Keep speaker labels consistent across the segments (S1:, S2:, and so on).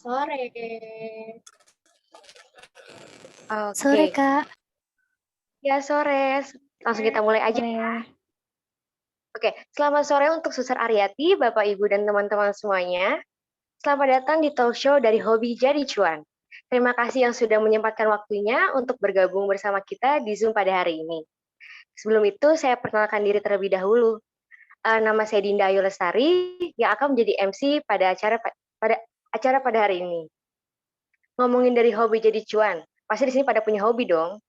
S1: Sore.
S2: Sore,
S1: Oke,
S2: Kak.
S1: ya sore. Langsung kita mulai aja.
S2: Sore.
S1: Oke, selamat sore untuk Suster Aryati, Bapak, Ibu, dan teman-teman semuanya. Selamat datang di talk show dari Hobi Jadi Cuan. Terima kasih yang sudah menyempatkan waktunya untuk bergabung bersama kita di Zoom pada hari ini. Sebelum itu, saya perkenalkan diri terlebih dahulu. Nama saya Dinda Ayu Lestari, yang akan menjadi MC pada acara pada hari ini. Ngomongin dari hobi jadi cuan, pasti di sini pada punya hobi dong.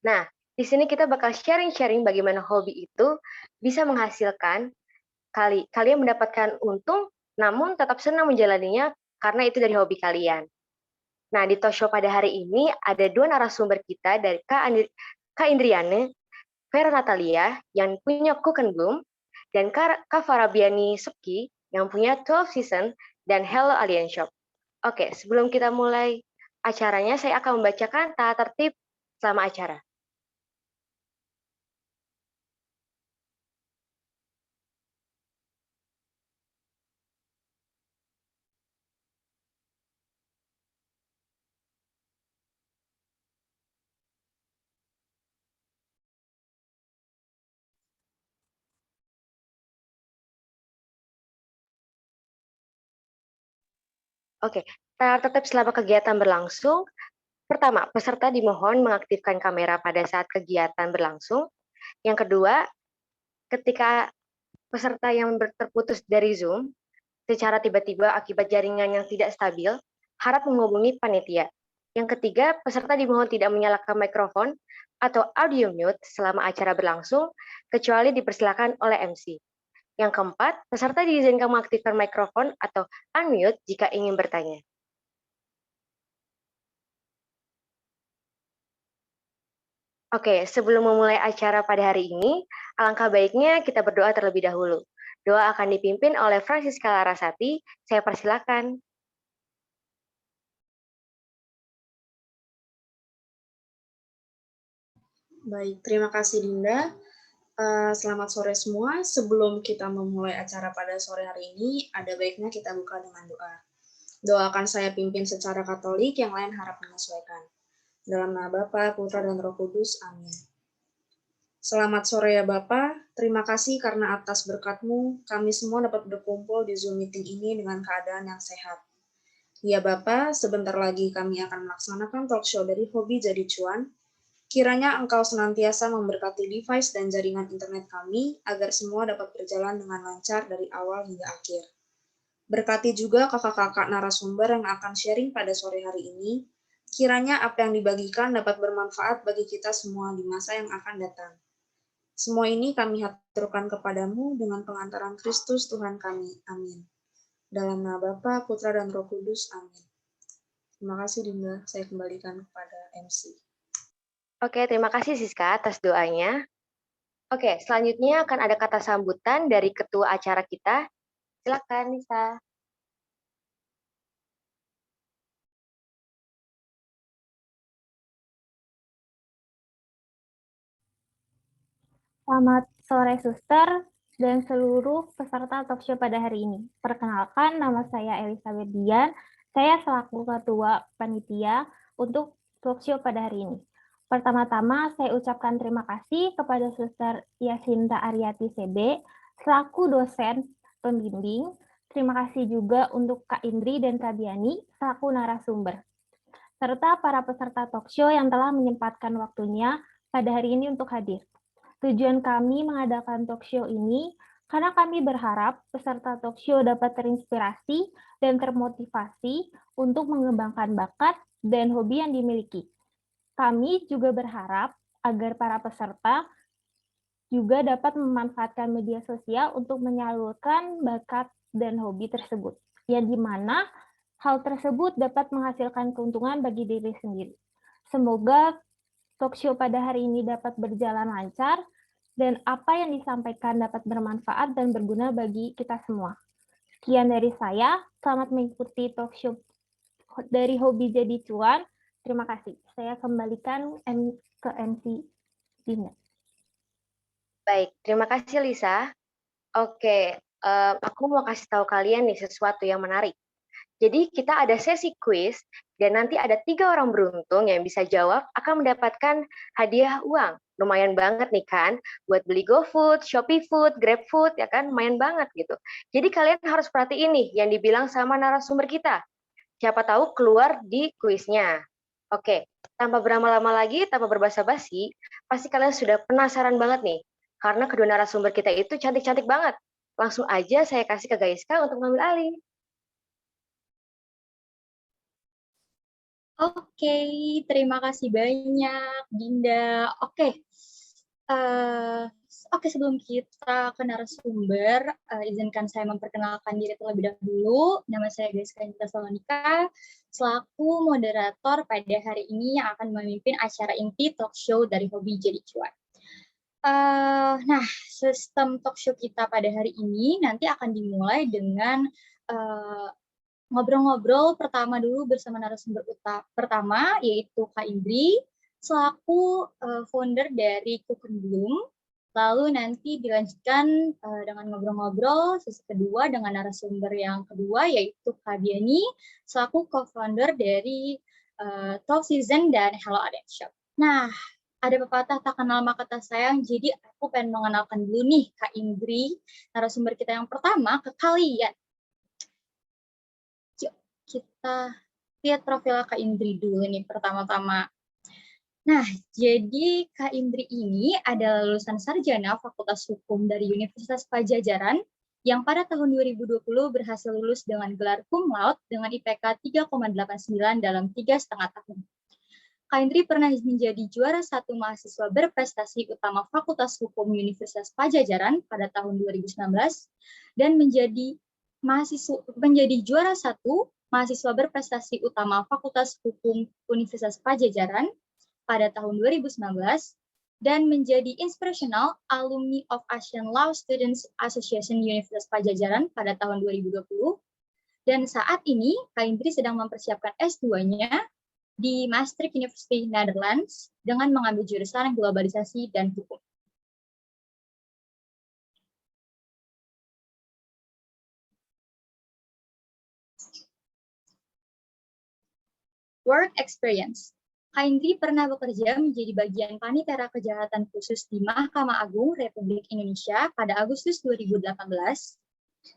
S1: Nah, di sini kita bakal sharing-sharing bagaimana hobi itu bisa menghasilkan kalian mendapatkan untung, namun tetap senang menjalaninya karena itu dari hobi kalian. Nah, di talk show pada hari ini ada dua narasumber kita dari Kak Indriane, Vera Natalia yang punya Cook and Bloom, dan Kak Farabiani Subki yang punya 12 Season dan Hello Alien Shop. Oke, sebelum kita mulai acaranya, saya akan membacakan tata tertib selama acara. Oke, tetap selama kegiatan berlangsung. Pertama, peserta dimohon mengaktifkan kamera pada saat kegiatan berlangsung. Yang kedua, ketika peserta yang terputus dari Zoom secara tiba-tiba akibat jaringan yang tidak stabil, harap menghubungi panitia. Yang ketiga, peserta dimohon tidak menyalakan mikrofon atau audio mute selama acara berlangsung, kecuali dipersilakan oleh MC. Yang keempat, peserta diizinkan mengaktifkan mikrofon atau unmute jika ingin bertanya. Oke, sebelum memulai acara pada hari ini, alangkah baiknya kita berdoa terlebih dahulu. Doa akan dipimpin oleh Francisca Larasati. Saya persilakan.
S3: Baik, terima kasih Dinda. Selamat sore semua. Sebelum kita memulai acara pada sore hari ini, ada baiknya kita buka dengan doa. Doa akan saya pimpin secara Katolik, yang lain harap menyesuaikan. Dalam nama Bapa, Putra, dan Roh Kudus. Amin. Selamat sore ya Bapak. Terima kasih karena atas berkat-Mu, kami semua dapat berkumpul di Zoom meeting ini dengan keadaan yang sehat. Ya Bapak, sebentar lagi kami akan melaksanakan talk show dari Hobi Jadi Cuan. Kiranya Engkau senantiasa memberkati device dan jaringan internet kami, agar semua dapat berjalan dengan lancar dari awal hingga akhir. Berkati juga kakak-kakak narasumber yang akan sharing pada sore hari ini. Kiranya apa yang dibagikan dapat bermanfaat bagi kita semua di masa yang akan datang. Semua ini kami haturkan kepadamu dengan pengantaran Kristus Tuhan kami. Amin. Dalam nama Bapa, Putra, dan Roh Kudus. Amin. Terima kasih Dinda. Saya kembalikan kepada MC.
S1: Oke, terima kasih Siska atas doanya. Oke, selanjutnya akan ada kata sambutan dari ketua acara kita. Silakan, Nisa.
S2: Selamat sore, Suster, dan seluruh peserta talk show pada hari ini. Perkenalkan, nama saya Elizabeth Dian. Saya selaku Ketua Panitia untuk talk show pada hari ini. Pertama-tama, saya ucapkan terima kasih kepada Suster Yasinta Aryati CB, selaku dosen pembimbing. Terima kasih juga untuk Kak Indri dan Kak Diani, selaku narasumber, serta para peserta talk show yang telah menyempatkan waktunya pada hari ini untuk hadir. Tujuan kami mengadakan talk show ini karena kami berharap peserta talk show dapat terinspirasi dan termotivasi untuk mengembangkan bakat dan hobi yang dimiliki. Kami juga berharap agar para peserta juga dapat memanfaatkan media sosial untuk menyalurkan bakat dan hobi tersebut, yang dimana hal tersebut dapat menghasilkan keuntungan bagi diri sendiri. Semoga talk show pada hari ini dapat berjalan lancar dan apa yang disampaikan dapat bermanfaat dan berguna bagi kita semua. Sekian dari saya, selamat mengikuti talk show dari Hobi Jadi Cuan. Terima kasih. Saya kembalikan ke MC Dina.
S1: Baik, terima kasih Lisa. Oke, aku mau kasih tahu kalian nih sesuatu yang menarik. Jadi kita ada sesi kuis, dan nanti ada 3 orang beruntung yang bisa jawab akan mendapatkan hadiah uang. Lumayan banget nih kan, buat beli GoFood, Shopee Food, GrabFood, ya kan, lumayan banget gitu. Jadi kalian harus perhatiin nih yang dibilang sama narasumber kita. Siapa tahu keluar di kuisnya. Oke, tanpa berlama-lama lagi, tanpa berbasa-basi, pasti kalian sudah penasaran banget nih, karena kedua narasumber kita itu cantik-cantik banget. Langsung aja saya kasih ke Gaiska untuk mengambil alih.
S4: Oke, terima kasih banyak, Dinda. Eh, oke, sebelum kita ke narasumber, izinkan saya memperkenalkan diri terlebih dahulu. Nama saya Gaiska Salonika, selaku moderator pada hari ini yang akan memimpin acara inti talk show dari Hobi Jadi Cuan. Nah, sistem talk show kita pada hari ini nanti akan dimulai dengan ngobrol-ngobrol pertama dulu bersama narasumber pertama, yaitu Kak Indri, selaku founder dari Cook and Bloom. Lalu nanti dilanjutkan dengan ngobrol-ngobrol sesi kedua dengan narasumber yang kedua, yaitu Kak Diani, selaku co-founder dari Talk Season dan Hello Aden Shop. Nah, ada pepatah tak kenal maka tak sayang, jadi aku pengen mengenalkan dulu nih Kak Indri, narasumber kita yang pertama, ke kalian. Kita lihat profil Kak Indri dulu nih pertama-tama. Nah, jadi Kak Indri ini adalah lulusan sarjana Fakultas Hukum dari Universitas Pajajaran yang pada tahun 2020 berhasil lulus dengan gelar cum laude dengan IPK 3,89 dalam 3,5 tahun. Kak Indri pernah menjadi juara 1 mahasiswa berprestasi utama Fakultas Hukum Universitas Pajajaran pada tahun 2019 dan menjadi juara 1 mahasiswa berprestasi utama Fakultas Hukum Universitas Pajajaran pada tahun 2019 dan menjadi Inspirational Alumni of Asian Law Students Association Universitas Pajajaran pada tahun 2020. Dan saat ini, Kak Indri sedang mempersiapkan S2-nya di Maastricht University Netherlands dengan mengambil jurusan globalisasi dan hukum. Work experience. Kak Indri pernah bekerja menjadi bagian Panitera Kejahatan Khusus di Mahkamah Agung Republik Indonesia pada Agustus 2018.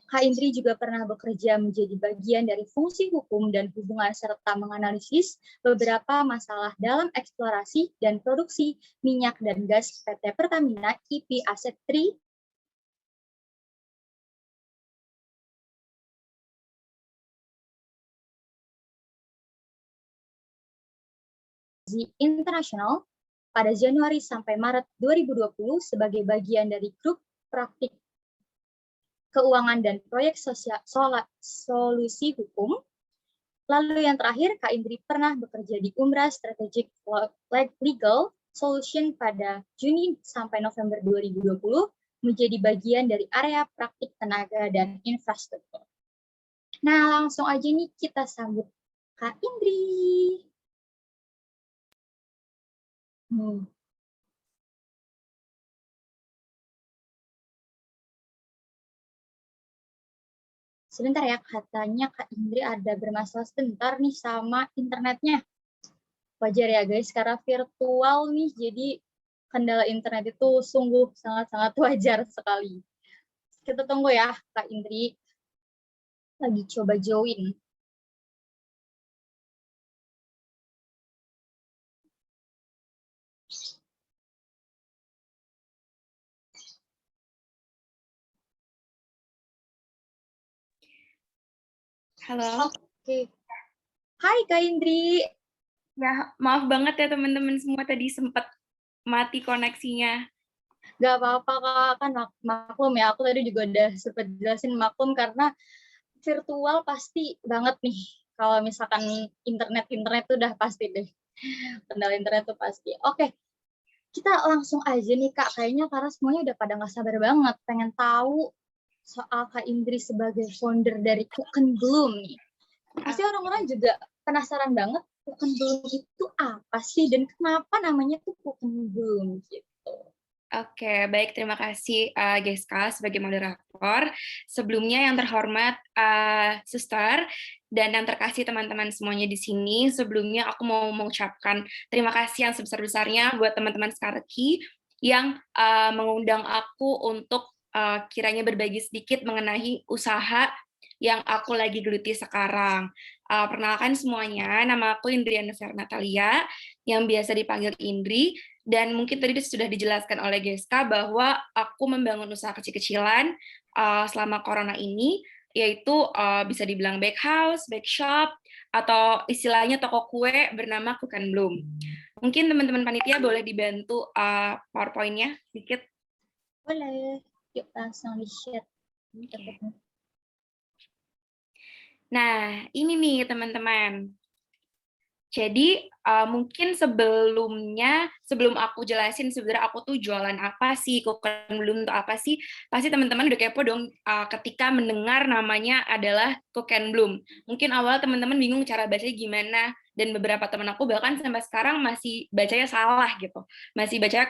S4: Kak Indri juga pernah bekerja menjadi bagian dari fungsi hukum dan hubungan serta menganalisis beberapa masalah dalam eksplorasi dan produksi minyak dan gas PT Pertamina IP Asset 3 Internasional pada Januari sampai Maret 2020 sebagai bagian dari grup praktik keuangan dan proyek solusi hukum. Lalu yang terakhir, Kak Indri pernah bekerja di Umrah Strategic Legal Solution pada Juni sampai November 2020 menjadi bagian dari area praktik tenaga dan infrastruktur. Nah, langsung aja nih kita sambut Kak Indri. Sebentar ya, katanya Kak Indri ada bermasalah sebentar nih sama internetnya. Wajar ya guys, karena virtual nih, jadi kendala internet itu sungguh sangat-sangat wajar sekali. Kita tunggu ya, Kak Indri. Lagi coba join.
S5: Halo.
S4: Oke. Hai Kak Indri.
S5: Ya, maaf banget ya teman-teman semua tadi sempat mati koneksinya.
S4: Gak apa-apa Kak, kan maklum ya. Aku tadi juga udah sempat jelasin maklum karena virtual pasti banget nih. Kalau misalkan internet tuh udah pasti deh. Kendala internet tuh pasti. Oke, kita langsung aja nih Kak. Kayaknya karena semuanya udah pada nggak sabar banget. Pengen tahu soal Kak Indri sebagai founder dari Cook and Bloom nih. Pasti orang-orang juga penasaran banget, Cook and Bloom itu apa sih? Dan kenapa namanya tuh Cook and Bloom gitu.
S5: Oke, baik. Terima kasih Gaiska sebagai moderator. Sebelumnya yang terhormat Suster dan yang terkasih teman-teman semuanya di sini. Sebelumnya aku mau mengucapkan terima kasih yang sebesar-besarnya buat teman-teman Skarki yang mengundang aku untuk kiranya berbagi sedikit mengenai usaha yang aku lagi geluti sekarang. Perkenalkan semuanya, nama aku Indriana Natalia, yang biasa dipanggil Indri, dan mungkin tadi sudah dijelaskan oleh Geska bahwa aku membangun usaha kecil-kecilan selama corona ini, yaitu bisa dibilang bake house, bake shop, atau istilahnya toko kue bernama Cook and Bloom. Mungkin teman-teman panitia boleh dibantu PowerPoint-nya sedikit.
S4: Boleh, yuk langsung di-share.
S5: Okay. Nah, ini nih teman-teman. Jadi mungkin sebelum aku jelasin sebenarnya aku tuh jualan apa sih, Cook and Bloom itu apa sih, pasti teman-teman udah kepo dong ketika mendengar namanya adalah Cook and Bloom. Mungkin awal teman-teman bingung cara bacanya gimana, dan beberapa teman aku bahkan sampai sekarang masih bacanya salah gitu, masih baca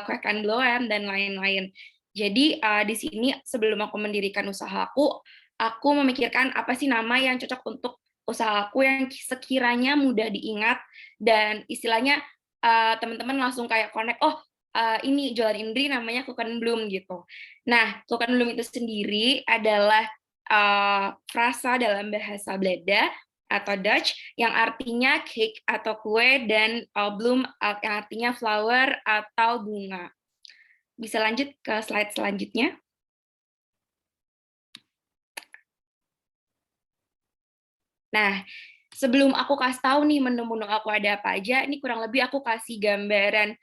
S5: Cook and Bloom dan lain-lain. Jadi di sini sebelum aku mendirikan usahaku, aku memikirkan apa sih nama yang cocok untuk usahaku yang sekiranya mudah diingat dan istilahnya teman-teman langsung kayak connect, oh ini jualan Indri namanya Cook and Bloom gitu. Nah, Cook and Bloom itu sendiri adalah frasa dalam bahasa Belanda atau Dutch yang artinya cake atau kue dan bloom yang artinya flower atau bunga. Bisa lanjut ke slide selanjutnya. Nah, sebelum aku kasih tahu nih menu-menu aku ada apa aja, ini kurang lebih aku kasih gambaran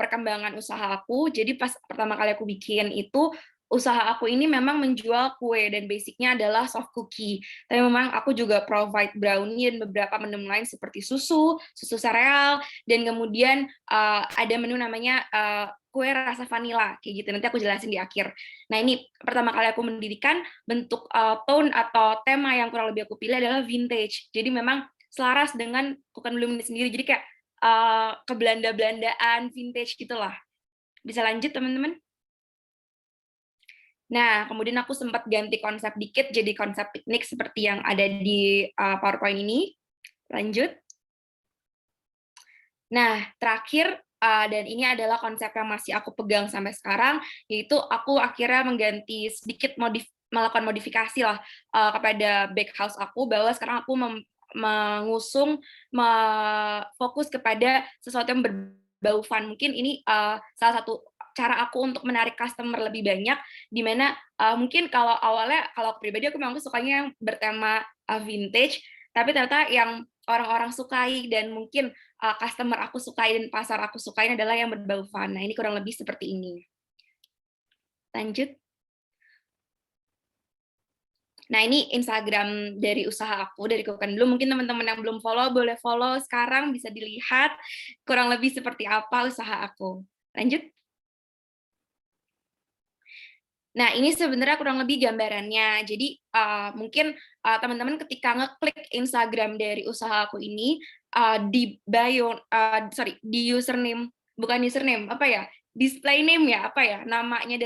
S5: perkembangan usaha aku. Jadi pas pertama kali aku bikin itu, usaha aku ini memang menjual kue dan basicnya adalah soft cookie. Tapi memang aku juga provide brownie dan beberapa menu lain seperti susu sereal, dan kemudian ada menu namanya kue rasa vanila, kayak gitu. Nanti aku jelasin di akhir. Nah, ini pertama kali aku mendirikan, bentuk tone atau tema yang kurang lebih aku pilih adalah vintage. Jadi memang selaras dengan Cook and Bloom ini sendiri. Jadi kayak kebelanda-belandaan vintage gitulah. Bisa lanjut, teman-teman? Nah, kemudian aku sempat ganti konsep dikit jadi konsep piknik seperti yang ada di PowerPoint ini. Lanjut. Nah, terakhir, dan ini adalah konsep yang masih aku pegang sampai sekarang, yaitu aku akhirnya mengganti sedikit melakukan modifikasi lah kepada bakehouse aku, bahwa sekarang aku mengusung fokus kepada sesuatu yang berbau fun. Mungkin ini salah satu cara aku untuk menarik customer lebih banyak, di mana mungkin kalau awalnya, kalau aku pribadi aku memang sukanya yang bertema vintage, tapi ternyata yang orang-orang sukai dan mungkin customer aku sukai dan pasar aku sukain adalah yang berbau fun. Nah, ini kurang lebih seperti ini. Lanjut. Nah, ini Instagram dari usaha aku, dari Cook and Bloom. Mungkin teman-teman yang belum follow, boleh follow sekarang, bisa dilihat kurang lebih seperti apa usaha aku. Lanjut. Nah, ini sebenarnya kurang lebih gambarannya. Jadi, mungkin teman-teman ketika ngeklik Instagram dari usaha aku ini, di bio, di username, bukan username, apa ya, display name ya, apa ya, namanya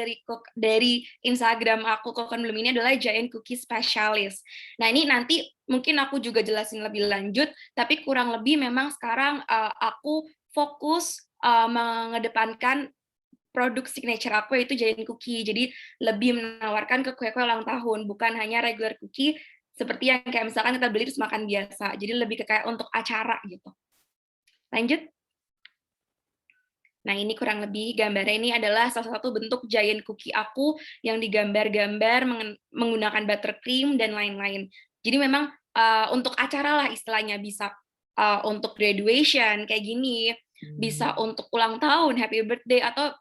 S5: dari Instagram aku, Cook and Bloom ini adalah Giant Cookie Specialist. Nah, ini nanti mungkin aku juga jelasin lebih lanjut, tapi kurang lebih memang sekarang aku fokus mengedepankan produk signature aku, yaitu Giant Cookie. Jadi lebih menawarkan ke kue-kue ulang tahun, bukan hanya regular cookie seperti yang kayak misalkan kita beli terus makan biasa. Jadi lebih ke kayak untuk acara gitu. Lanjut. Nah, ini kurang lebih gambarnya, ini adalah salah satu bentuk Giant Cookie aku yang digambar-gambar menggunakan buttercream dan lain-lain. Jadi memang untuk acara lah istilahnya, bisa untuk graduation kayak gini, bisa untuk ulang tahun, happy birthday, atau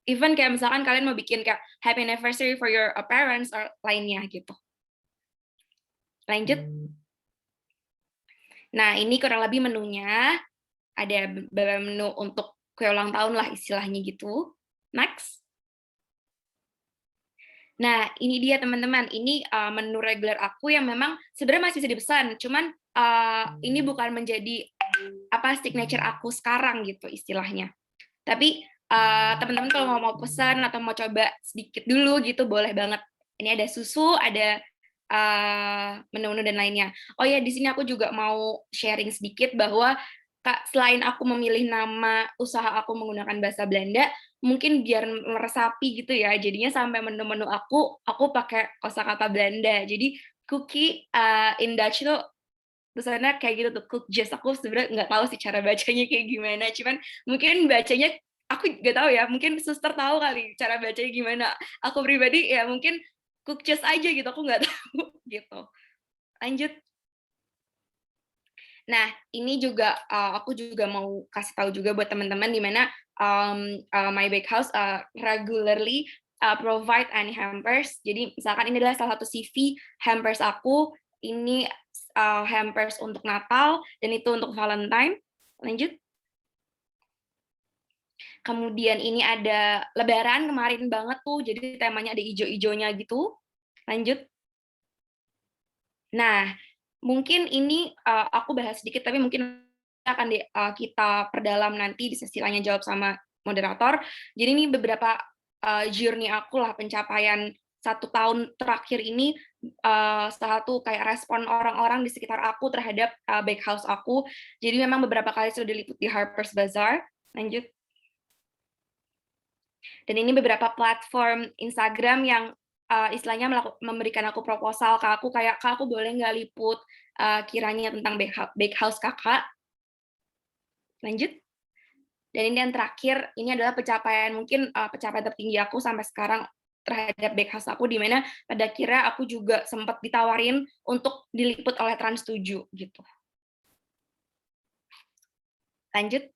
S5: even kayak misalkan kalian mau bikin kayak happy anniversary for your parents or lainnya gitu. Lanjut. Nah, ini kurang lebih menunya. Ada beberapa menu untuk kue ulang tahun lah istilahnya gitu. Next. Nah, ini dia teman-teman. Ini menu regular aku yang memang sebenarnya masih bisa dipesan, cuman ini bukan menjadi signature aku sekarang gitu istilahnya. Tapi teman-teman kalau mau pesan atau mau coba sedikit dulu gitu boleh banget. Ini ada susu, ada menu-menu dan lainnya. Oh ya, di sini aku juga mau sharing sedikit bahwa selain aku memilih nama usaha aku menggunakan bahasa Belanda, mungkin biar meresapi gitu ya. Jadinya sampai menu-menu aku pakai kosakata Belanda. Jadi cookie in Dutch tuh tulisannya kayak gitu tuh, cookjes. Aku sebenarnya nggak tahu sih cara bacanya kayak gimana. Cuman mungkin bacanya aku nggak tahu ya. Mungkin suster tahu kali cara bacanya gimana. Aku pribadi ya mungkin cookjes aja gitu. Aku nggak tahu gitu. Lanjut. Nah, ini juga aku juga mau kasih tahu juga buat teman-teman di mana My Bakehouse regularly provide any hampers. Jadi misalkan ini adalah salah satu CV hampers aku. Ini hampers untuk Natal dan itu untuk Valentine. Lanjut. Kemudian ini ada Lebaran kemarin banget tuh. Jadi temanya ada ijo-ijonya gitu. Lanjut. Nah, mungkin ini aku bahas sedikit, tapi mungkin akan kita perdalam nanti di sesi tanya jawab sama moderator. Jadi ini beberapa journey aku lah, pencapaian 1 tahun terakhir ini, salah satu kayak respon orang-orang di sekitar aku terhadap bakehouse aku. Jadi memang beberapa kali sudah diliput di Harper's Bazaar. Lanjut. Dan ini beberapa platform Instagram yang istilahnya memberikan aku proposal ke aku kayak, Kak, aku boleh nggak liput kiranya tentang bakehouse kakak. Lanjut. Dan ini yang terakhir, ini adalah pencapaian mungkin pencapaian tertinggi aku sampai sekarang terhadap bakehouse aku, di mana pada akhirnya aku juga sempat ditawarin untuk diliput oleh Trans 7 gitu. Lanjut.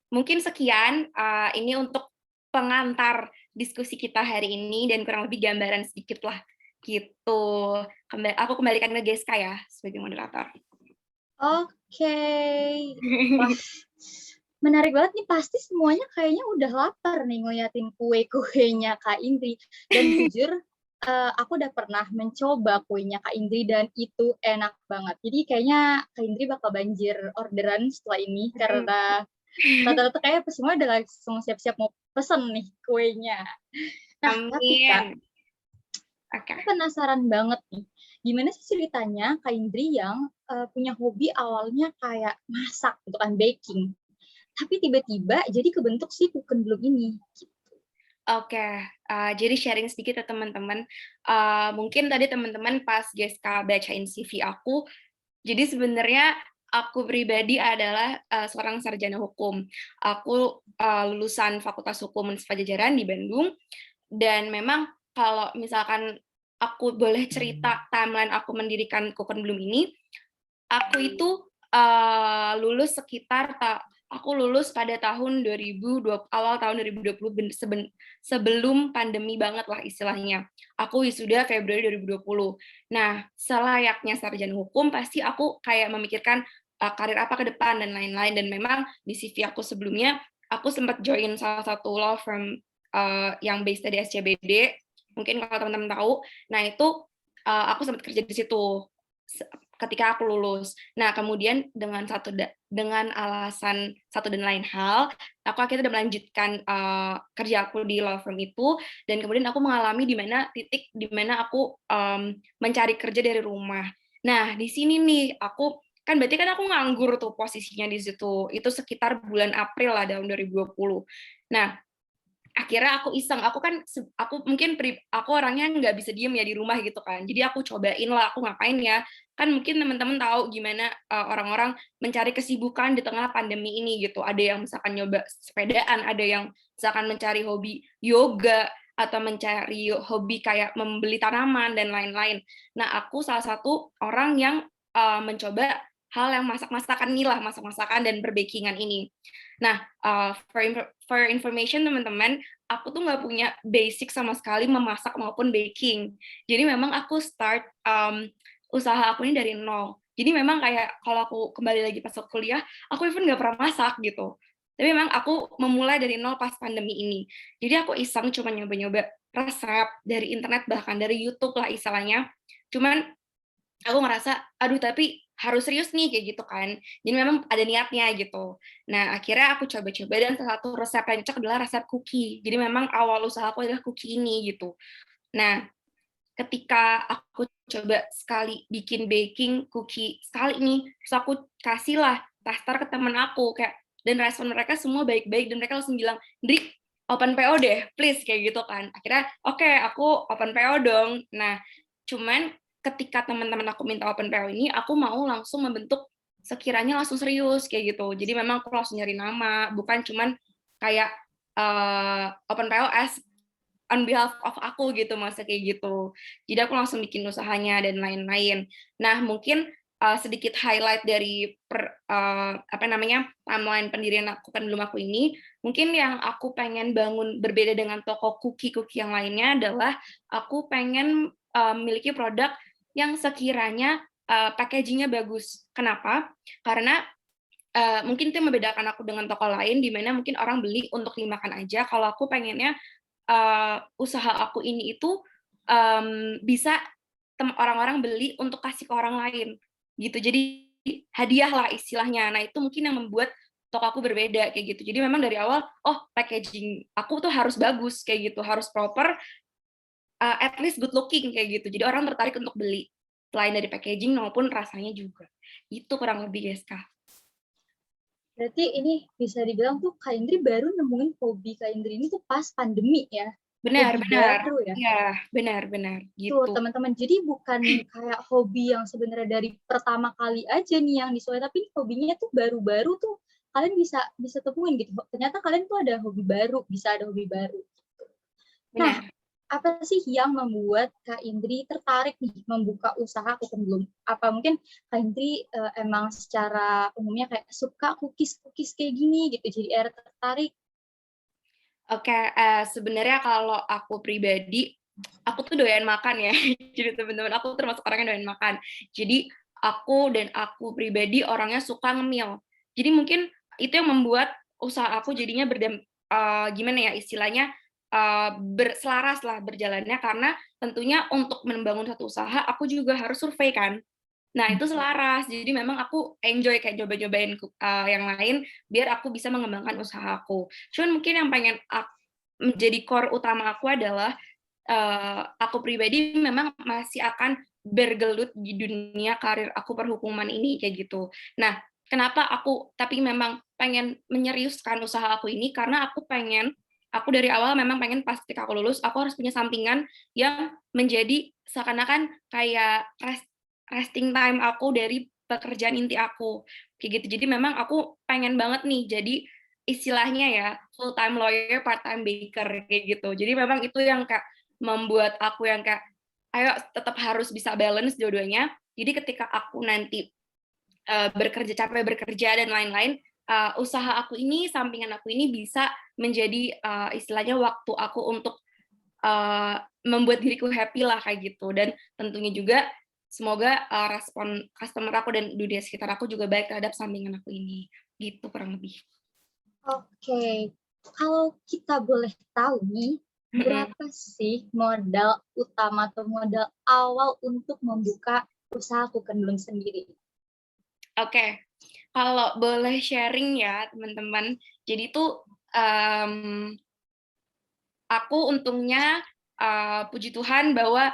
S5: Mungkin sekian ini untuk pengantar diskusi kita hari ini dan kurang lebih gambaran sedikit lah gitu. Aku kembalikan ke Geska ya sebagai moderator.
S4: Oke. Wah, menarik banget nih, pasti semuanya kayaknya udah lapar nih ngeliatin kue-kuenya Kak Indri. Dan jujur, aku udah pernah mencoba kuenya Kak Indri dan itu enak banget. Jadi kayaknya Kak Indri bakal banjir orderan setelah ini karena rata-rata kayak semua udah langsung siap-siap mau pesen nih kuenya. Nah, tapi Kak, aku penasaran banget nih, gimana sih ceritanya Kak Indri yang punya hobi awalnya kayak masak gitu kan, baking, tapi tiba-tiba jadi kebentuk si Kukenblum ini.
S5: Oke, jadi sharing sedikit ya teman-teman. Mungkin tadi teman-teman pas Geska bacain CV aku, jadi sebenarnya aku pribadi adalah seorang sarjana hukum. Aku lulusan Fakultas Hukum Universitas Pajajaran di Bandung, dan memang kalau misalkan aku boleh cerita timeline aku mendirikan Kukenblum ini, aku itu lulus aku lulus pada tahun 2020, awal tahun 2020, sebelum pandemi banget lah istilahnya. Aku wisuda Februari 2020. Nah, selayaknya sarjana hukum, pasti aku kayak memikirkan karir apa ke depan dan lain-lain. Dan memang di CV aku sebelumnya, aku sempat join salah satu law firm yang based di SCBD. Mungkin kalau teman-teman tahu. Nah, itu aku sempat kerja di situ ketika aku lulus. Nah, kemudian dengan alasan satu dan lain hal, aku akhirnya udah melanjutkan kerja aku di law firm itu, dan kemudian aku mengalami titik di mana aku mencari kerja dari rumah. Nah, di sini nih aku berarti aku nganggur tuh posisinya di situ. Itu sekitar bulan April lah tahun 2020. Nah, akhirnya aku iseng, aku orangnya nggak bisa diem ya di rumah gitu kan, jadi aku cobain lah, aku ngapain ya, kan mungkin teman-teman tahu gimana orang-orang mencari kesibukan di tengah pandemi ini gitu, ada yang misalkan nyoba sepedaan, ada yang misalkan mencari hobi yoga, atau mencari hobi kayak membeli tanaman dan lain-lain. Nah, aku salah satu orang yang mencoba hal yang masak-masakan dan berbakingan ini. Nah, for information teman-teman, aku tuh nggak punya basic sama sekali memasak maupun baking. Jadi memang aku start usaha aku ini dari nol. Jadi memang kayak kalau aku kembali lagi pas kuliah, aku even nggak pernah masak gitu. Tapi memang aku memulai dari nol pas pandemi ini. Jadi aku iseng cuma nyoba-nyoba resep dari internet, bahkan dari YouTube lah istilahnya. Cuman aku ngerasa, aduh tapi harus serius nih kayak gitu kan. Jadi memang ada niatnya gitu. Nah, akhirnya aku coba-coba dan salah satu resep yang cocok adalah resep cookie. Jadi memang awal usaha aku adalah cookie ini gitu. Nah, ketika aku coba sekali bikin baking cookie sekali nih, terus aku kasihlah tester ke temen aku kayak, dan respon mereka semua baik-baik dan mereka langsung bilang, Drik, open PO deh, please, kayak gitu kan. Akhirnya, oke, aku open PO dong. Nah, cuman ketika teman-teman aku minta open PO ini, aku mau langsung membentuk sekiranya langsung serius kayak gitu. Jadi memang aku langsung nyari nama, bukan cuman kayak open PO as on behalf of aku gitu, masa kayak gitu. Jadi aku langsung bikin usahanya dan lain-lain. Nah, mungkin sedikit highlight dari timeline pendirian aku kan belum aku ini, mungkin yang aku pengen bangun berbeda dengan toko cookie-cookie yang lainnya adalah aku pengen memiliki produk yang sekiranya packaging-nya bagus. Kenapa? Karena mungkin itu yang membedakan aku dengan toko lain, di mana mungkin orang beli untuk dimakan aja. Kalau aku pengennya usaha aku ini itu bisa orang-orang beli untuk kasih ke orang lain, gitu. Jadi hadiah lah istilahnya. Nah itu mungkin yang membuat toko aku berbeda kayak gitu. Jadi memang dari awal, oh packaging aku tuh harus bagus kayak gitu, harus proper, at least good looking kayak gitu. Jadi orang tertarik untuk beli selain dari packaging maupun rasanya juga. Itu kurang lebih guys, Kak.
S4: Berarti ini bisa dibilang tuh Kak Indri baru nemuin hobi Kak Indri ini tuh pas pandemi ya?
S5: Benar,
S4: Hobi
S5: benar.
S4: baru ya?
S5: Iya, benar, gitu.
S4: Tuh teman-teman, jadi bukan kayak hobi yang sebenarnya dari pertama kali aja nih yang disuai, tapi hobinya tuh baru-baru tuh kalian bisa temuin gitu. Ternyata kalian tuh ada hobi baru, bisa ada hobi baru. Nah,
S5: Benar.
S4: apa sih yang membuat Kak Indri tertarik nih membuka usaha Cooken Bloom? Apa mungkin Kak Indri emang secara umumnya kayak suka cookies kayak gini gitu, jadi akhirnya tertarik?
S5: Oke, sebenarnya kalau aku pribadi, aku tuh doyan makan ya. Jadi teman-teman aku termasuk orang yang doyan makan. Jadi aku pribadi orangnya suka ngemil. Jadi mungkin itu yang membuat usaha aku jadinya gimana ya istilahnya, berselaras lah berjalannya karena tentunya untuk membangun satu usaha aku juga harus survei kan. Nah itu selaras, jadi memang aku enjoy kayak coba-cobain yang lain biar aku bisa mengembangkan usaha aku. Cuman mungkin yang pengen menjadi core utama aku adalah aku pribadi memang masih akan bergelut di dunia karir aku perhukuman ini kayak gitu. Nah, kenapa aku tapi memang pengen menyeriuskan usaha aku ini karena aku dari awal memang pengen pas ketika aku lulus aku harus punya sampingan yang menjadi seakan-akan kayak resting time aku dari pekerjaan inti aku kayak gitu. Jadi memang aku pengen banget nih jadi istilahnya ya full time lawyer part time baker kayak gitu. Jadi memang itu yang kayak membuat aku yang kayak ayo tetap harus bisa balance dua-duanya. Jadi ketika aku nanti capek bekerja dan lain-lain, usaha aku ini, sampingan aku ini bisa menjadi istilahnya waktu aku untuk membuat diriku happy lah kayak gitu. Dan tentunya juga semoga respon customer aku dan dunia sekitar aku juga baik terhadap sampingan aku ini. Gitu kurang lebih.
S4: Oke, kalau kita boleh tahu nih, berapa sih modal utama atau modal awal untuk membuka usaha Cooken Bloom sendiri?
S5: Oke, kalau boleh sharing ya teman-teman, jadi tuh aku untungnya puji Tuhan bahwa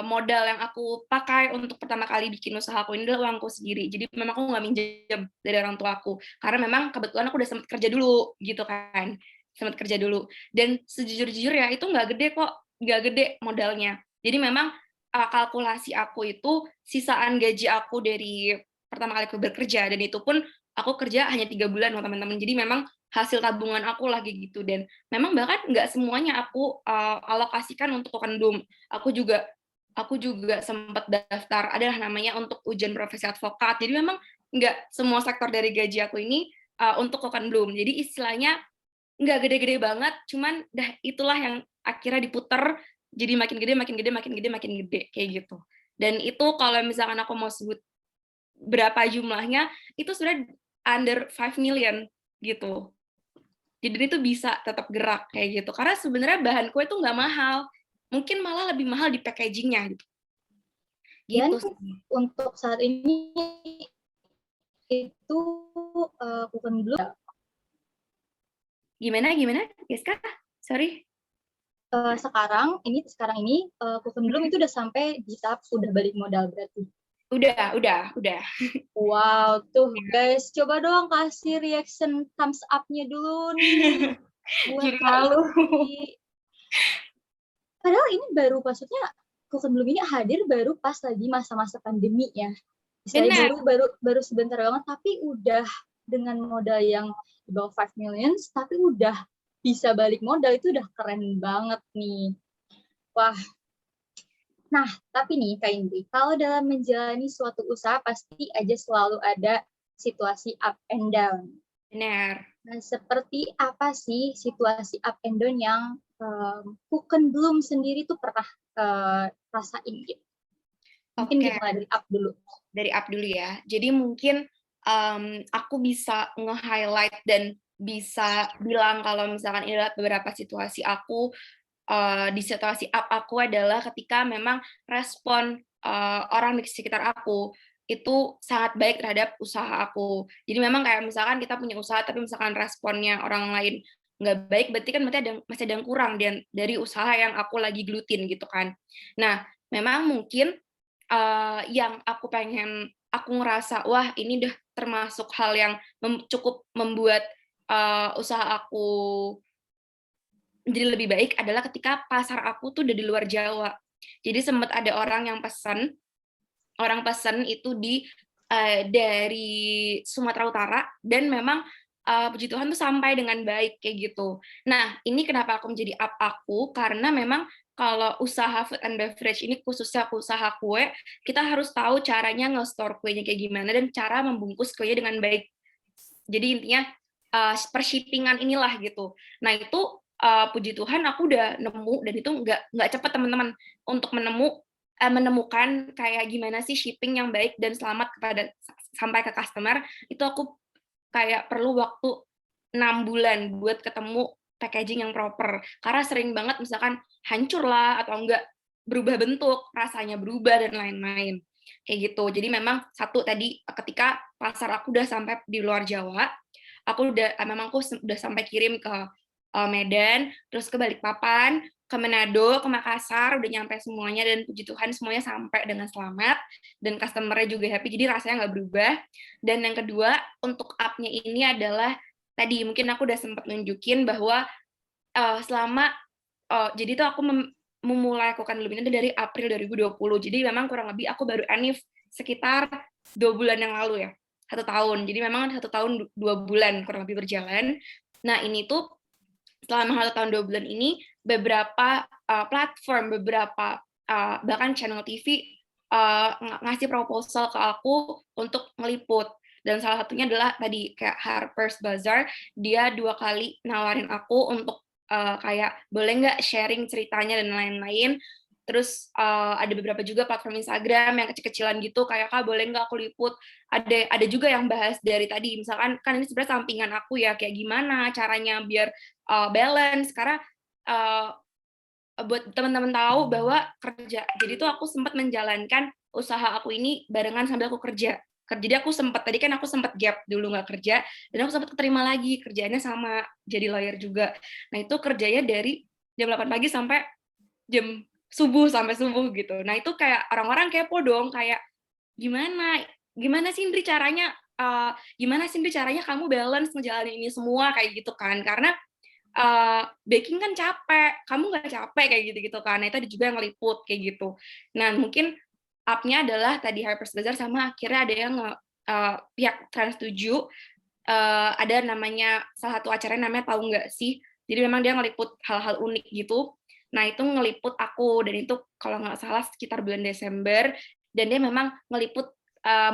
S5: modal yang aku pakai untuk pertama kali bikin usaha aku ini adalah uangku sendiri. Jadi memang aku nggak minjem dari orang tua aku. Karena memang kebetulan aku udah sempat kerja dulu gitu kan. Sempat kerja dulu. Dan sejujur-jujurnya itu nggak gede kok, nggak gede modalnya. Jadi memang kalkulasi aku itu sisaan gaji aku dari pertama kali aku bekerja dan itu pun aku kerja hanya 3 bulan loh teman-teman. Jadi memang hasil tabungan aku lagi gitu dan memang bahkan nggak semuanya aku alokasikan untuk Cooken Bloom. Aku juga sempat daftar adalah namanya untuk ujian profesi advokat. Jadi memang nggak semua sektor dari gaji aku ini untuk Cooken Bloom. Jadi istilahnya nggak gede-gede banget, cuman itulah yang akhirnya diputer jadi makin gede, makin gede, makin gede, makin gede kayak gitu. Dan itu kalau misalkan aku mau sebut berapa jumlahnya, itu sudah under 5 million gitu. Jadi itu bisa tetap gerak kayak gitu. Karena sebenarnya bahan kue itu nggak mahal. Mungkin malah lebih mahal di packaging-nya gitu.
S4: Dan
S5: Gitu sih.
S4: untuk saat ini itu Cooken Bloom
S5: Gimana? Yeska? Sorry.
S4: sekarang ini Kukun Belum itu udah sampai di tahap udah balik modal berarti.
S5: Udah.
S4: Wow, tuh guys, coba dong kasih reaction thumbs up-nya dulu nih buat
S5: Jadi
S4: hari
S5: malu.
S4: ini. Padahal ini baru, maksudnya Kukun Belum ini hadir baru pas lagi masa-masa pandemi ya. Istilahnya baru sebentar banget, tapi udah dengan modal yang di bawah 5 million, tapi udah bisa balik modal, itu udah keren banget nih. Wah. Nah, tapi nih Kak Indri, kalau dalam menjalani suatu usaha pasti aja selalu ada situasi up and down.
S5: Benar.
S4: Nah, seperti apa sih situasi up and down yang Kukun Belum sendiri tuh pernah rasain gitu? Mungkin dimulai dari up dulu.
S5: Dari up dulu ya. Jadi mungkin aku bisa nge-highlight dan bisa bilang kalau misalkan ini adalah beberapa situasi aku. Di situasi up aku adalah ketika memang respon orang di sekitar aku itu sangat baik terhadap usaha aku. Jadi memang kayak misalkan kita punya usaha tapi misalkan responnya orang lain nggak baik, berarti kan masih ada yang kurang dari usaha yang aku lagi gelutin gitu kan. Nah, memang mungkin yang aku ngerasa, wah ini udah termasuk hal yang cukup membuat usaha aku jadi lebih baik adalah ketika pasar aku tuh udah di luar Jawa. Jadi sempat ada orang pesan itu dari Sumatera Utara, dan memang puji Tuhan tuh sampai dengan baik kayak gitu. Nah, ini kenapa aku menjadi up aku, karena memang kalau usaha food and beverage ini, khususnya usaha kue, kita harus tahu caranya nge-store kuenya kayak gimana dan cara membungkus kuenya dengan baik. Jadi intinya pershippingan inilah gitu. Nah, itu puji Tuhan aku udah nemu, dan itu nggak cepat teman-teman untuk menemukan kayak gimana sih shipping yang baik dan selamat sampai ke customer. Itu aku kayak perlu waktu 6 bulan buat ketemu packaging yang proper, karena sering banget misalkan hancur lah atau enggak berubah bentuk, rasanya berubah dan lain-lain kayak gitu. Jadi memang satu tadi, ketika pasar aku udah sampai di luar Jawa, aku udah sampai kirim ke Medan, terus ke Balikpapan, ke Manado, ke Makassar, udah nyampe semuanya, dan puji Tuhan semuanya sampai dengan selamat, dan customer-nya juga happy, jadi rasanya nggak berubah. Dan yang kedua, untuk up-nya ini adalah, tadi mungkin aku udah sempat nunjukin bahwa jadi tuh aku memulai Kukun Belum ini dari April 2020, jadi memang kurang lebih aku baru anniv sekitar 2 bulan yang lalu ya, 1 tahun, jadi memang 1 tahun 2 bulan kurang lebih berjalan. Nah, ini tuh selama 1 tahun 2 bulan ini, beberapa platform, bahkan channel TV ngasih proposal ke aku untuk ngeliput. Dan salah satunya adalah tadi kayak Harper's Bazaar, dia 2 kali nawarin aku untuk kayak boleh nggak sharing ceritanya dan lain-lain. Terus ada beberapa juga platform Instagram yang kecil-kecilan gitu, kayak Kak boleh nggak aku liput. Ada juga yang bahas dari tadi, misalkan kan ini sebenarnya sampingan aku ya, kayak gimana caranya biar balance, karena buat teman-teman tahu bahwa kerja, jadi tuh aku sempat menjalankan usaha aku ini barengan sambil aku kerja. Jadi aku sempat gap dulu nggak kerja, dan aku sempat keterima lagi kerjaannya sama jadi lawyer juga. Nah, itu kerjanya dari jam 8 pagi sampai jam subuh gitu. Nah, itu kayak orang-orang kepo dong, kayak gimana sih Indri caranya kamu balance ngejalanin ini semua kayak gitu kan, karena baking kan capek, kamu nggak capek kayak gitu kan. Nah, itu ada juga yang ngeliput kayak gitu. Nah, mungkin up-nya adalah tadi Harper's Bazaar, sama akhirnya ada yang pihak Trans7 ada namanya, salah satu acaranya namanya Tahu Nggak Sih. Jadi memang dia ngeliput hal-hal unik gitu. Nah, itu ngeliput aku, dan itu kalau nggak salah sekitar bulan Desember, dan dia memang ngeliput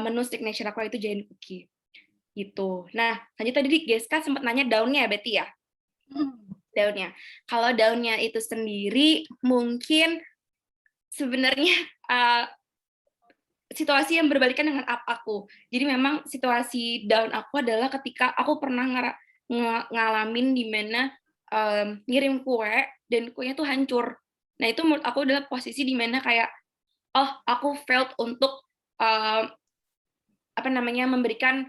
S5: menu signature aku, itu Giant Cookie gitu. Nah, lanjut tadi Geska sempat nanya daunnya ya, Betty ya? Daunnya. Kalau daunnya itu sendiri mungkin sebenarnya situasi yang berbalikan dengan up aku. Jadi memang situasi down aku adalah ketika aku pernah ngalamin di mana ngirim kue dan kuenya tuh hancur. Nah, itu menurut aku adalah posisi di mana kayak aku failed untuk memberikan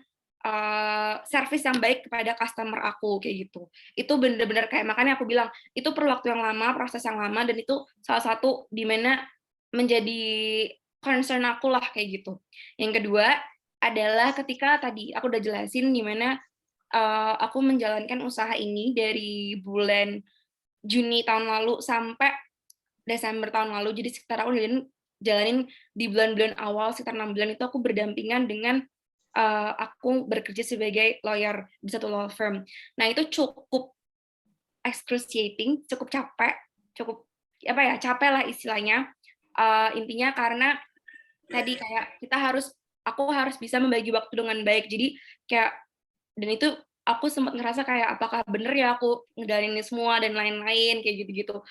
S5: service yang baik kepada customer aku kayak gitu. Itu bener-bener kayak, makanya aku bilang itu perlu waktu yang lama, proses yang lama, dan itu salah satu di mana menjadi concern aku lah kayak gitu. Yang kedua adalah ketika tadi aku udah jelasin gimana aku menjalankan usaha ini dari bulan Juni tahun lalu sampai Desember tahun lalu. Jadi sekitar aku jalanin di bulan-bulan awal sekitar 6 bulan itu aku berdampingan dengan aku bekerja sebagai lawyer di satu law firm. Nah, itu cukup excruciating, cukup capek, cukup capek lah istilahnya. Intinya karena tadi kayak aku harus bisa membagi waktu dengan baik. Jadi kayak, dan itu aku sempat ngerasa kayak apakah bener ya aku ngejalanin ini semua dan lain-lain kayak gitu-gitu.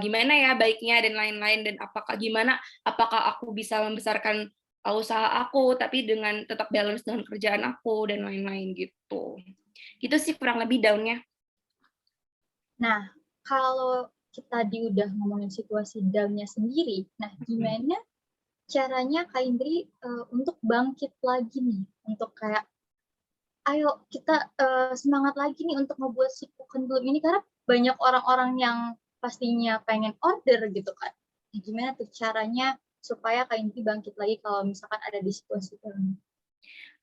S5: Gimana ya baiknya dan lain-lain, dan apakah aku bisa membesarkan usaha aku tapi dengan tetap balance dengan kerjaan aku dan lain-lain gitu. Gitu sih kurang lebih down-nya.
S4: Nah, kalau kita udah ngomongin situasi down-nya sendiri, nah gimana caranya Kak Indri untuk bangkit lagi nih, untuk kayak ayo kita semangat lagi nih untuk ngebuat si Pendulum ini, karena banyak orang-orang yang pastinya pengen order gitu kan. Nah, gimana tuh caranya supaya Kak Indri bangkit lagi kalau misalkan ada di situasi down?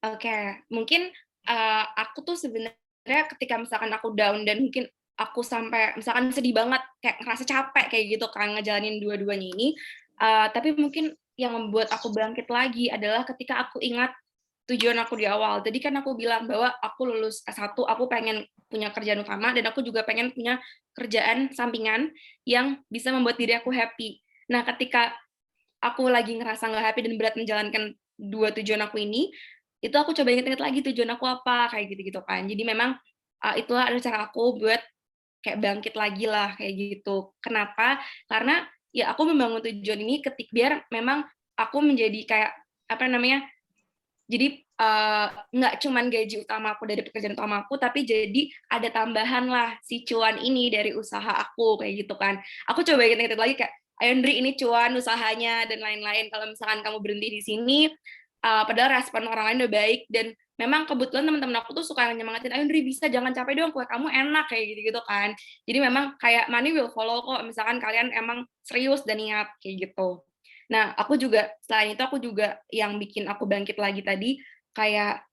S5: Oke, mungkin aku tuh sebenarnya ketika misalkan aku down dan mungkin aku sampai misalkan sedih banget, kayak ngerasa capek kayak gitu kan ngejalanin dua-duanya ini, tapi mungkin yang membuat aku bangkit lagi adalah ketika aku ingat tujuan aku di awal. Jadi kan aku bilang bahwa aku lulus S1, aku pengen punya kerjaan utama, dan aku juga pengen punya kerjaan sampingan yang bisa membuat diri aku happy. Nah, ketika aku lagi ngerasa nggak happy dan berat menjalankan dua tujuan aku ini, itu aku coba inget-inget lagi tujuan aku apa, kayak gitu-gitu kan. Jadi memang itulah ada cara aku buat kayak bangkit lagi lah, kayak gitu. Kenapa? Karena ya aku membangun tujuan ini biar memang aku menjadi kayak, jadi nggak cuman gaji utama aku dari pekerjaan utama aku, tapi jadi ada tambahan lah si cuan ini dari usaha aku, kayak gitu kan. Aku coba inget-inget lagi kayak, ayo Ndri, ini cuan usahanya dan lain-lain. Kalau misalkan kamu berhenti di sini, padahal respon orang lain udah baik, dan memang kebetulan teman-teman aku tuh suka nyemangatin, ayo Ndri bisa, jangan capek dong, kue kamu enak, kayak gitu-gitu kan. Jadi memang kayak money will follow kok, misalkan kalian emang serius dan niat, kayak gitu. Nah, selain itu aku juga yang bikin aku bangkit lagi tadi, kayak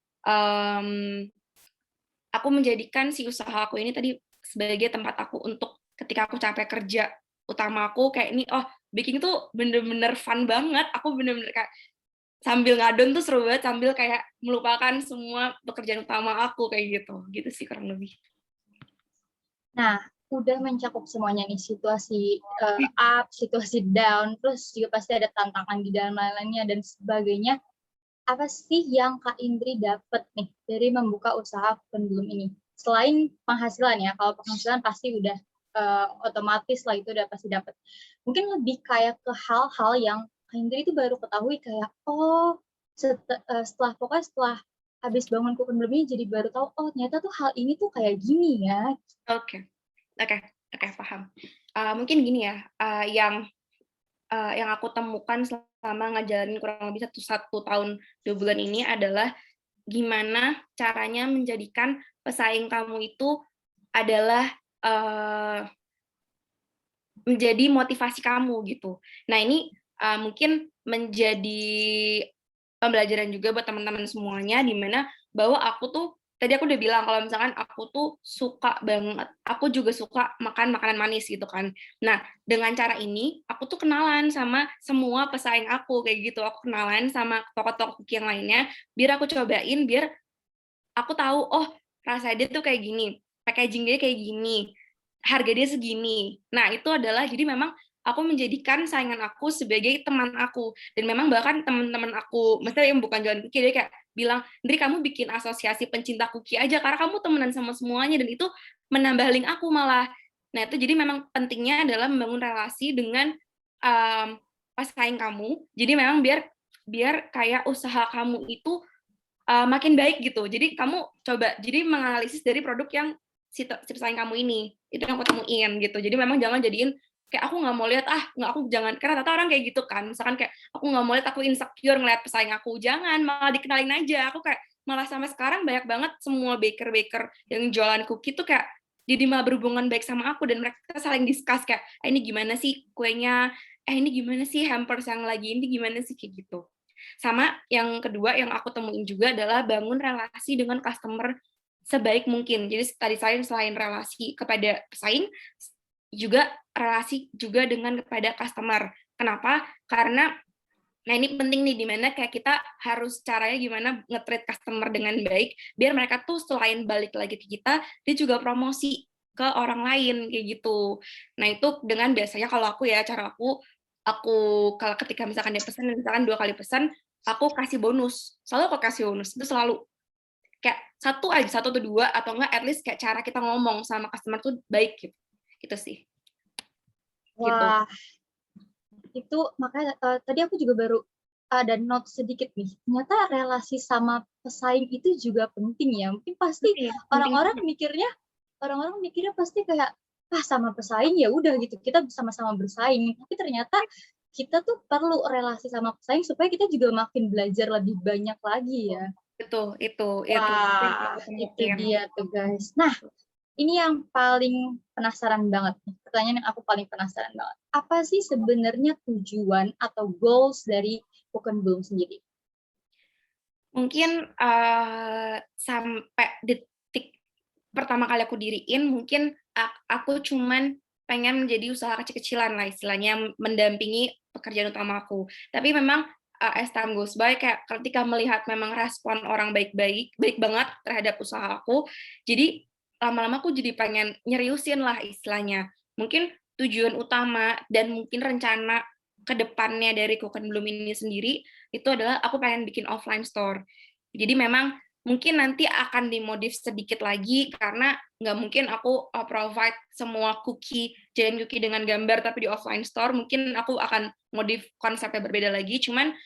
S5: aku menjadikan si usaha aku ini tadi sebagai tempat aku untuk ketika aku capek kerja utama aku, kayak ini, baking tuh bener-bener fun banget, aku bener-bener kayak sambil ngadon tuh seru banget, sambil kayak melupakan semua pekerjaan utama aku, kayak gitu sih kurang lebih.
S4: Nah, udah mencakup semuanya nih, situasi up, situasi down, terus juga pasti ada tantangan di dalam lain-lainnya dan sebagainya. Apa sih yang Kak Indri dapat nih dari membuka usaha Pendulum ini? Selain penghasilan ya, kalau penghasilan pasti udah otomatis lah, itu udah pasti dapat. Mungkin lebih kayak ke hal-hal yang Kak Indri itu baru ketahui kayak, setelah habis bangun Pendulum ini jadi baru tahu, ternyata tuh hal ini tuh kayak gini ya.
S5: Oke, paham. Mungkin gini ya, yang aku temukan selama ngejalanin kurang lebih satu tahun 2 bulan ini adalah gimana caranya menjadikan pesaing kamu itu adalah menjadi motivasi kamu gitu. Nah, ini mungkin menjadi pembelajaran juga buat teman-teman semuanya, di mana bahwa tadi aku udah bilang kalau misalkan aku tuh suka banget, aku juga suka makan makanan manis gitu kan. Nah, dengan cara ini aku tuh kenalan sama semua pesaing aku kayak gitu. Aku kenalan sama toko-toko cookie yang lainnya, biar aku cobain, biar aku tahu, rasa dia tuh kayak gini, packaging dia kayak gini, harga dia segini. Nah, itu adalah jadi memang aku menjadikan saingan aku sebagai teman aku, dan memang bahkan teman-teman aku, maksudnya yang bukan jualan cookie, dia kayak bilang, Ndri, kamu bikin asosiasi pencinta cookie aja karena kamu temenan sama semuanya, dan itu menambah link aku malah. Nah, itu jadi memang pentingnya adalah membangun relasi dengan pesaing kamu. Jadi memang biar kayak usaha kamu itu makin baik gitu. Jadi kamu coba menganalisis dari produk yang si pesaing kamu ini, itu yang aku temuin gitu. Jadi memang jangan jadiin kayak aku nggak mau lihat, jangan, karena rata orang kayak gitu kan, misalkan kayak aku nggak mau lihat, aku insecure ngeliat pesaing aku, jangan, malah dikenalin aja. Aku kayak malah sampai sekarang banyak banget semua baker-baker yang jualan cookie tuh kayak jadi malah berhubungan baik sama aku, dan mereka saling discuss kayak, ini gimana sih kuenya, ini gimana sih hampers yang lagi ini gimana sih, kayak gitu. Sama yang kedua yang aku temuin juga adalah bangun relasi dengan customer sebaik mungkin. Jadi tadi selain relasi kepada pesaing, juga relasi juga dengan kepada customer. Kenapa? Karena nah ini penting nih, dimana kayak kita harus caranya gimana nge-treat customer dengan baik, biar mereka tuh selain balik lagi ke kita, dia juga promosi ke orang lain, kayak gitu. Nah itu dengan biasanya kalau aku ya, cara aku kalau ketika misalkan dia pesan, misalkan 2 kali pesan, aku kasih bonus. Selalu aku kasih bonus, itu selalu. Kayak 1 aja, 1 atau 2, atau enggak at least kayak cara kita ngomong sama customer tuh baik gitu. Gitu sih. Gitu.
S4: Wah, itu makanya tadi aku juga baru ada note sedikit nih. Ternyata relasi sama pesaing itu juga penting ya. Mungkin pasti orang-orang mikirnya pasti kayak sama pesaing ya udah gitu, kita sama-sama bersaing. Tapi ternyata kita tuh perlu relasi sama pesaing supaya kita juga makin belajar lebih banyak lagi ya.
S5: Itu.
S4: Wah, itu dia tuh guys. Nah, ini yang paling penasaran banget nih. Pertanyaan yang aku paling penasaran banget. Apa sih sebenarnya tujuan atau goals dari Cook and Bloom sendiri?
S5: Mungkin sampai detik pertama kali aku diriin, mungkin aku cuman pengen menjadi usaha kecil-kecilan lah istilahnya, mendampingi pekerjaan utama aku. Tapi memang as time goes by, kayak ketika melihat memang respon orang baik banget terhadap usaha aku, jadi lama-lama aku jadi pengen nyeriusin lah istilahnya. Mungkin tujuan utama dan mungkin rencana ke depannya dari Cook and Bloom ini sendiri, itu adalah aku pengen bikin offline store. Jadi memang mungkin nanti akan dimodif sedikit lagi, karena nggak mungkin aku provide semua giant cookie dengan gambar tapi di offline store. Mungkin aku akan modif konsepnya berbeda lagi, cuman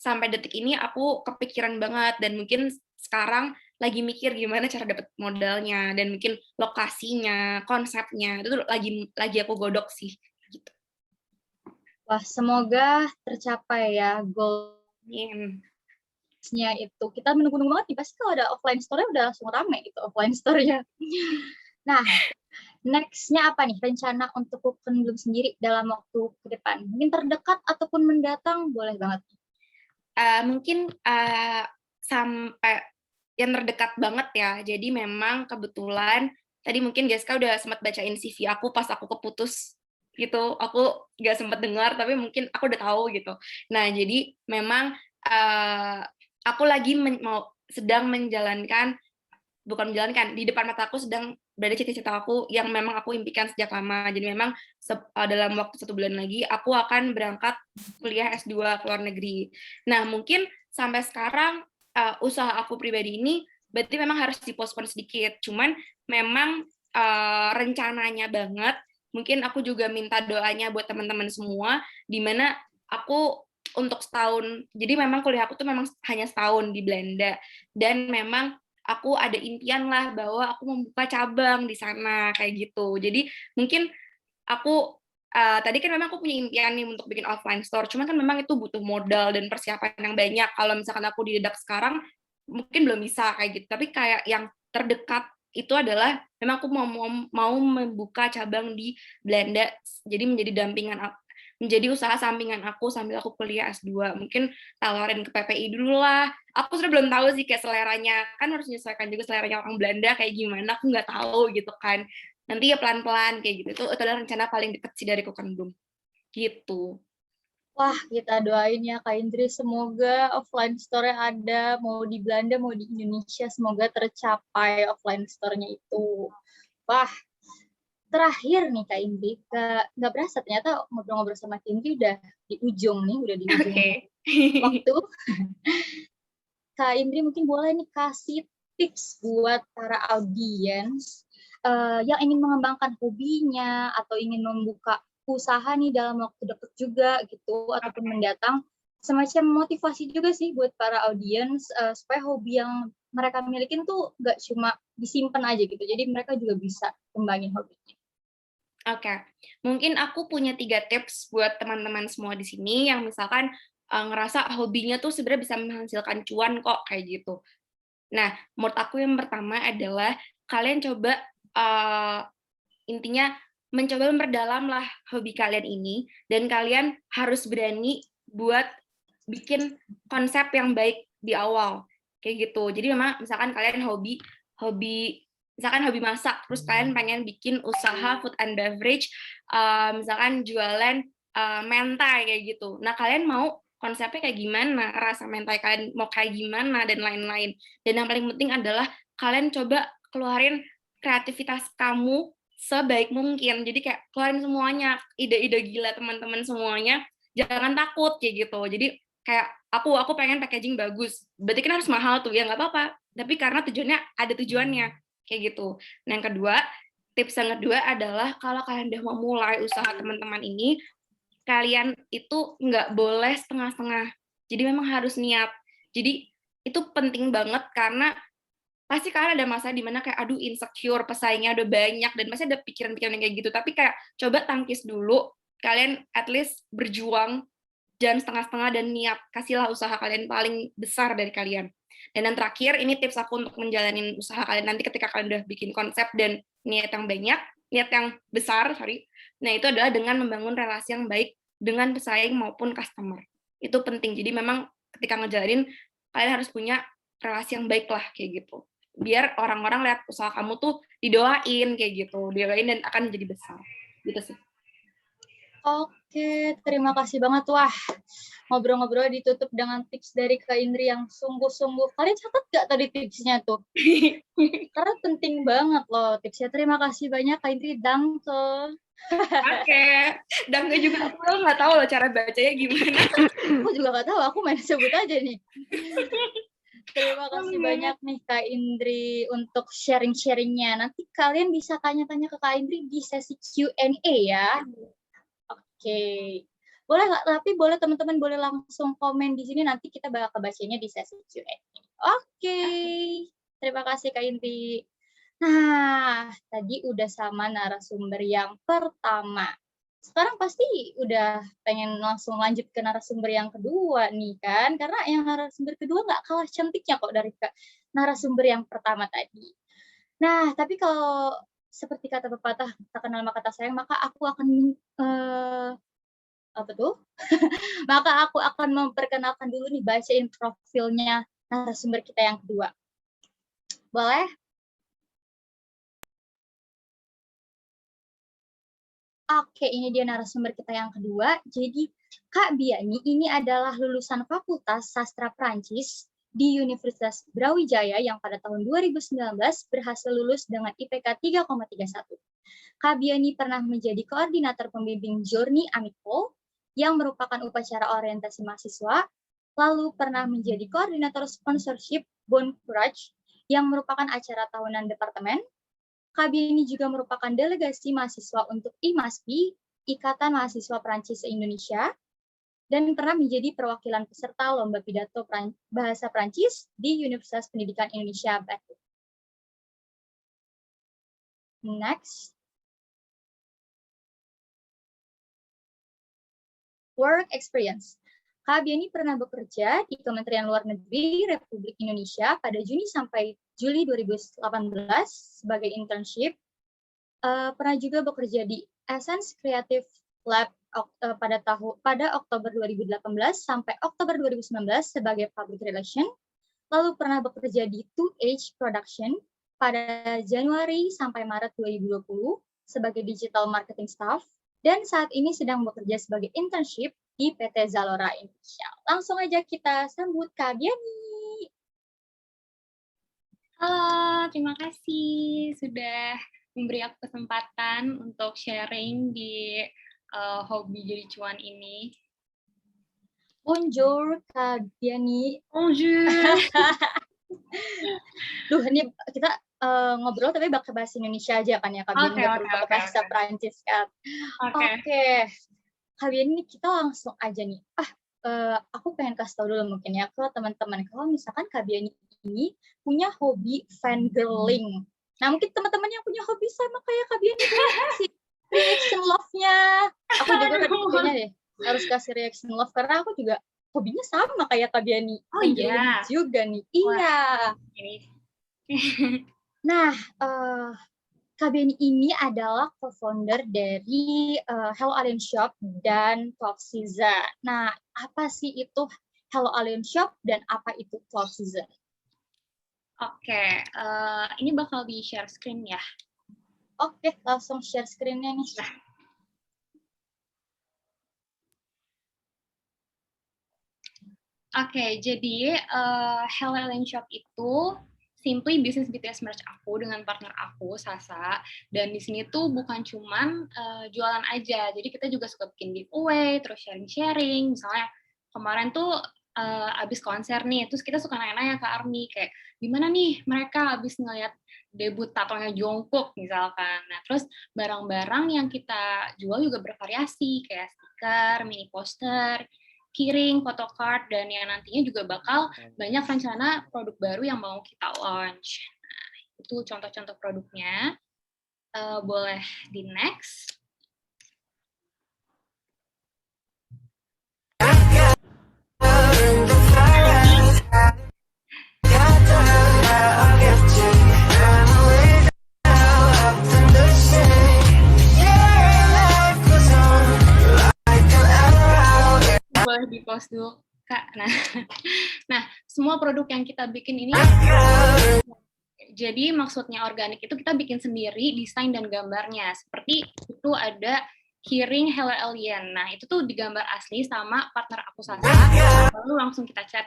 S5: sampai detik ini aku kepikiran banget, dan mungkin sekarang lagi mikir gimana cara dapat modalnya, dan mungkin lokasinya, konsepnya, itu lagi aku godok sih. Gitu.
S4: Wah, semoga tercapai ya goals-nya itu. Kita menunggu banget nih, pasti kalau ada offline store-nya udah langsung rame gitu, offline store-nya. Nah, next-nya apa nih rencana untuk Cook and Bloom sendiri dalam waktu ke depan? Mungkin terdekat ataupun mendatang, boleh banget.
S5: Mungkin sampai yang terdekat banget ya. Jadi memang kebetulan tadi mungkin Geska udah sempat bacain CV aku pas aku keputus gitu. Aku nggak sempat dengar, tapi mungkin aku udah tahu gitu. Nah, jadi memang aku lagi sedang menjalankan, bukan menjalankan, di depan mata aku sedang berada cita-cita aku yang memang aku impikan sejak lama. Jadi memang dalam waktu 1 bulan lagi aku akan berangkat kuliah S2 ke luar negeri. Nah, mungkin sampai sekarang usaha aku pribadi ini berarti memang harus dipospon sedikit. Cuman memang rencananya banget, mungkin aku juga minta doanya buat teman-teman semua, di mana aku untuk setahun, jadi memang kuliah aku tuh memang hanya setahun di Belanda, dan memang aku ada impian lah bahwa aku membuka cabang di sana, kayak gitu. Jadi mungkin aku tadi kan memang aku punya impian nih untuk bikin offline store, cuman kan memang itu butuh modal dan persiapan yang banyak. Kalau misalkan aku didedak sekarang, mungkin belum bisa kayak gitu. Tapi kayak yang terdekat itu adalah memang aku mau membuka cabang di Belanda, jadi menjadi usaha sampingan aku sambil aku kuliah S2. Mungkin tawarin ke PPI dulu lah. Aku sudah belum tahu sih kayak seleranya, kan harus menyesuaikan juga seleranya orang Belanda kayak gimana, aku nggak tahu gitu kan. Nanti ya pelan-pelan kayak gitu. Itu adalah rencana paling deket sih dari Cook and Bloom. Gitu.
S4: Wah, kita doain ya Kak Indri, semoga offline store-nya ada, mau di Belanda, mau di Indonesia, semoga tercapai offline store-nya itu. Wah, terakhir nih Kak Indri, nggak berasa ternyata ngobrol-ngobrol sama Kak Indri udah di ujung waktu. Kak Indri mungkin boleh nih kasih tips buat para audiens yang ingin mengembangkan hobinya atau ingin membuka usaha nih dalam waktu dekat juga gitu, ataupun mendatang, semacam motivasi juga sih buat para audiens supaya hobi yang mereka milikin tuh nggak cuma disimpan aja gitu, jadi mereka juga bisa kembangin hobinya.
S5: Oke, mungkin aku punya 3 tips buat teman-teman semua di sini yang misalkan ngerasa hobinya tuh sebenarnya bisa menghasilkan cuan kok, kayak gitu. Nah, menurut aku yang pertama adalah kalian coba intinya mencoba memperdalam lah hobi kalian ini, dan kalian harus berani buat bikin konsep yang baik di awal kayak gitu. Jadi memang misalkan kalian hobi masak, terus kalian pengen bikin usaha food and beverage, misalkan jualan mentai kayak gitu. Nah, kalian mau konsepnya kayak gimana, rasa mentai kalian mau kayak gimana, dan lain-lain. Dan yang paling penting adalah kalian coba keluarin kreativitas kamu sebaik mungkin. Jadi kayak keluarin semuanya, ide-ide gila teman-teman semuanya, jangan takut kayak gitu. Jadi kayak aku pengen packaging bagus, berarti kan harus mahal tuh, ya nggak apa-apa. Tapi karena tujuannya ada tujuannya kayak gitu. Nah, yang kedua, tips yang kedua adalah kalau kalian udah mau mulai usaha teman-teman ini, kalian itu nggak boleh setengah-setengah. Jadi memang harus niat. Jadi itu penting banget karena pasti kalian ada masa dimana kayak aduh insecure, pesaingnya udah banyak, dan pasti ada pikiran-pikiran kayak gitu. Tapi kayak coba tangkis dulu, kalian at least berjuang, jangan setengah-setengah, dan niat. Kasihlah usaha kalian paling besar dari kalian. Dan yang terakhir, ini tips aku untuk menjalani usaha kalian nanti ketika kalian udah bikin konsep dan niat yang banyak, niat yang besar, Nah, itu adalah dengan membangun relasi yang baik dengan pesaing maupun customer. Itu penting. Jadi memang ketika ngejalanin, kalian harus punya relasi yang baik lah, kayak gitu. Biar orang-orang lihat usaha kamu tuh didoain, kayak gitu. Didoain dan akan menjadi besar. Gitu sih.
S4: Oke, terima kasih banget. Wah, ngobrol-ngobrol ditutup dengan tips dari Kak Indri yang sungguh-sungguh. Kalian catat nggak tadi tipsnya tuh? Karena penting banget loh tipsnya. Terima kasih banyak Kak Indri. Danke.
S5: Oke. Danke juga. Aku nggak tahu loh cara bacanya gimana.
S4: Aku juga nggak tahu. Aku main sebut aja nih. Terima kasih banyak nih Kak Indri untuk sharing-sharingnya. Nanti kalian bisa tanya-tanya ke Kak Indri di sesi Q&A ya. Oke, boleh nggak? Tapi boleh teman-teman boleh langsung komen di sini, nanti kita bakal bacanya di sesi Q&A. Oke, terima kasih Kak Indri. Nah, tadi udah sama narasumber yang pertama. Sekarang pasti udah pengen langsung lanjut ke narasumber yang kedua nih kan, karena yang narasumber kedua nggak kalah cantiknya kok dari narasumber yang pertama tadi. Nah, tapi kalau seperti kata pepatah, tak kenal maka tak sayang, maka aku akan maka aku akan memperkenalkan dulu nih, bacain profilnya narasumber kita yang kedua. Boleh? Oke, ini dia narasumber kita yang kedua. Jadi, Kak Biani ini adalah lulusan Fakultas Sastra Prancis di Universitas Brawijaya yang pada tahun 2019 berhasil lulus dengan IPK 3,31. Kak Biani pernah menjadi koordinator pembimbing Journey Amico yang merupakan upacara orientasi mahasiswa, lalu pernah menjadi koordinator sponsorship Bon Courage yang merupakan acara tahunan departemen. Kak Biani juga merupakan delegasi mahasiswa untuk IMASPI, Ikatan Mahasiswa Prancis se-Indonesia, dan pernah menjadi perwakilan peserta Lomba Pidato Bahasa Prancis di Universitas Pendidikan Indonesia Bandung. Next. Work experience. Kak Biani pernah bekerja di Kementerian Luar Negeri Republik Indonesia pada Juni sampai Juli 2018 sebagai internship. Pernah juga bekerja di Essence Creative Lab pada Oktober 2018 sampai Oktober 2019 sebagai Public Relation. Lalu pernah bekerja di 2H Production pada Januari sampai Maret 2020 sebagai Digital Marketing Staff. Dan saat ini sedang bekerja sebagai internship di PT Zalora Indonesia. Langsung aja kita sambut Kak Biani.
S6: Halo, terima kasih sudah memberi aku kesempatan untuk sharing di hobi jadi cuan ini.
S4: Bonjour, Kak Biani.
S6: Bonjour.
S4: Duh, ini kita ngobrol tapi pakai bahasa Indonesia aja kan ya, Kak Biani, nggak perlu pakai bahasa Perancis kan. Oke. Kak Biani, kita langsung aja nih. Aku pengen kasih tahu dulu mungkin ya ke teman-teman, kalau misalkan Kak Biani ini punya hobi fangirling. Nah, mungkin teman-teman yang punya hobi sama kayak Kak Biani kasih reaction love-nya. Aku juga tadi punya deh, harus kasih reaction love karena aku juga hobinya sama kayak Kak Biani.
S5: Oh
S4: Indri
S5: iya.
S4: juga nih. Iya.
S5: Ini.
S4: Nah, Kak Biani ini adalah co-founder dari Hello Alien Shop dan 12 Season. Nah, apa sih itu Hello Alien Shop dan apa itu 12 Season?
S5: Oke, ini bakal di-share screen ya.
S4: Oke, langsung share screen-nya nih.
S5: Oke, jadi Hello Alien Shop itu simply bisnis BTS merch aku dengan partner aku, Sasa. Dan di sini tuh bukan cuman jualan aja, jadi kita juga suka bikin giveaway, terus sharing-sharing. Misalnya kemarin tuh abis konser nih, terus kita suka nanya-nanya ke ARMY, kayak gimana nih mereka abis ngeliat debut tatonya Jungkook misalkan. Nah, terus barang-barang yang kita jual juga bervariasi, kayak stiker, mini poster, keyring, photocard, dan yang nantinya juga bakal banyak rencana produk baru yang mau kita launch. Nah, itu contoh-contoh produknya. Boleh di next. Boleh di pause dulu, Kak. Nah, semua produk yang kita bikin ini, jadi maksudnya organik itu kita bikin sendiri desain dan gambarnya. Seperti itu ada keyring Hello Alien. Nah, itu tuh digambar asli sama partner aku Sasa, lalu langsung kita cat.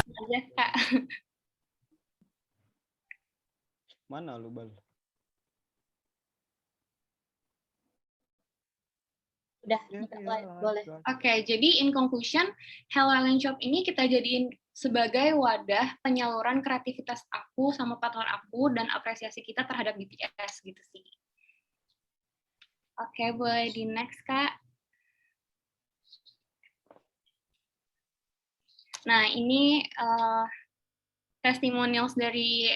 S5: Aja, Kak.
S7: Mana lu, Bal?
S4: Udah, boleh.
S5: Oke, jadi in conclusion, Hello Alien Shop ini kita jadiin sebagai wadah penyaluran kreativitas aku sama partner aku dan apresiasi kita terhadap BTS gitu sih. Oke, boleh di next, Kak. Nah, ini testimonials dari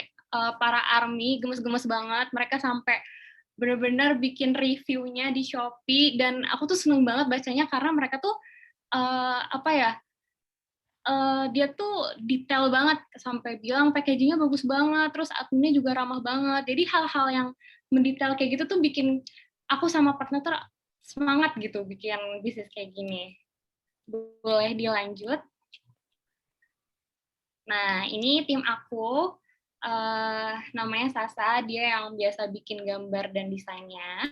S5: para ARMY, gemes-gemes banget. Mereka sampai benar-benar bikin reviewnya di Shopee, dan aku tuh seneng banget bacanya karena mereka tuh dia tuh detail banget, sampai bilang packagingnya bagus banget, terus adminnya juga ramah banget. Jadi hal-hal yang mendetail kayak gitu tuh bikin aku sama partner tuh semangat gitu bikin bisnis kayak gini. Boleh dilanjut. Nah, ini tim aku. Namanya Sasa, dia yang biasa bikin gambar dan desainnya.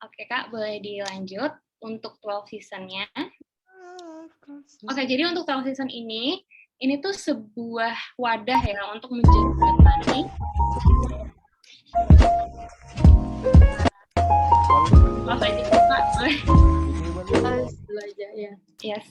S5: Oke, Kak, boleh dilanjut untuk 12 season-nya. Oke, jadi untuk 12 season ini tuh sebuah wadah ya untuk menjembatani. Yes.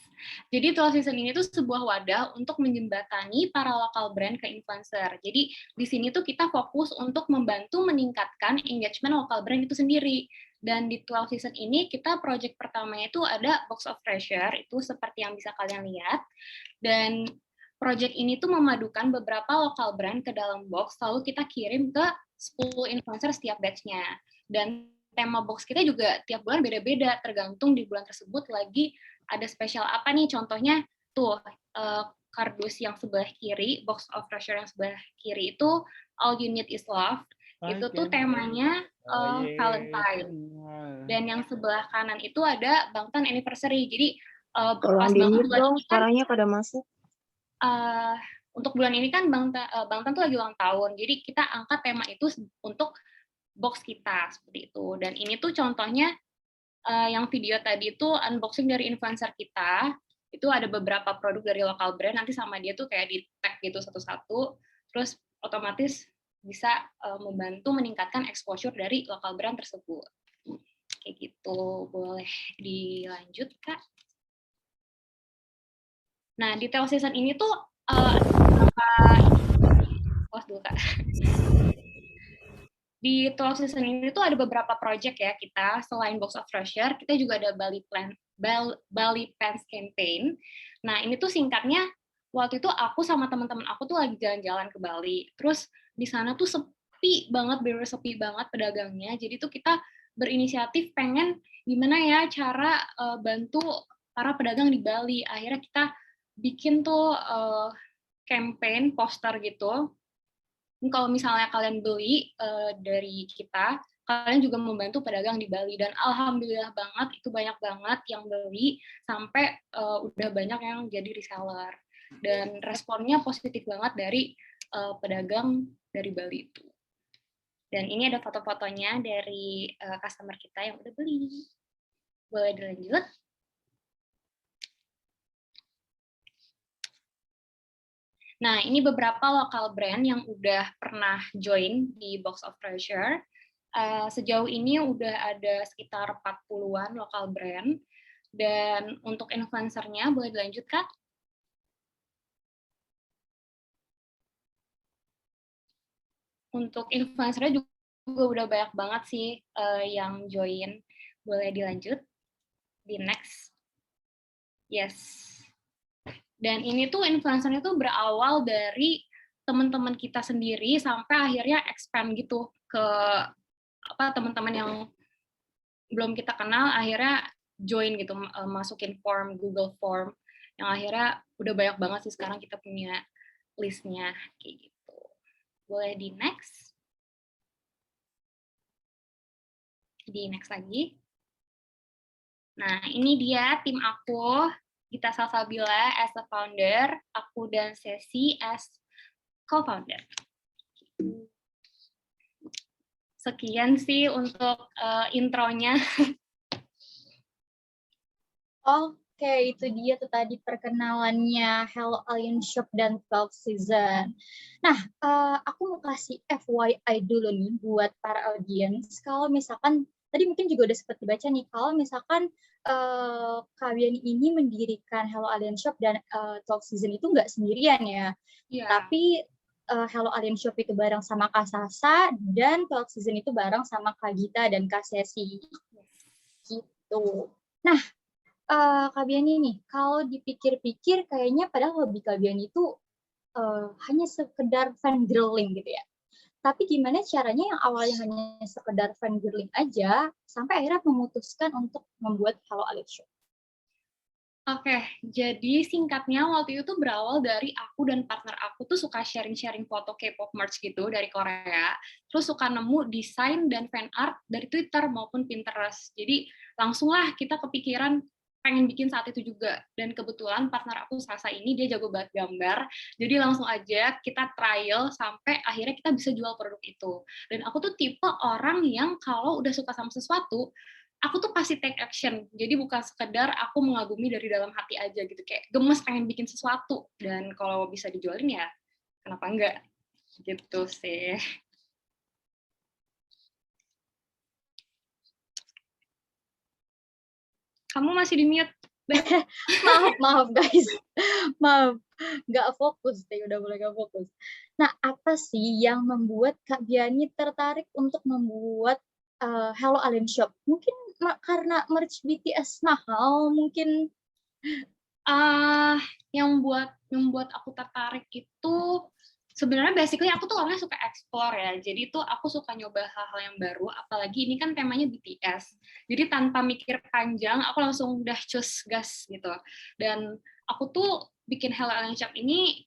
S5: Jadi 12 season ini tuh sebuah wadah untuk menjembatani para lokal brand ke influencer. Jadi di sini tuh kita fokus untuk membantu meningkatkan engagement lokal brand itu sendiri. Dan di 12 season ini kita project pertamanya itu ada Box of Treasure, itu seperti yang bisa kalian lihat. Dan project ini tuh memadukan beberapa lokal brand ke dalam box, lalu kita kirim ke 10 influencer setiap batch-nya. Dan tema box kita juga tiap bulan beda-beda, tergantung di bulan tersebut lagi ada spesial apa nih. Contohnya tuh kardus yang sebelah kiri, Box of Treasure yang sebelah kiri itu All You Need Is Love. Itu tuh temanya Valentine. Dan yang sebelah kanan itu ada Bangtan Anniversary. Jadi pas banget bulan ini kan,
S8: suaranya pada masuk.
S5: untuk bulan ini kan Bangtan tuh lagi ulang tahun. Jadi kita angkat tema itu untuk box kita seperti itu. Dan ini tuh contohnya yang video tadi itu unboxing dari influencer kita. Itu ada beberapa produk dari lokal brand, nanti sama dia tuh kayak di tag gitu satu-satu, terus otomatis bisa membantu meningkatkan exposure dari lokal brand tersebut. Kayak gitu. Boleh dilanjut, Kak. Nah, di 12 season ini tuh pause dulu, Kak. Di 12 season ini tuh ada beberapa project ya kita, selain Box of Treasure, kita juga ada Bali Pants Campaign. Nah, ini tuh singkatnya, waktu itu aku sama teman-teman aku tuh lagi jalan-jalan ke Bali. Terus di sana tuh sepi banget, bener-bener sepi banget pedagangnya. Jadi tuh kita
S6: berinisiatif pengen gimana ya cara bantu para pedagang di Bali. Akhirnya kita bikin tuh campaign poster gitu. Kalau misalnya kalian beli dari kita, kalian juga membantu pedagang di Bali, dan alhamdulillah banget itu banyak banget yang beli sampai udah banyak yang jadi reseller, dan responnya positif banget dari pedagang dari Bali itu. Dan ini ada foto-fotonya dari customer kita yang udah beli. Boleh dilanjut? Nah, ini beberapa lokal brand yang udah pernah join di Box of Treasure. Sejauh ini udah ada sekitar 40-an lokal brand. Dan untuk influencernya, boleh dilanjutkan? Untuk influencernya juga udah banyak banget sih yang join. Boleh dilanjut? Di next. Yes. Dan ini tuh influencernya tuh berawal dari teman-teman kita sendiri sampai akhirnya expand gitu ke teman-teman yang belum kita kenal, akhirnya join gitu, masukin form, Google Form, yang akhirnya udah banyak banget sih sekarang kita punya listnya kayak gitu. Boleh di next? Di next lagi. Nah, ini dia tim aku. Gita Salsabila as a founder, aku dan Sesi as co-founder. Sekian sih untuk intronya.
S4: Oke, itu dia tuh tadi perkenalannya Hello Alien Shop dan 12 Season. Nah, aku mau kasih FYI dulu nih buat para audiens. Kalau misalkan, tadi mungkin juga udah sempat dibaca nih, kalau misalkan kalian ini mendirikan Hello Alien Shop dan 12 Season itu nggak sendirian ya.
S6: Yeah.
S4: Tapi Hello Alien Shop itu bareng sama Kak Sasa, dan 12 Season itu bareng sama Kak Gita dan Kak Sesi. Gitu. Nah, Kak Biani nih, kalau dipikir-pikir kayaknya padahal hobi Kak Biani itu hanya sekedar fangirling gitu ya. Tapi gimana caranya yang awalnya hanya sekedar fangirling aja, sampai akhirnya memutuskan untuk membuat Hello Alien Shop?
S6: Oke, jadi singkatnya waktu itu tuh berawal dari aku dan partner aku tuh suka sharing-sharing foto K-pop merch gitu dari Korea, terus suka nemu desain dan fan art dari Twitter maupun Pinterest. Jadi langsunglah kita kepikiran pengen bikin saat itu juga, dan kebetulan partner aku Sasa ini dia jago banget gambar, jadi langsung aja kita trial sampai akhirnya kita bisa jual produk itu. Dan aku tuh tipe orang yang kalau udah suka sama sesuatu, aku tuh pasti take action, jadi bukan sekedar aku mengagumi dari dalam hati aja gitu, kayak gemes pengen bikin sesuatu, dan kalau bisa dijualin ya kenapa enggak, gitu sih. Kamu masih di mute?
S4: maaf guys, maaf, nggak fokus deh, udah mulai nggak fokus. Nah, apa sih yang membuat Kak Biani tertarik untuk membuat Hello Alien Shop? Mungkin karena merch BTS mahal, mungkin?
S6: Yang membuat aku tertarik itu sebenarnya basically aku tuh orangnya suka explore ya, jadi tuh aku suka nyoba hal-hal yang baru, apalagi ini kan temanya BTS, jadi tanpa mikir panjang aku langsung udah cus gas gitu. Dan aku tuh bikin Hello Alien Shop ini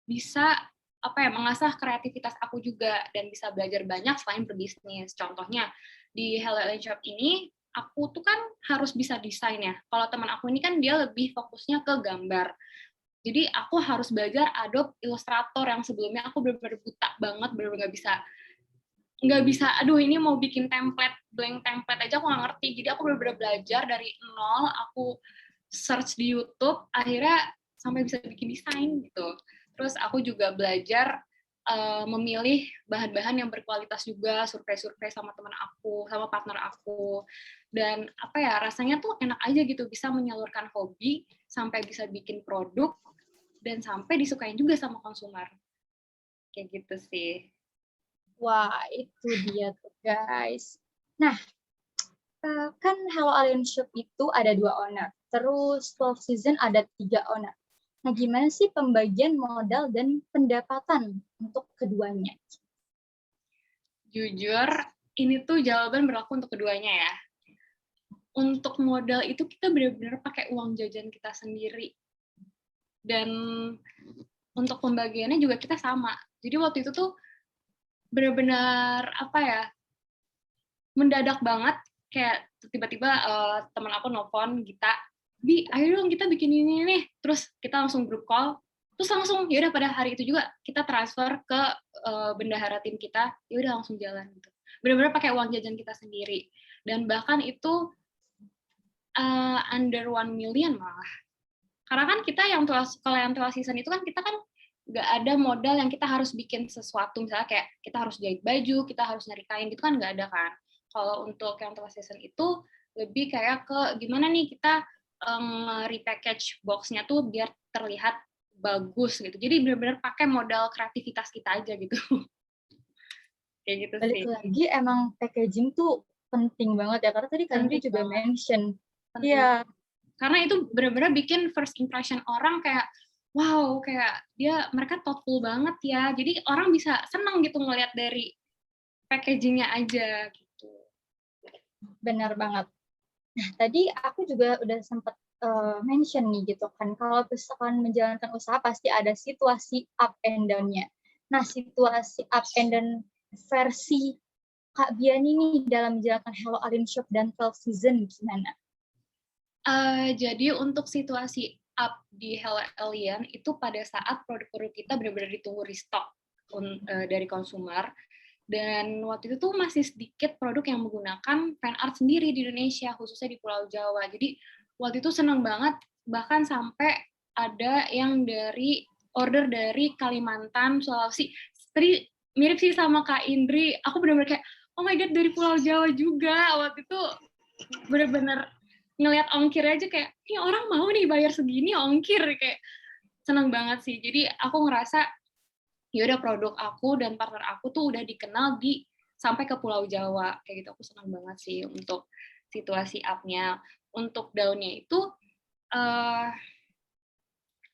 S6: bisa mengasah kreativitas aku juga dan bisa belajar banyak selain berbisnis. Contohnya di Hello Alien Shop ini aku tuh kan harus bisa desain ya. Kalau teman aku ini kan dia lebih fokusnya ke gambar. Jadi aku harus belajar Adobe Illustrator yang sebelumnya aku benar-benar buta banget, benar-benar nggak bisa. Aduh, ini mau bikin template, blank template aja aku nggak ngerti. Jadi aku benar-benar belajar dari nol. Aku search di YouTube, akhirnya sampai bisa bikin desain gitu. Terus aku juga belajar memilih bahan-bahan yang berkualitas juga, survei-survei sama teman aku, sama partner aku. Dan rasanya tuh enak aja gitu, bisa menyalurkan hobi sampai bisa bikin produk dan sampai disukain juga sama konsumer. Kayak gitu sih.
S4: Wah, itu dia tuh guys. Nah, kan Hello Alien Shop itu ada 2 owner, terus 12 Season ada 3 owner. Nah, gimana sih pembagian modal dan pendapatan untuk keduanya?
S6: Jujur, ini tuh jawaban berlaku untuk keduanya ya. Untuk modal itu kita benar-benar pakai uang jajan kita sendiri. Dan untuk pembagiannya juga kita sama. Jadi waktu itu tuh benar-benar apa ya, mendadak banget, kayak tiba-tiba teman aku nelfon Gita, Bi, ayo dong kita bikin ini nih. Terus kita langsung grup call, terus langsung ya udah pada hari itu juga kita transfer ke bendahara tim kita, ya udah langsung jalan gitu. Benar-benar pakai uang jajan kita sendiri. Dan bahkan itu under 1 million malah. Karena kan kita kalau yang 12 season itu kan kita kan nggak ada modal yang kita harus bikin sesuatu, misalnya kayak kita harus jahit baju, kita harus nyari kain, gitu kan nggak ada kan. Kalau untuk yang 12 season itu lebih kayak ke gimana nih kita repackage box-nya tuh biar terlihat bagus gitu. Jadi benar-benar pakai modal kreativitas kita aja gitu. Kayak gitu sih.
S4: Balik lagi emang packaging tuh penting banget ya, karena tadi Kak Indri juga mention. Iya.
S6: Karena itu benar-benar bikin first impression orang kayak wow, kayak mereka thoughtful banget ya. Jadi orang bisa senang gitu ngelihat dari packagingnya aja gitu.
S4: Benar banget. Nah, tadi aku juga udah sempat mention nih gitu kan, kalau misalkan menjalankan usaha pasti ada situasi up and down-nya. Nah, situasi up and down versi Kak Biani nih dalam menjalankan Hello Alien Shop dan 12 Season gimana?
S6: Jadi untuk situasi up di Hello Alien itu pada saat produk-produk kita benar-benar ditunggu restock dari konsumer. Dan waktu itu tuh masih sedikit produk yang menggunakan fan art sendiri di Indonesia, khususnya di Pulau Jawa. Jadi waktu itu senang banget, bahkan sampai ada yang order dari Kalimantan, Sulawesi. Tadi mirip sih sama Kak Indri, aku benar-benar kayak, oh my God, dari Pulau Jawa juga. Waktu itu benar-benar ngelihat ongkir aja kayak, ini orang mau nih bayar segini ongkir, kayak senang banget sih. Jadi aku ngerasa ya udah produk aku dan partner aku tuh udah dikenal sampai ke Pulau Jawa kayak gitu. Aku senang banget sih untuk situasi up-nya. Untuk down-nya itu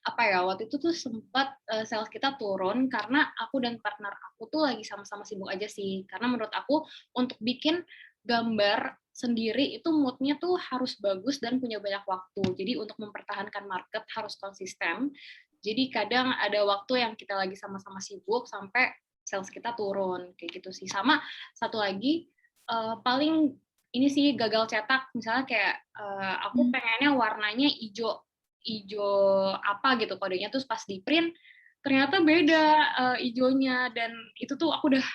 S6: apa ya, waktu itu tuh sempat sales kita turun karena aku dan partner aku tuh lagi sama-sama sibuk aja sih. Karena menurut aku untuk bikin gambar sendiri itu moodnya tuh harus bagus dan punya banyak waktu. Jadi untuk mempertahankan market harus konsisten. Jadi kadang ada waktu yang kita lagi sama-sama sibuk sampai sales kita turun kayak gitu sih. Sama satu lagi paling ini sih gagal cetak, misalnya kayak aku pengennya warnanya hijau apa gitu kodenya, terus pas di print ternyata beda hijaunya, dan itu tuh aku udah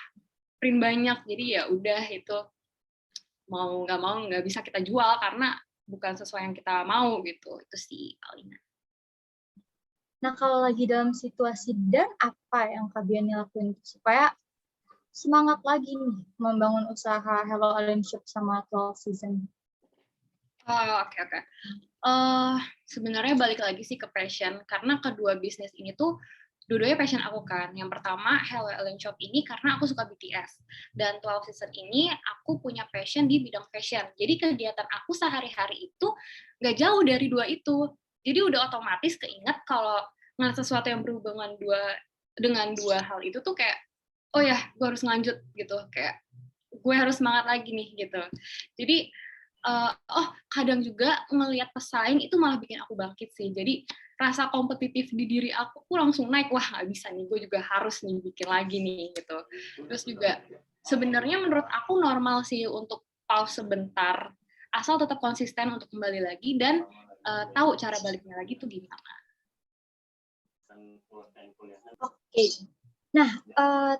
S6: print banyak, jadi ya udah itu mau nggak bisa kita jual karena bukan sesuai yang kita mau gitu. Itu sih paling.
S4: Nah, kalau lagi dalam situasi dan apa yang Kak Biani lakuin supaya semangat lagi nih membangun usaha Hello Alien Shop sama 12 Season?
S6: Oke. Sebenarnya balik lagi sih ke passion, karena kedua bisnis ini tuh dua-duanya passion aku kan. Yang pertama Hello Alien Shop ini karena aku suka BTS, dan 12 Season ini aku punya passion di bidang fashion. Jadi kegiatan aku sehari-hari itu nggak jauh dari dua itu. Jadi udah otomatis keinget kalau ngeliat sesuatu yang berhubungan dengan dua hal itu tuh kayak, oh ya, gue harus lanjut gitu, kayak gue harus semangat lagi nih gitu. Jadi kadang juga ngelihat pesaing itu malah bikin aku bangkit sih. Jadi rasa kompetitif di diri aku langsung naik, wah nggak bisa nih, gue juga harus nih bikin lagi nih gitu. Terus juga sebenarnya menurut aku normal sih untuk pause sebentar, asal tetap konsisten untuk kembali lagi dan tahu cara baliknya lagi tuh gimana.
S4: Oke. Nah,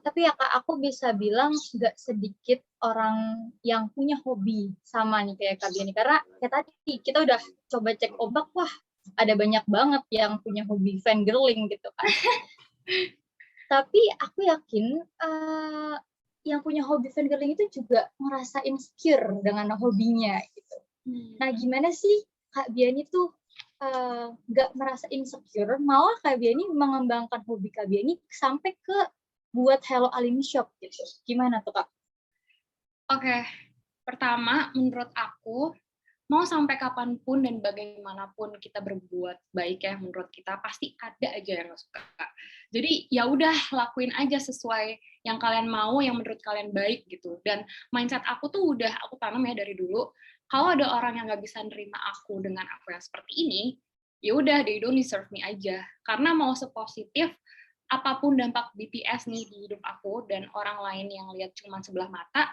S4: tapi ya Kak, aku bisa bilang nggak sedikit orang yang punya hobi sama nih kayak Kak Biani. Karena kayak tadi kita udah coba cek ombak, wah ada banyak banget yang punya hobi fangirling gitu kan. Tapi aku yakin yang punya hobi fangirling itu juga ngerasa insecure dengan hobinya gitu. Nah, gimana sih Kak Biani tuh nggak merasa insecure, malah Kak Biani mengembangkan hobi Kak Biani sampai ke buat Hello Alien Shop gitu. Gimana tuh Kak?
S6: Oke, pertama menurut aku mau sampai kapanpun dan bagaimanapun kita berbuat baik ya, menurut kita pasti ada aja yang nggak suka. Jadi ya udah lakuin aja sesuai yang kalian mau, yang menurut kalian baik gitu. Dan mindset aku tuh udah aku tanam ya dari dulu. Kalau ada orang yang nggak bisa nerima aku dengan aku yang seperti ini, ya udah they don't deserve me aja. Karena mau sepositif apapun dampak BTS nih di hidup aku dan orang lain yang lihat cuma sebelah mata,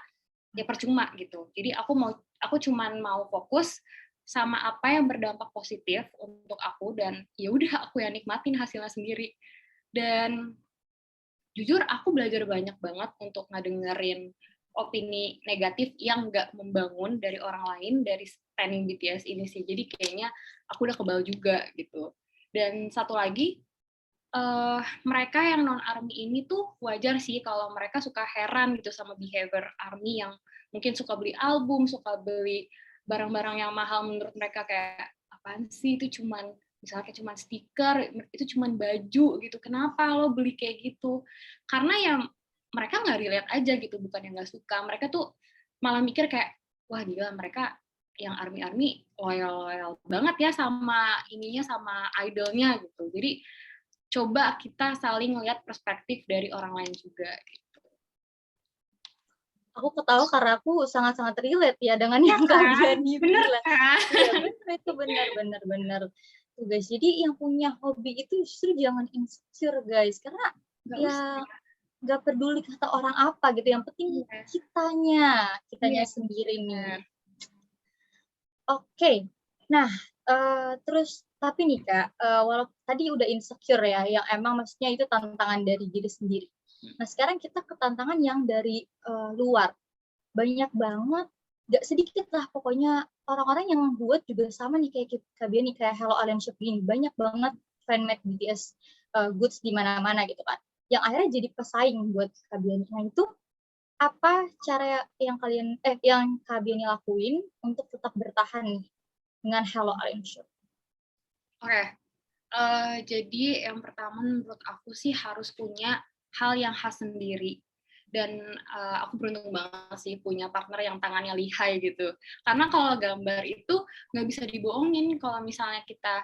S6: ya percuma gitu. Jadi aku cuman mau fokus sama apa yang berdampak positif untuk aku dan ya udah aku yang nikmatin hasilnya sendiri. Dan jujur aku belajar banyak banget untuk ngedengerin opini negatif yang nggak membangun dari orang lain dari standing BTS ini sih. Jadi kayaknya aku udah kebal juga gitu. Dan satu lagi, mereka yang non-ARMY ini tuh wajar sih kalau mereka suka heran gitu sama behavior ARMY yang mungkin suka beli album, suka beli barang-barang yang mahal menurut mereka kayak apaan sih itu cuman misalnya kayak cuman stiker, itu cuman baju gitu. Kenapa lo beli kayak gitu? Karena ya mereka nggak relate aja gitu, bukan yang nggak suka. Mereka tuh malah mikir kayak wah gila mereka yang ARMY loyal banget ya sama ininya sama idolnya gitu. Jadi coba kita saling lihat perspektif dari orang lain juga. Gitu.
S4: Aku ketawa karena aku sangat-sangat relate ya dengan yang kalian bilang. Iya benar itu benar. Tuh guys, jadi yang punya hobi itu justru jangan insecure guys, karena nggak peduli kata orang apa gitu. Yang penting kitanya sendiri nih. Oke. Nah, terus tapi nih Kak, walaupun tadi udah insecure ya, yang emang maksudnya itu tantangan dari diri sendiri. Nah, sekarang kita ke tantangan yang dari luar. Banyak banget, gak sedikit lah pokoknya orang-orang yang buat juga sama nih kayak Kak Bia nih, kayak Hello Alien Shop ini. Banyak banget fan-made BTS goods di mana-mana gitu kan. Yang akhirnya jadi pesaing buat Kak Bia. Nah, itu apa cara yang Kak Bia lakuin untuk tetap bertahan nih dengan Hello Alien Shop?
S6: Oke. Jadi yang pertama menurut aku sih harus punya hal yang khas sendiri. Dan aku beruntung banget sih punya partner yang tangannya lihai gitu. Karena kalau gambar itu nggak bisa dibohongin kalau misalnya kita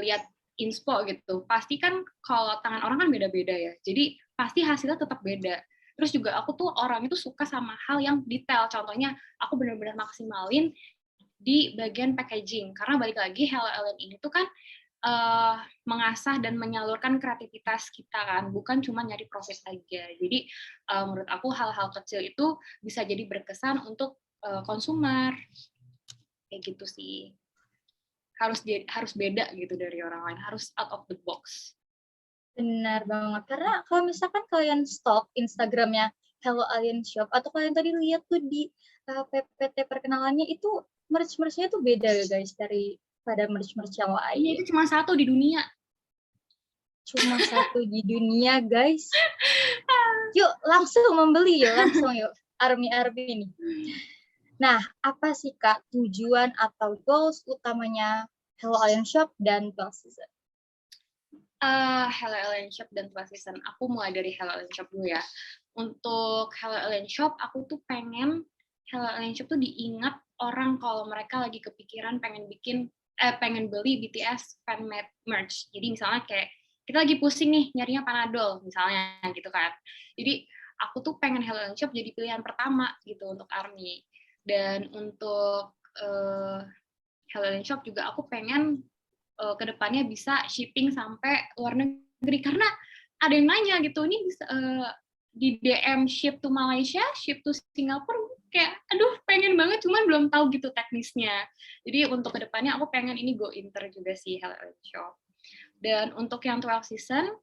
S6: lihat inspo gitu. Pasti kan kalau tangan orang kan beda-beda ya. Jadi pasti hasilnya tetap beda. Terus juga aku tuh orang itu suka sama hal yang detail. Contohnya aku benar-benar maksimalin di bagian packaging. Karena balik lagi Hello Alien ini tuh kan mengasah dan menyalurkan kreativitas kita kan, bukan cuma nyari profit aja. Jadi menurut aku hal-hal kecil itu bisa jadi berkesan untuk konsumer. Kayak gitu sih. Harus beda gitu dari orang lain, harus out of the box.
S4: Benar banget. Karena kalau misalkan kalian stalk Instagramnya Hello Alien Shop atau kalian tadi lihat tuh di PPT perkenalannya itu merch-merchnya tuh beda ya guys dari pada merch-merch yang lain.
S6: Ini itu cuma satu di dunia.
S4: Cuma satu di dunia, guys. Yuk, langsung membeli yuk, ARMY ini. Nah, apa sih Kak tujuan atau goals utamanya Hello Alien Shop dan 12 Seasons?
S6: Hello Alien Shop dan 12 Seasons. Aku mulai dari Hello Alien Shop dulu ya. Untuk Hello Alien Shop, aku tuh pengen Hello Alien Shop tuh diingat orang kalau mereka lagi kepikiran pengen beli BTS fan-made merch. Jadi misalnya kayak kita lagi pusing nih nyarinya Panadol misalnya gitu kan. Jadi aku tuh pengen Hello Alien Shop jadi pilihan pertama gitu untuk ARMY. Dan untuk Hello Alien Shop juga aku pengen kedepannya bisa shipping sampai luar negeri karena ada yang nanya gitu ini bisa di DM ship to Malaysia, ship to Singapura, kayak aduh pengen banget cuman belum tahu gitu teknisnya. Jadi untuk kedepannya aku pengen ini go inter juga sih Hello Alien Shop. Dan untuk yang 12 Seasons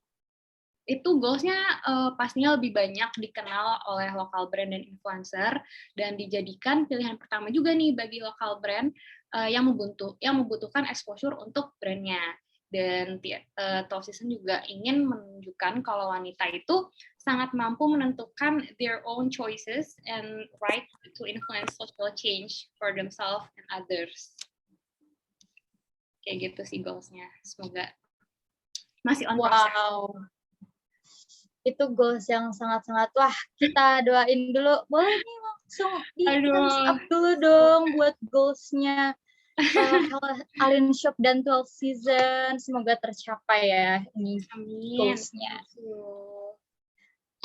S6: itu goals-nya pastinya lebih banyak dikenal oleh lokal brand dan influencer dan dijadikan pilihan pertama juga nih bagi lokal brand yang membutuhkan exposure untuk brandnya. Dan 12 Seasons juga ingin menunjukkan kalau wanita itu sangat mampu menentukan their own choices and right to influence social change for themselves and others. Kayak gitu sih goals-nya. Semoga masih on process.
S4: Wow. Itu goals yang sangat-sangat, wah kita doain dulu. Boleh nih langsung di thumbs up dulu dong buat goals-nya Alien Shop dan 12 Season semoga tercapai ya ini
S5: Amin.
S4: goals-nya.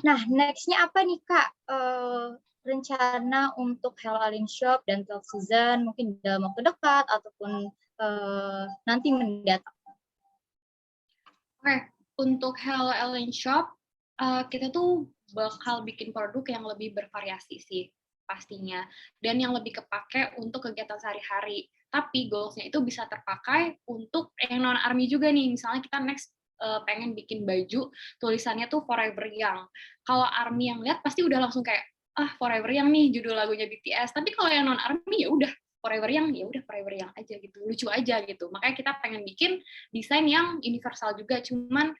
S4: Nah, next-nya apa nih Kak? Rencana untuk Hello Alien Shop dan 12 Season mungkin dalam waktu dekat ataupun nanti mendatang.
S6: Oke, untuk Hello Alien Shop, kita tuh bakal bikin produk yang lebih bervariasi sih pastinya, dan yang lebih kepake untuk kegiatan sehari-hari. Tapi goals-nya itu bisa terpakai untuk yang non-army juga nih. Misalnya kita next pengen bikin baju, tulisannya tuh Forever Young. Kalau army yang lihat pasti udah langsung kayak, Forever Young nih judul lagunya BTS. Tapi kalau yang non-army ya udah Forever Young, ya udah Forever Young aja gitu, lucu aja gitu. Makanya kita pengen bikin desain yang universal juga, cuman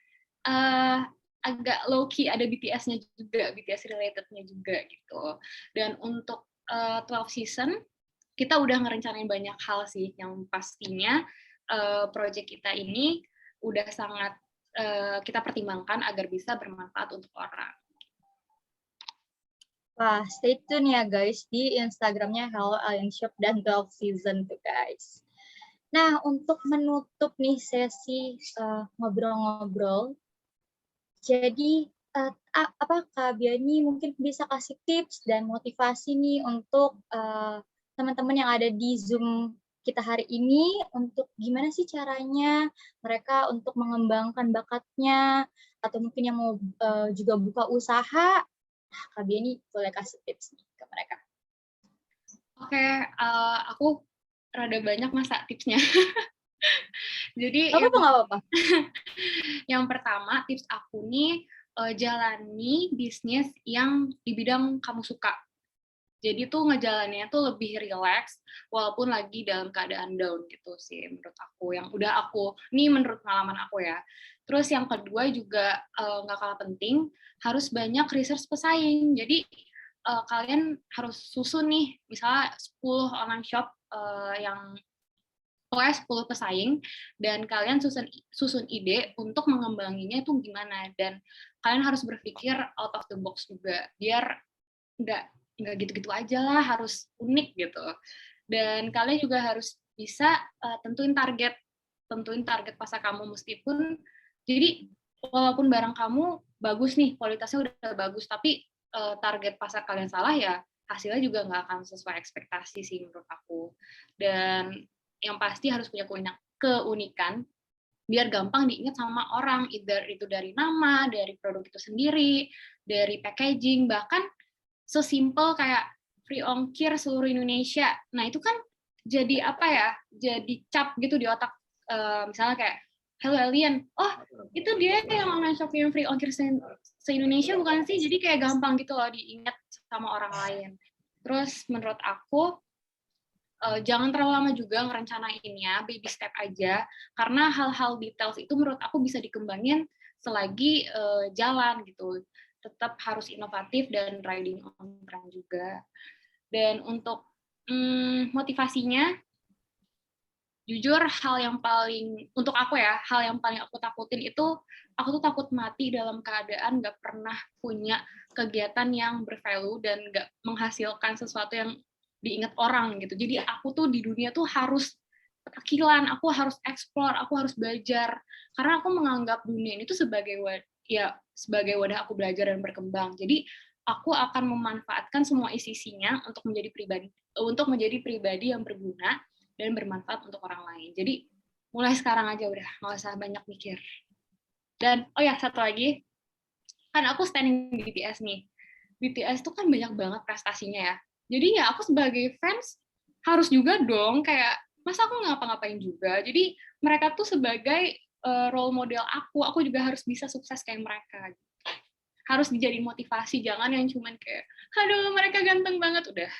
S6: agak low key ada BTS-nya juga, BTS related-nya juga gitu. Dan untuk 12 season kita udah ngerencanain banyak hal sih, yang pastinya project kita ini udah sangat kita pertimbangkan agar bisa bermanfaat untuk orang.
S4: Wah, stay tune ya guys di Instagramnya Hello Alien Shop dan 12 Season tuh guys. Nah, untuk menutup nih sesi ngobrol-ngobrol, jadi apa Kak Biani mungkin bisa kasih tips dan motivasi nih untuk teman-teman yang ada di Zoom kita hari ini untuk gimana sih caranya mereka untuk mengembangkan bakatnya atau mungkin yang mau juga buka usaha. Nah, Kak Biani boleh kasih tips nih ke mereka.
S6: Oke, aku rada banyak masa tipsnya. Jadi
S4: nggak apa-apa.
S6: Yang pertama, tips aku nih, jalani bisnis yang di bidang kamu suka. Jadi tuh ngejalaninnya tuh lebih relax, walaupun lagi dalam keadaan down gitu sih menurut aku. Yang udah ini menurut pengalaman aku ya. Terus yang kedua juga nggak kalah penting, harus banyak research pesaing. Jadi kalian harus susun nih, misalnya 10 online shop yang pokoknya 10 pesaing, dan kalian susun ide untuk mengembanginya itu gimana, dan kalian harus berpikir out of the box juga, biar nggak gitu-gitu aja lah, harus unik gitu. Dan kalian juga harus bisa tentuin target pasar kamu, meskipun jadi walaupun barang kamu bagus nih, kualitasnya udah bagus, tapi target pasar kalian salah ya, hasilnya juga nggak akan sesuai ekspektasi sih menurut aku. Dan yang pasti harus punya keunikan biar gampang diingat sama orang, either itu dari nama, dari produk itu sendiri, dari packaging, bahkan sesimpel kayak free ongkir seluruh Indonesia. Nah, itu kan jadi apa ya? Jadi cap gitu di otak, misalnya kayak Hello Alien, oh itu dia yang online shop yang free ongkir se-Indonesia bukan sih? Jadi kayak gampang gitu loh diingat sama orang lain. Terus menurut aku jangan terlalu lama juga ngerencanainnya, baby step aja, karena hal-hal details itu menurut aku bisa dikembangin selagi jalan gitu. Tetap harus inovatif dan riding on trend juga. Dan untuk motivasinya, jujur hal yang paling untuk aku ya, hal yang paling aku takutin itu aku tuh takut mati dalam keadaan nggak pernah punya kegiatan yang bervalue dan nggak menghasilkan sesuatu yang diingat orang gitu. Jadi aku tuh di dunia tuh harus ketakilan, aku harus explore, aku harus belajar, karena aku menganggap dunia ini tuh sebagai wadah aku belajar dan berkembang. Jadi aku akan memanfaatkan semua isi-isinya untuk menjadi pribadi yang berguna dan bermanfaat untuk orang lain. Jadi mulai sekarang aja udah, nggak usah banyak mikir. Dan oh ya, satu lagi, kan aku standing BTS nih. BTS tuh kan banyak banget prestasinya ya. Jadi ya aku sebagai fans harus juga dong kayak masa aku ngapa-ngapain juga. Jadi mereka tuh sebagai role model aku juga harus bisa sukses kayak mereka. Harus dijadiin motivasi, jangan yang cuman kayak aduh mereka ganteng banget udah.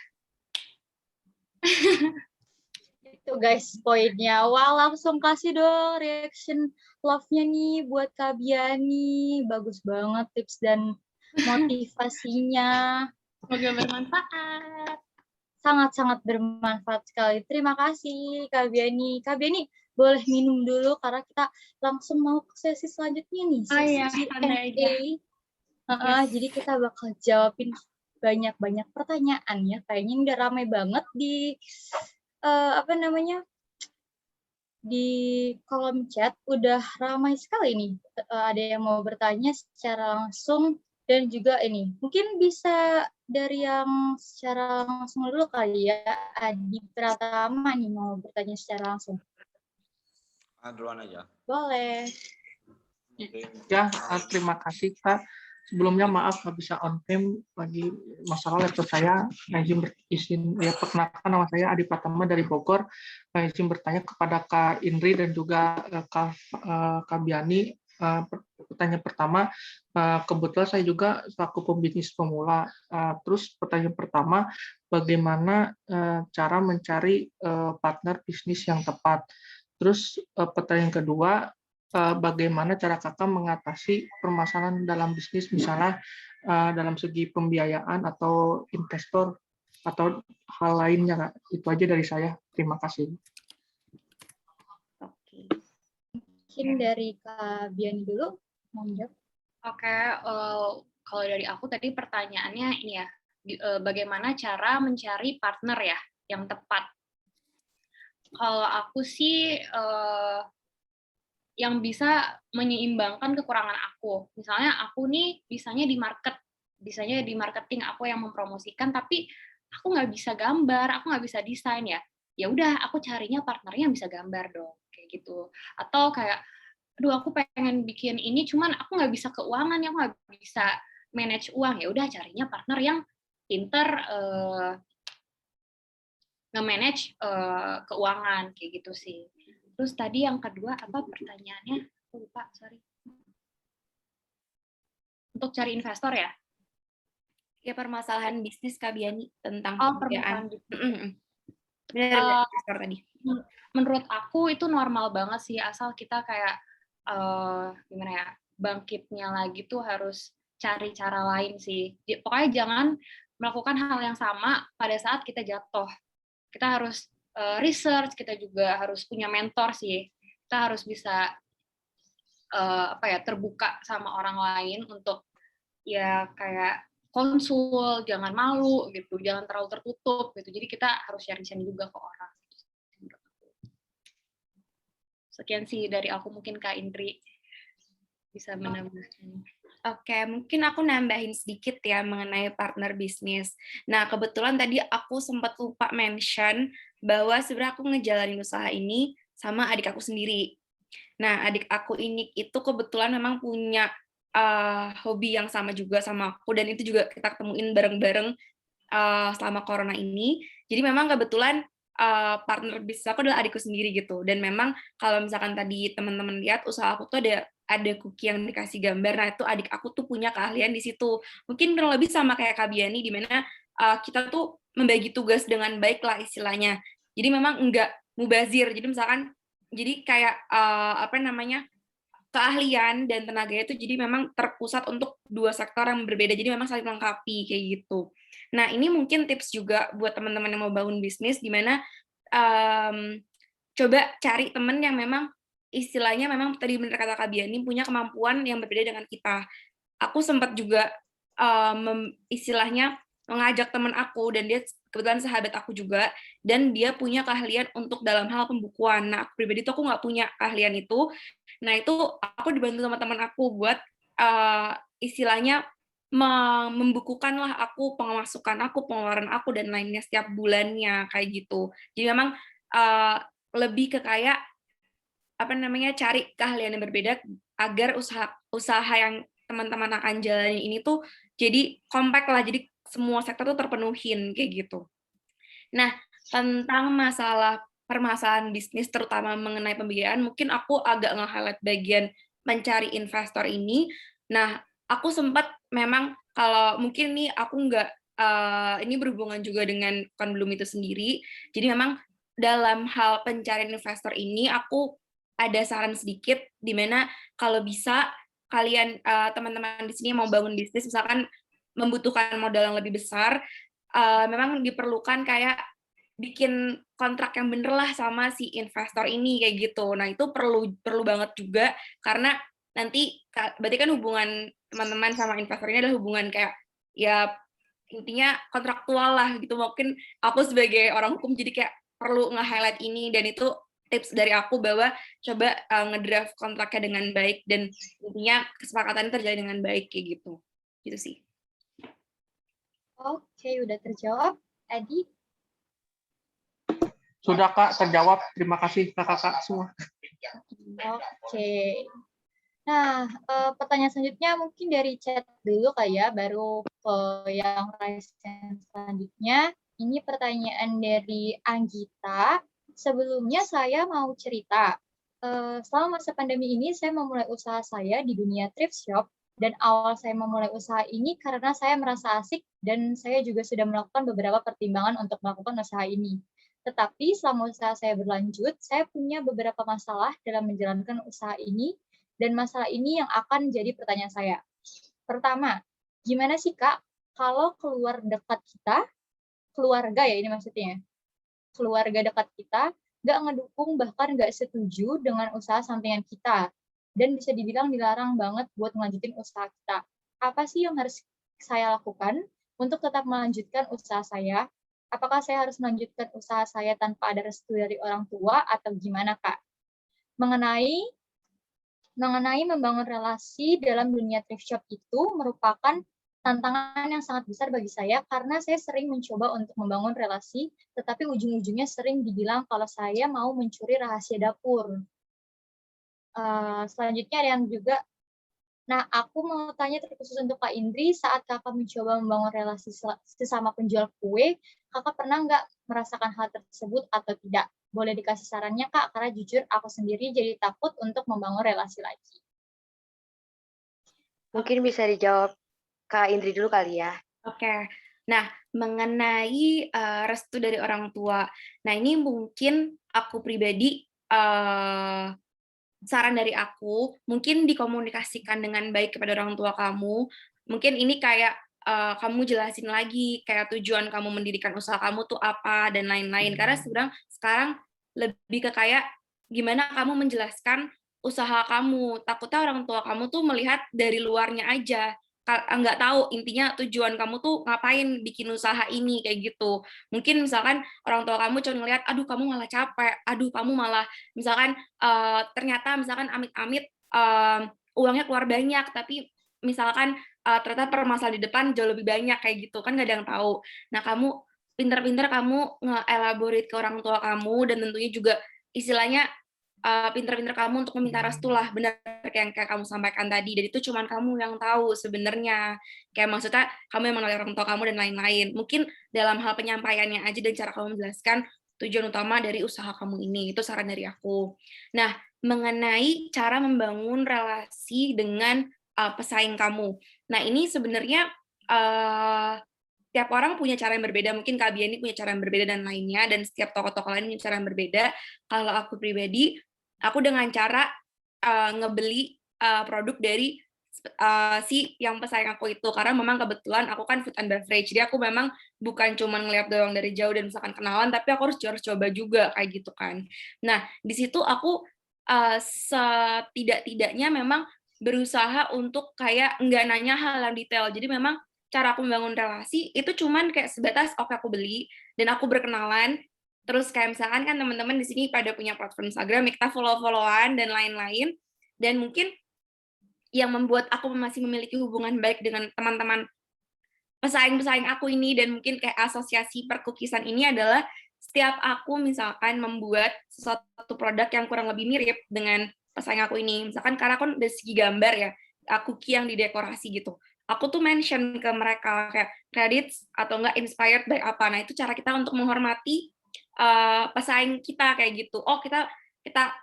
S4: Itu guys poinnya. Wah, langsung kasih dong reaction love-nya nih buat Kak Biani. Bagus banget tips dan motivasinya.
S6: Semoga bermanfaat.
S4: Sangat-sangat bermanfaat sekali. Terima kasih Kak Biani. Kak Biani boleh minum dulu karena kita langsung mau ke sesi selanjutnya nih. Sesi Q&A. Jadi kita bakal jawabin banyak-banyak pertanyaan ya. Kayaknya udah ramai banget di di kolom chat udah ramai sekali nih. Ada yang mau bertanya secara langsung dan juga ini. Mungkin bisa dari yang secara langsung dulu kali ya. Adi Pratama nih mau bertanya secara langsung.
S8: Duluan aja.
S4: Boleh.
S9: Ya, terima kasih Kak. Sebelumnya maaf nggak bisa on cam lagi masalah laptop saya. Izin ya, perkenalkan nama saya Adi Pratama dari Bogor. Izin bertanya kepada Kak Indri dan juga Kak Biani. Pertanyaan pertama, kebetulan saya juga selaku pembisnis pemula. Terus pertanyaan pertama, bagaimana cara mencari partner bisnis yang tepat? Terus pertanyaan kedua, bagaimana cara kakak mengatasi permasalahan dalam bisnis, misalnya dalam segi pembiayaan atau investor atau hal lainnya, Kak. Itu aja dari saya. Terima kasih.
S5: Oke.
S4: Mungkin dari Kak Biani dulu, mau menjawab.
S6: Oke, kalau dari aku tadi pertanyaannya ini ya, bagaimana cara mencari partner ya yang tepat. Kalau aku sih yang bisa menyeimbangkan kekurangan aku. Misalnya aku nih bisanya di marketing aku yang mempromosikan, tapi aku nggak bisa gambar, aku nggak bisa desain ya. Ya udah, aku carinya partnernya yang bisa gambar dong, kayak gitu. Atau kayak, aduh aku pengen bikin ini, cuman aku nggak bisa keuangan, aku nggak bisa manage uang. Ya udah, carinya partner yang pinter nge-manage keuangan, kayak gitu sih. Terus tadi yang kedua apa pertanyaannya? Aku lupa, sorry. Untuk cari investor ya?
S5: Ya, permasalahan bisnis Kak Biani tentang
S6: Permasalahan
S5: bisnis. Benar, investor tadi.
S6: Menurut aku itu normal banget sih, asal kita kayak gimana ya, bangkitnya lagi tuh harus cari cara lain sih. Pokoknya jangan melakukan hal yang sama pada saat kita jatuh. Kita harus research, kita juga harus punya mentor sih. Kita harus bisa terbuka sama orang lain untuk ya kayak konsul, jangan malu gitu, jangan terlalu tertutup gitu. Jadi kita harus sharing juga ke orang. Sekian sih dari aku, mungkin Kak Indri bisa menambahkan.
S5: Oke, mungkin aku nambahin sedikit ya mengenai partner bisnis. Nah, kebetulan tadi aku sempat lupa mention bahwa sebenarnya aku ngejalanin usaha ini sama adik aku sendiri. Nah, adik aku ini itu kebetulan memang punya hobi yang sama juga sama aku, dan itu juga kita ketemuin bareng-bareng selama corona ini. Jadi memang kebetulan partner bisnis aku adalah adikku sendiri gitu. Dan memang kalau misalkan tadi teman-teman lihat usaha aku tuh ada cookie yang dikasih gambar. Nah, itu adik aku tuh punya keahlian di situ. Mungkin kurang lebih sama kayak Kak Biani, di mana kita tuh membagi tugas dengan baik lah istilahnya. Jadi memang enggak mubazir. Jadi misalkan jadi kayak keahlian dan tenaganya itu jadi memang terpusat untuk dua sektor yang berbeda, jadi memang saling melengkapi kayak gitu. Nah, ini mungkin tips juga buat teman-teman yang mau bangun bisnis, di mana coba cari teman yang memang istilahnya memang tadi benar kata Kak Biani, punya kemampuan yang berbeda dengan kita. Aku sempat juga istilahnya mengajak teman aku, dan dia kebetulan sahabat aku juga, dan dia punya keahlian untuk dalam hal pembukuan. Nah, aku pribadi tuh aku nggak punya keahlian itu. Nah, itu aku dibantu sama teman aku buat istilahnya membukukan lah aku pemasukan aku, pengeluaran aku, dan lainnya setiap bulannya kayak gitu. Jadi memang lebih ke kayak cari keahlian yang berbeda agar usaha yang teman-teman akan jalanin ini tuh jadi compact lah, jadi semua sektor tuh terpenuhin kayak gitu. Nah, tentang permasalahan bisnis terutama mengenai pembiayaan, mungkin aku agak nge-highlight bagian mencari investor ini. Nah, aku sempat memang kalau mungkin nih aku nggak ini berhubungan juga dengan Belum itu sendiri. Jadi memang dalam hal pencarian investor ini aku ada saran sedikit, di mana kalau bisa kalian teman-teman di sini mau bangun bisnis, misalkan membutuhkan modal yang lebih besar, memang diperlukan kayak bikin kontrak yang bener lah sama si investor ini kayak gitu. Nah, itu perlu banget juga, karena nanti berarti kan hubungan teman-teman sama investor ini adalah hubungan kayak ya intinya kontraktual lah gitu. Mungkin aku sebagai orang hukum jadi kayak perlu nge-highlight ini, dan itu tips dari aku bahwa coba ngedraft kontraknya dengan baik dan intinya kesepakatannya terjadi dengan baik kayak gitu. Gitu sih.
S4: Oke, udah terjawab. Adi?
S9: Sudah Kak, terjawab. Terima kasih Kakak semua.
S4: Oke. Nah, pertanyaan selanjutnya mungkin dari chat dulu kali ya, baru ke yang raise hand selanjutnya. Ini pertanyaan dari Anggita. Sebelumnya saya mau cerita. Selama masa pandemi ini, saya memulai usaha saya di dunia thrift shop. Dan awal saya memulai usaha ini karena saya merasa asik dan saya juga sudah melakukan beberapa pertimbangan untuk melakukan usaha ini. Tetapi selama usaha saya berlanjut, saya punya beberapa masalah dalam menjalankan usaha ini, dan masalah ini yang akan jadi pertanyaan saya. Pertama, gimana sih Kak kalau keluar dekat kita, keluarga ya ini maksudnya, keluarga dekat kita nggak ngedukung bahkan nggak setuju dengan usaha sampingan kita, dan bisa dibilang dilarang banget buat melanjutin usaha kita. Apa sih yang harus saya lakukan untuk tetap melanjutkan usaha saya? Apakah saya harus melanjutkan usaha saya tanpa ada restu dari orang tua atau gimana Kak? Mengenai membangun relasi dalam dunia thrift shop itu merupakan tantangan yang sangat besar bagi saya karena saya sering mencoba untuk membangun relasi, tetapi ujung-ujungnya sering dibilang kalau saya mau mencuri rahasia dapur. Selanjutnya ada yang juga, nah aku mau tanya terkhusus untuk Kak Indri, saat Kakak mencoba membangun relasi sesama penjual kue, Kakak pernah nggak merasakan hal tersebut atau tidak? Boleh dikasih sarannya Kak, karena jujur aku sendiri jadi takut untuk membangun relasi lagi.
S1: Mungkin bisa dijawab Kak Indri dulu kali ya.
S5: Oke. Nah, mengenai restu dari orang tua. Nah, ini mungkin aku pribadi saran dari aku, mungkin dikomunikasikan dengan baik kepada orang tua kamu. Mungkin ini kayak kamu jelasin lagi kayak tujuan kamu mendirikan usaha kamu tuh apa dan lain-lain. Karena sekarang lebih ke kayak gimana kamu menjelaskan usaha kamu. Takutnya orang tua kamu tuh melihat dari luarnya aja, nggak tahu intinya tujuan kamu tuh ngapain bikin usaha ini kayak gitu. Mungkin misalkan orang tua kamu cuma ngelihat, aduh kamu malah capek, aduh kamu malah misalkan ternyata misalkan amit-amit uangnya keluar banyak, tapi misalkan ternyata permasalahan di depan jauh lebih banyak kayak gitu kan, nggak ada yang tahu. Nah kamu pinter-pinter kamu nge-elaborate ke orang tua kamu, dan tentunya juga istilahnya pinter-pinter kamu untuk meminta restu lah, benar kayak kamu sampaikan tadi, dan itu cuman kamu yang tahu sebenarnya, kayak maksudnya kamu yang mengenal orang tua kamu dan lain-lain. Mungkin dalam hal penyampaiannya aja dan cara kamu menjelaskan tujuan utama dari usaha kamu ini, itu saran dari aku. Nah, mengenai cara membangun relasi dengan pesaing kamu. Nah, ini sebenarnya tiap orang punya cara yang berbeda, mungkin Kak Biani punya cara yang berbeda dan lainnya, dan setiap toko-toko lain punya cara yang berbeda. Kalau aku pribadi, aku dengan cara ngebeli produk dari si yang pesaing aku itu, karena memang kebetulan aku kan food and beverage, jadi aku memang bukan cuma ngeliat doang dari jauh dan misalkan kenalan, tapi aku harus coba juga kayak gitu kan. Nah, di situ aku setidak-tidaknya memang berusaha untuk kayak nggak nanya hal yang detail, jadi memang cara aku membangun relasi itu cuman kayak sebatas oke aku beli dan aku berkenalan, terus kayak misalkan kan teman-teman di sini pada punya platform Instagram, kita follow-followan dan lain-lain, dan mungkin yang membuat aku masih memiliki hubungan baik dengan teman-teman pesaing-pesaing aku ini dan mungkin kayak asosiasi perkukisan ini adalah setiap aku misalkan membuat sesuatu produk yang kurang lebih mirip dengan pesaing aku ini, misalkan karena kan dari segi gambar ya, cookie yang didekorasi gitu, aku tuh mention ke mereka kayak credits atau enggak inspired by apa. Nah, itu cara kita untuk menghormati pesaing kita kayak gitu. Oh, kita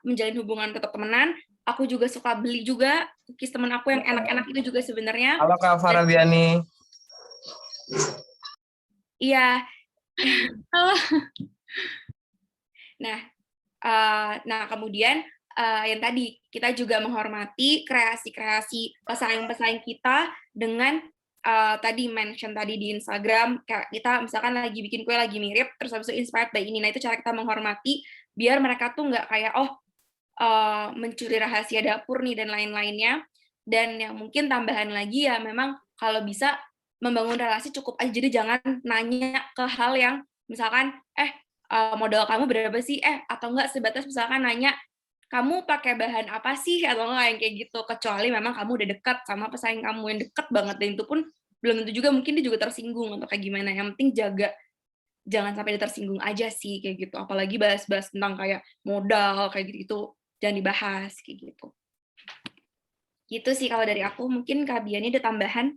S5: menjalin hubungan tetap temenan. Aku juga suka beli juga cookies temen aku yang enak-enak itu juga sebenarnya.
S10: Halo Kak Faradiani.
S5: Iya.
S6: Halo.
S5: Nah, kemudian yang tadi kita juga menghormati kreasi-kreasi pesaing-pesaing kita dengan tadi mention tadi di Instagram, kayak kita misalkan lagi bikin kue lagi mirip, terus habis itu inspired by ini. Nah, itu cara kita menghormati biar mereka tuh nggak kayak mencuri rahasia dapur nih dan lain-lainnya. Dan yang mungkin tambahan lagi ya memang kalau bisa membangun relasi cukup aja, jadi jangan nanya ke hal yang misalkan modal kamu berapa sih? Atau enggak sebatas misalkan nanya, kamu pakai bahan apa sih? Atau enggak yang kayak gitu. Kecuali memang kamu udah dekat sama pesaing kamu yang deket banget. Dan itu pun belum tentu juga, mungkin dia juga tersinggung atau kayak gimana. Yang penting jaga, jangan sampai dia tersinggung aja sih, kayak gitu. Apalagi bahas-bahas tentang kayak modal, kayak gitu, jangan dibahas, kayak gitu. Gitu sih kalau dari aku. Mungkin Kak Biani ada tambahan?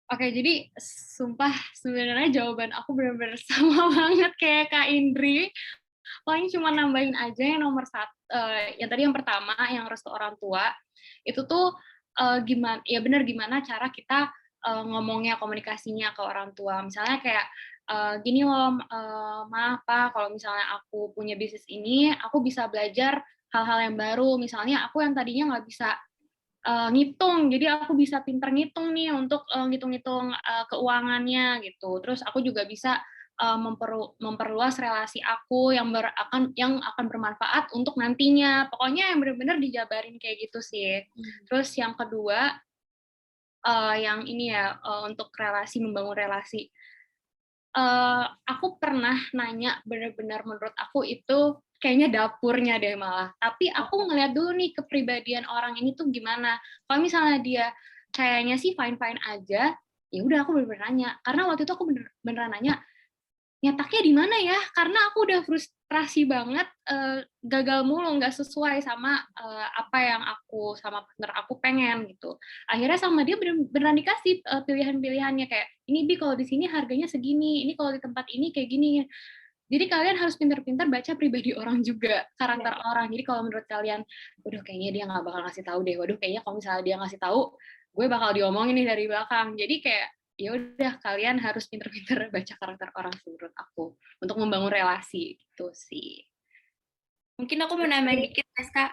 S6: Oke, jadi sumpah sebenarnya jawaban aku benar-benar sama banget kayak Kak Indri. Paling cuma nambahin aja yang nomor satu, yang tadi yang pertama, yang restu orang tua, itu tuh gimana, ya benar gimana cara kita ngomongnya, komunikasinya ke orang tua. Misalnya kayak gini loh, Ma, Pa, kalau misalnya aku punya bisnis ini, aku bisa belajar hal-hal yang baru. Misalnya aku yang tadinya nggak bisa ngitung, jadi aku bisa pinter ngitung nih untuk ngitung-ngitung keuangannya gitu. Terus aku juga bisa memperluas relasi aku yang akan bermanfaat untuk nantinya. Pokoknya yang benar-benar dijabarin kayak gitu sih. Terus yang kedua, yang ini ya, untuk relasi, membangun relasi. Aku pernah nanya, benar-benar menurut aku itu kayaknya dapurnya deh malah. Tapi aku ngeliat dulu nih kepribadian orang ini tuh gimana. Kalau misalnya dia kayaknya sih fine-fine aja, ya udah aku bener-bener nanya. Karena waktu itu aku beneran nanya, nyetaknya di mana ya? Karena aku udah frustrasi banget, gagal mulu, nggak sesuai sama apa yang aku sama partner aku pengen gitu. Akhirnya sama dia beneran dikasih pilihan-pilihannya kayak, ini Bi kalau di sini harganya segini, ini kalau di tempat ini kayak gini. Jadi kalian harus pintar-pintar baca pribadi orang juga, karakter orang. Jadi kalau menurut kalian, waduh kayaknya dia nggak bakal ngasih tahu deh. Waduh kayaknya kalau misalnya dia ngasih tahu, gue bakal diomongin nih dari belakang. Jadi kayak ya udah kalian harus pintar-pintar baca karakter orang sih menurut aku untuk membangun relasi gitu sih.
S5: Mungkin aku mau nambahin dikit, Kak.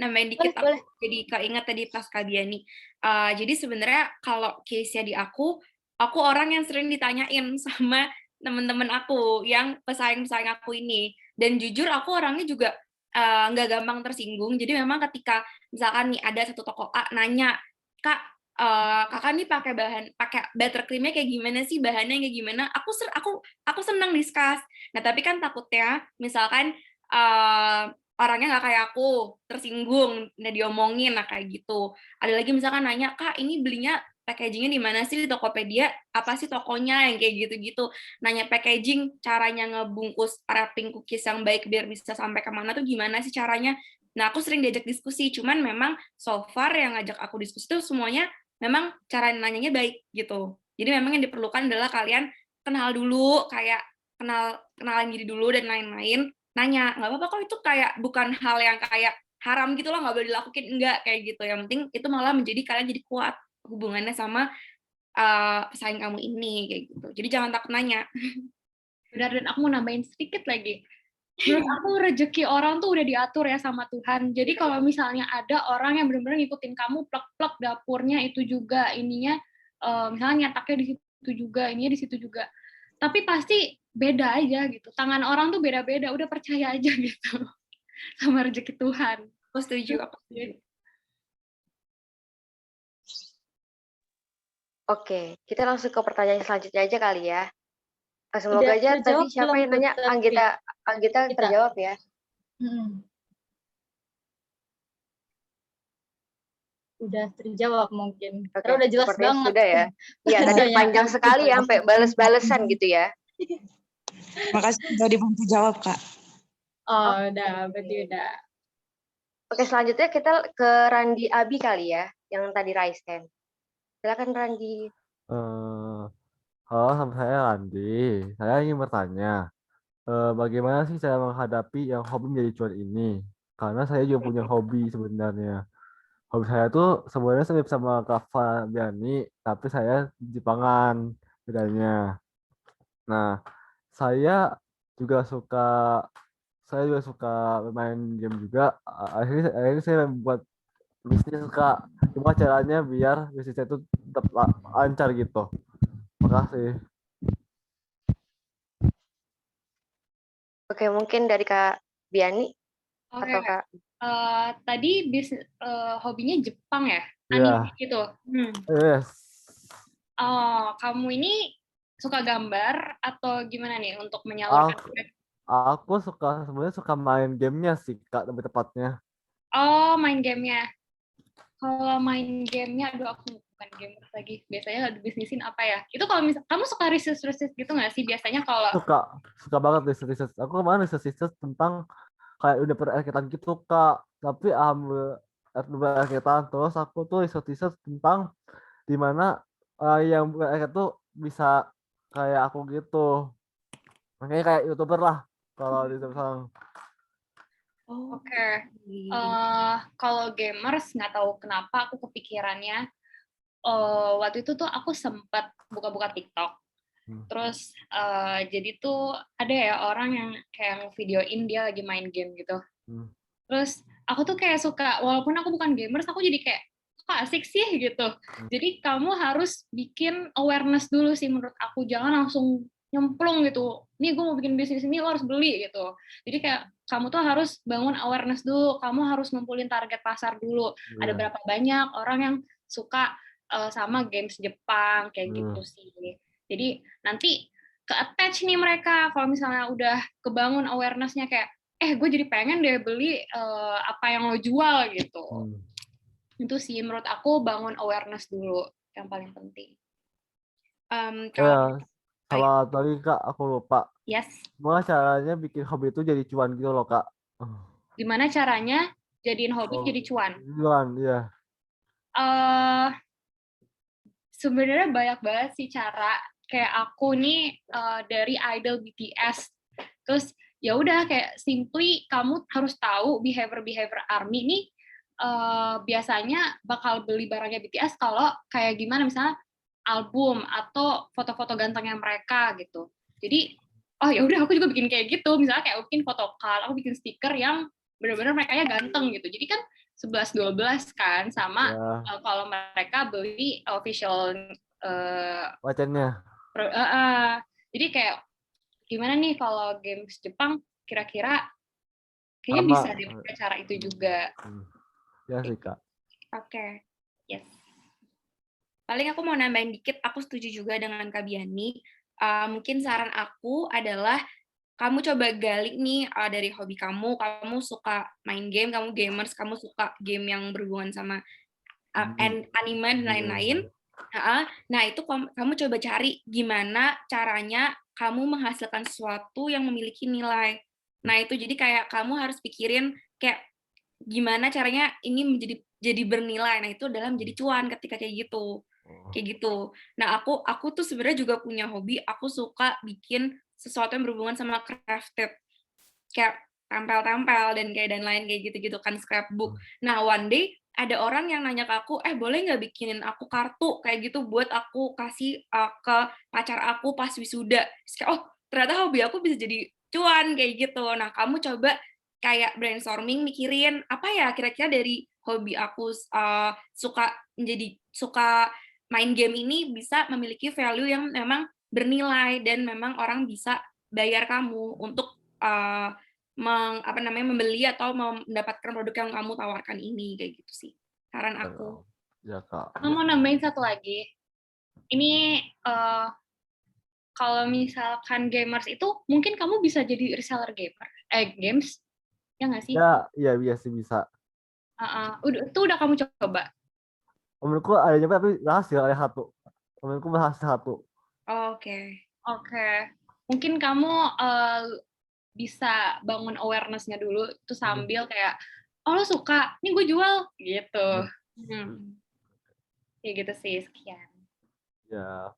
S5: Nambahin dikit,
S1: Boleh.
S5: aku jadi keinget tadi pas Kak Biani. Jadi sebenarnya kalau case-nya di aku orang yang sering ditanyain sama teman-teman aku yang pesaing-pesaing aku ini. Dan jujur aku orangnya juga nggak gampang tersinggung. Jadi memang ketika misalkan nih ada satu toko A nanya, Kak, kakak nih pakai buttercreamnya kayak gimana sih, bahannya kayak gimana? Aku senang discuss. Nah tapi kan takutnya misalkan orangnya nggak kayak aku, tersinggung, nah diomongin, nah kayak gitu. Ada lagi misalkan nanya, Kak, ini belinya packagingnya di mana sih di Tokopedia? Apa sih tokonya yang kayak gitu-gitu? Nanya packaging, caranya ngebungkus wrapping cookies yang baik biar bisa sampai kemana tuh gimana sih caranya? Nah, aku sering diajak diskusi, cuman memang so far yang ngajak aku diskusi tuh semuanya memang cara nanyanya baik gitu. Jadi memang yang diperlukan adalah kalian kenal dulu, kayak kenalan diri dulu dan lain-lain. Nanya, nggak apa-apa kok itu kayak bukan hal yang kayak haram gitu loh, nggak boleh dilakuin, enggak kayak gitu. Yang penting itu malah menjadi kalian jadi kuat hubungannya sama pesaing kamu ini kayak gitu. Jadi jangan takut nanya.
S6: Benar, dan aku mau nambahin sedikit lagi. Menurut aku rezeki orang tuh udah diatur ya sama Tuhan. Jadi kalau misalnya ada orang yang benar-benar ngikutin kamu plek-plek dapurnya itu juga, ininya misalnya nyetaknya di situ juga, ininya di situ juga. Tapi pasti beda aja gitu. Tangan orang tuh beda-beda, udah percaya aja gitu sama rezeki Tuhan.
S5: Aku setuju.
S1: Oke, kita langsung ke pertanyaan selanjutnya aja kali ya. Semoga aja tadi siapa yang nanya, Anggita terjawab ya.
S4: Udah terjawab mungkin.
S1: Oke,
S4: Karena udah jelas
S1: sepertinya
S4: banget.
S1: sudah ya. Iya, tadi panjang sekali ya, sampai bales-balesan gitu ya.
S10: Makasih udah dibantu jawab, Kak.
S4: Oh, udah, berarti udah.
S1: Oke, selanjutnya kita ke Randi Abi kali ya, yang tadi raise hand. Silakan Randi.
S11: Halo, sama saya Randi. Saya ingin bertanya, bagaimana sih saya menghadapi yang hobi menjadi cuan ini? Karena saya juga punya hobi sebenarnya. Hobi saya tuh sebenarnya mirip sama Kak Fabiani, tapi saya Jepangan bedanya. Nah, saya juga suka bermain game juga. Akhirnya saya membuat bisnis, Kak. Cuma caranya biar bisnis saya itu tetap lancar gitu. Makasih.
S1: Oke, mungkin dari Kak Biani
S6: Oke,
S1: atau Kak.
S6: tadi hobinya Jepang ya?
S11: Iya.
S6: Anime gitu.
S11: Yes.
S6: Oh, kamu ini suka gambar atau gimana nih untuk menyalurkan?
S11: Aku sebenarnya suka main gamenya sih Kak, lebih tepatnya.
S6: Oh, main gamenya. Kalau main gamenya, aduh aku bukan gamer lagi. Biasanya bisnisin apa ya? Itu kalau kamu suka research gitu nggak sih? Biasanya kalau
S11: Suka banget research. Aku kemarin research tentang kayak udah perakitan gitu Kak. Tapi alhamdulillah perakitan terus aku tuh research tentang dimana yang perakitan tuh bisa kayak aku gitu. Makanya kayak YouTuber lah kalau di sekarang.
S6: Oke. Kalau gamers nggak tahu kenapa aku kepikirannya waktu itu tuh aku sempat buka-buka TikTok. Terus jadi tuh ada ya orang yang kayak videoin dia lagi main game gitu. Terus aku tuh kayak suka, walaupun aku bukan gamers, aku jadi kayak kok asik sih gitu. Jadi kamu harus bikin awareness dulu sih menurut aku, jangan langsung nyemplung gitu. Nih gue mau bikin bisnis ini, lo harus beli gitu. Jadi kayak kamu tuh harus bangun awareness dulu, kamu harus ngumpulin target pasar dulu. Ada berapa banyak orang yang suka sama games Jepang kayak gitu sih. Jadi nanti ke-attach nih mereka kalau misalnya udah kebangun awareness-nya kayak gue jadi pengen deh beli apa yang lo jual gitu. Itu sih menurut aku bangun awareness dulu yang paling penting.
S11: Sama tadi Kak, aku lupa.
S6: Yes.
S11: Gimana caranya bikin hobi itu jadi cuan gitu loh Kak?
S6: Gimana caranya jadiin hobi jadi cuan?
S11: Cuan, iya.
S6: Sebenarnya banyak banget sih cara. Kayak aku nih dari idol BTS. Terus ya udah kayak simply kamu harus tahu behavior ARMY nih biasanya bakal beli barangnya BTS kalau kayak gimana misalnya album atau foto-foto gantengnya mereka gitu. Jadi oh ya udah aku juga bikin kayak gitu. Misalnya kayak aku bikin photocard, aku bikin stiker yang benar-benar mereka ganteng gitu. Jadi kan 11-12 kan sama kalau mereka beli official
S11: wacannya.
S6: Jadi kayak gimana nih kalau games Jepang kira-kira kayaknya bisa deh pakai cara itu juga.
S11: Ya sih Kak.
S5: Oke. Yes. Paling aku mau nambahin dikit, aku setuju juga dengan Kak Biani. Mungkin saran aku adalah kamu coba gali nih dari hobi kamu suka main game, kamu gamers, kamu suka game yang berhubungan sama anime dan lain-lain. Nah, itu kamu coba cari gimana caranya kamu menghasilkan sesuatu yang memiliki nilai. Nah, itu jadi kayak kamu harus pikirin kayak gimana caranya ini jadi bernilai. Nah, itu adalah menjadi cuan ketika kayak gitu. Kayak gitu. Nah, aku tuh sebenarnya juga punya hobi, aku suka bikin sesuatu yang berhubungan sama crafted. Kayak tempel-tempel dan lain kayak gitu-gitu kan, scrapbook. Nah, one day ada orang yang nanya ke aku, boleh nggak bikinin aku kartu kayak gitu buat aku kasih ke pacar aku pas wisuda. Kayak, ternyata hobi aku bisa jadi cuan kayak gitu. Nah, kamu coba kayak brainstorming, mikirin apa ya kira-kira dari hobi aku suka main game ini bisa memiliki value yang memang bernilai dan memang orang bisa bayar kamu untuk membeli atau mendapatkan produk yang kamu tawarkan ini kayak gitu sih saran aku.
S11: Ya Kak.
S6: Aku mau nambahin satu lagi. Ini kalau misalkan gamers itu mungkin kamu bisa jadi reseller games ya nggak sih?
S11: Ya, iya bisa.
S6: Itu udah kamu coba?
S11: Menurutku ada nyoba tapi berhasil ada satu. Menurutku berhasil satu.
S6: Oke. Mungkin kamu bisa bangun awareness-nya dulu, terus sambil kayak, lo suka, nih gue jual, gitu. Ya gitu sih, sekian.
S11: Ya.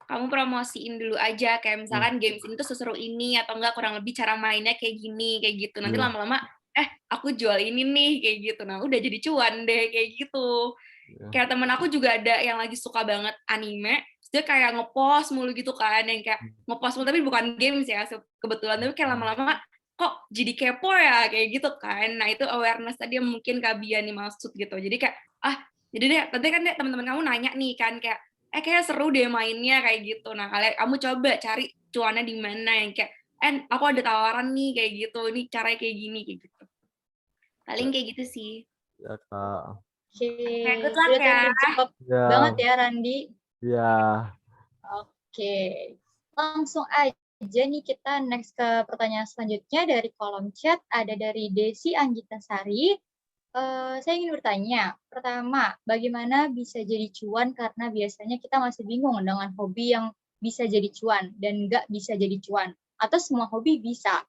S5: Kamu promosiin dulu aja, kayak misalkan games ini tuh seseru ini, atau enggak kurang lebih cara mainnya kayak gini, kayak gitu. Nanti lama-lama, aku jual ini nih, kayak gitu. Nah, udah jadi cuan deh, kayak gitu. Kayak temen aku juga ada yang lagi suka banget anime, dia kayak ngepost mulu gitu kan, yang kayak ngepost mulu, tapi bukan games ya, kebetulan, tapi kayak lama-lama, kok jadi kepo ya, kayak gitu kan. Nah, itu awareness tadi yang mungkin Kak Biani maksud gitu. Jadi kayak, jadi deh, nanti kan deh teman-teman kamu nanya nih kan, kayak, kayak seru deh mainnya, kayak gitu. Nah, kamu coba cari cuannya di mana, yang kayak, aku ada tawaran nih, kayak gitu, ini caranya kayak gini, kayak gitu. Paling kayak gitu sih.
S11: Ya Kak.
S4: Oke,
S5: good luck ya.
S4: Cepet banget ya Randi.
S11: Iya.
S4: Oke. langsung aja nih kita next ke pertanyaan selanjutnya dari kolom chat, ada dari Desi Anggita Sari. Saya ingin bertanya, pertama, bagaimana bisa jadi cuan karena biasanya kita masih bingung dengan hobi yang bisa jadi cuan dan nggak bisa jadi cuan, atau semua hobi bisa.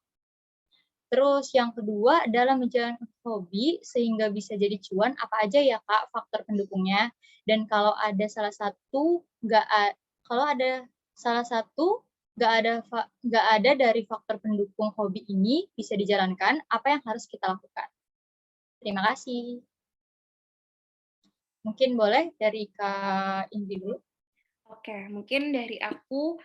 S4: Terus yang kedua adalah menjalankan hobi sehingga bisa jadi cuan, apa aja ya Kak faktor pendukungnya? Dan kalau ada salah satu nggak ada dari faktor pendukung hobi ini bisa dijalankan, apa yang harus kita lakukan? Terima kasih. Mungkin boleh dari Kak Indri dulu.
S5: Oke, mungkin dari aku,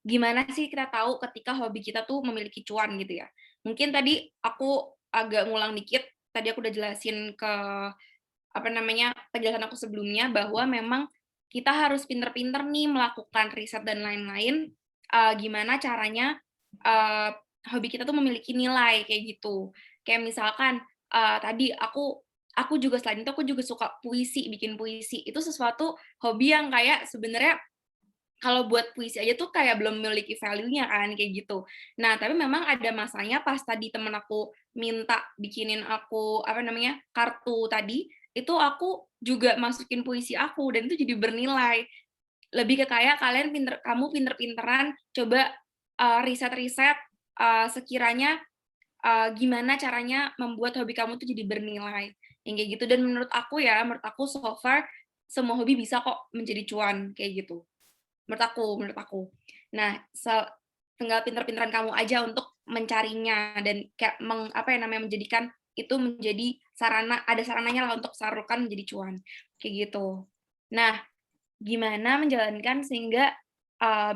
S5: gimana sih kita tahu ketika hobi kita tuh memiliki cuan gitu ya. Mungkin tadi aku agak ngulang dikit, tadi aku udah jelasin ke penjelasan aku sebelumnya bahwa memang kita harus pinter-pinter nih melakukan riset dan lain-lain, gimana caranya hobi kita tuh memiliki nilai kayak gitu. Kayak misalkan tadi aku juga selain itu aku juga suka puisi, bikin puisi. Itu sesuatu hobi yang kayak sebenarnya kalau buat puisi aja tuh kayak belum memiliki value-nya kan, kayak gitu. Nah, tapi memang ada masanya pas tadi temen aku minta bikinin aku, kartu tadi, itu aku juga masukin puisi aku, dan itu jadi bernilai. Lebih ke kayak kamu pinter-pinteran, coba riset-riset sekiranya gimana caranya membuat hobi kamu tuh jadi bernilai, yang kayak gitu. Dan menurut aku so far, semua hobi bisa kok menjadi cuan, kayak gitu. Menurut aku. Nah, tinggal pinter-pinteran kamu aja untuk mencarinya dan kayak menjadikan itu menjadi ada sarananya lah untuk salurkan menjadi cuan, kayak gitu. Nah, gimana menjalankan sehingga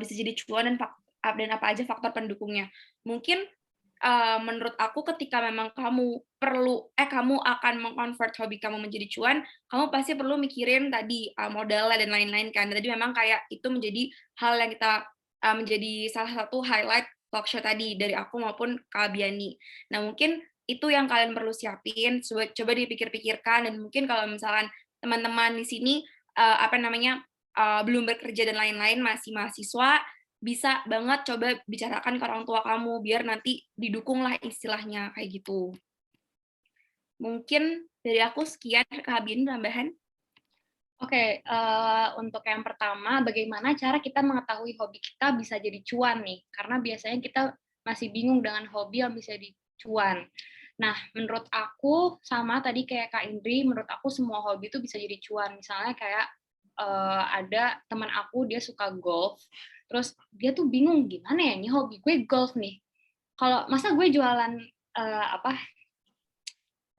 S5: bisa jadi cuan dan apa aja faktor pendukungnya? Mungkin menurut aku ketika memang kamu akan meng-convert hobi kamu menjadi cuan, kamu pasti perlu mikirin tadi modalnya dan lain-lain kan. Tadi memang kayak itu menjadi hal yang kita menjadi salah satu highlight talk show tadi dari aku maupun Kak Biani. Nah, mungkin itu yang kalian perlu siapin, coba dipikir-pikirkan, dan mungkin kalau misalkan teman-teman di sini belum bekerja dan lain-lain, masih mahasiswa, bisa banget coba bicarakan ke orang tua kamu, biar nanti didukung lah istilahnya, kayak gitu. Mungkin dari aku sekian, Kak Bian tambahan.
S6: Oke, untuk yang pertama, bagaimana cara kita mengetahui hobi kita bisa jadi cuan nih? Karena biasanya kita masih bingung dengan hobi yang bisa jadi cuan. Nah, menurut aku, sama tadi kayak Kak Indri, menurut aku semua hobi itu bisa jadi cuan. Misalnya kayak ada teman aku, dia suka golf, terus dia tuh bingung, gimana ya, ini hobi gue golf nih. Kalau masa gue jualan apa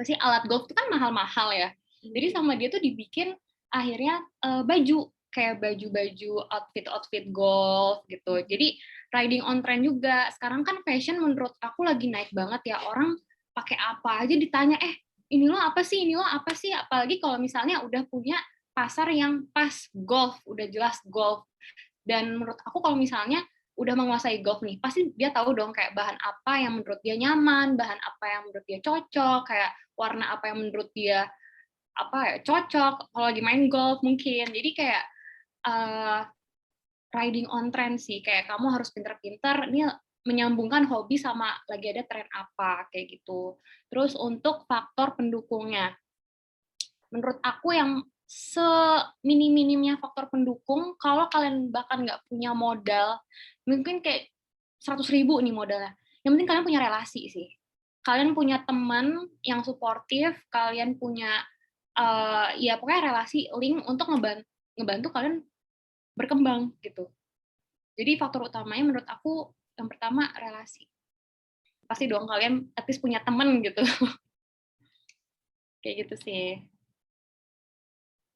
S6: sih, alat golf itu kan mahal-mahal ya. Jadi sama dia tuh dibikin akhirnya baju, kayak baju-baju outfit golf gitu. Jadi riding on trend juga. Sekarang kan fashion menurut aku lagi naik banget ya. Orang pakai apa aja ditanya, ini lo apa sih, ini lo apa sih? Apalagi kalau misalnya udah punya pasar yang pas golf, udah jelas golf. Dan menurut aku kalau misalnya udah menguasai golf nih, pasti dia tahu dong kayak bahan apa yang menurut dia nyaman, bahan apa yang menurut dia cocok, kayak warna apa yang menurut dia cocok kalau lagi main golf mungkin. Jadi kayak riding on trend sih, kayak kamu harus pinter-pinter ini menyambungkan hobi sama lagi ada tren apa, kayak gitu. Terus untuk faktor pendukungnya, menurut aku yang seminim-minimnya faktor pendukung, kalau kalian bahkan nggak punya modal, mungkin kayak 100.000 nih modalnya, yang penting kalian punya relasi sih. Kalian punya teman yang suportif, kalian punya ya pokoknya relasi, link untuk ngebantu kalian berkembang gitu. Jadi faktor utamanya menurut aku yang pertama relasi. Pasti dong kalian at least punya teman gitu. Kayak gitu sih.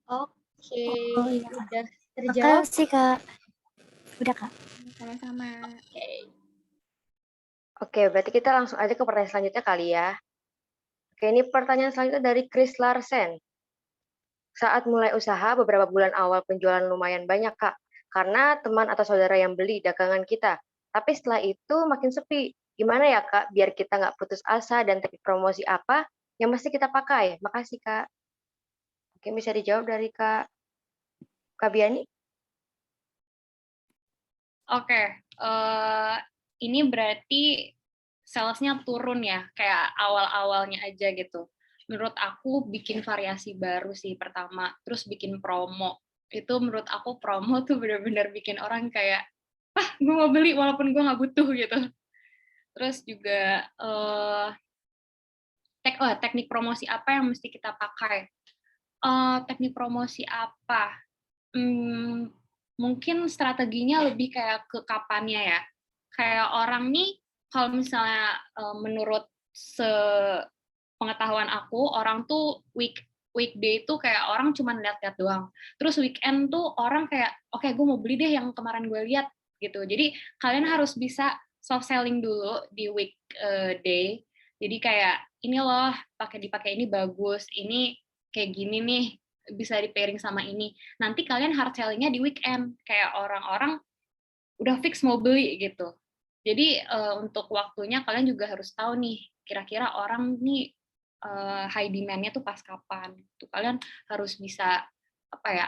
S4: Oke,
S2: Oh, iya.
S4: udah terjawab.
S2: Makasih, Kak. Udah, Kak.
S5: Sama-sama.
S1: Oke, berarti kita langsung aja ke pertanyaan selanjutnya kali ya. Oke, ini pertanyaan selanjutnya dari Chris Larsen. Saat mulai usaha, beberapa bulan awal penjualan lumayan banyak, Kak, karena teman atau saudara yang beli dagangan kita. Tapi setelah itu makin sepi. Gimana ya, Kak, biar kita nggak putus asa dan teknik promosi apa yang mesti kita pakai? Makasih, Kak. Oke, bisa dijawab dari Kak Biani?
S6: Oke, ini berarti salesnya turun ya, kayak awal-awalnya aja gitu. Menurut aku bikin variasi baru sih pertama, terus bikin promo. Itu menurut aku promo tuh benar-benar bikin orang kayak, ah gue mau beli walaupun gue nggak butuh gitu. Terus juga teknik promosi apa yang mesti kita pakai? Teknik promosi apa? Mungkin strateginya lebih kayak ke kapannya ya. Kayak orang nih, kalau misalnya menurut pengetahuan aku, orang tuh weekday itu kayak orang cuma lihat-lihat doang. Terus weekend tuh orang kayak, oke gue mau beli deh yang kemarin gue lihat gitu. Jadi kalian harus bisa soft selling dulu di weekday. Jadi kayak ini loh dipakai ini bagus, ini kayak gini nih bisa di pairing sama ini. Nanti kalian hard selling-nya di weekend. Kayak orang-orang udah fix mau beli gitu. Jadi untuk waktunya kalian juga harus tahu nih, kira-kira orang nih high demand-nya tuh pas kapan. Tuh kalian harus bisa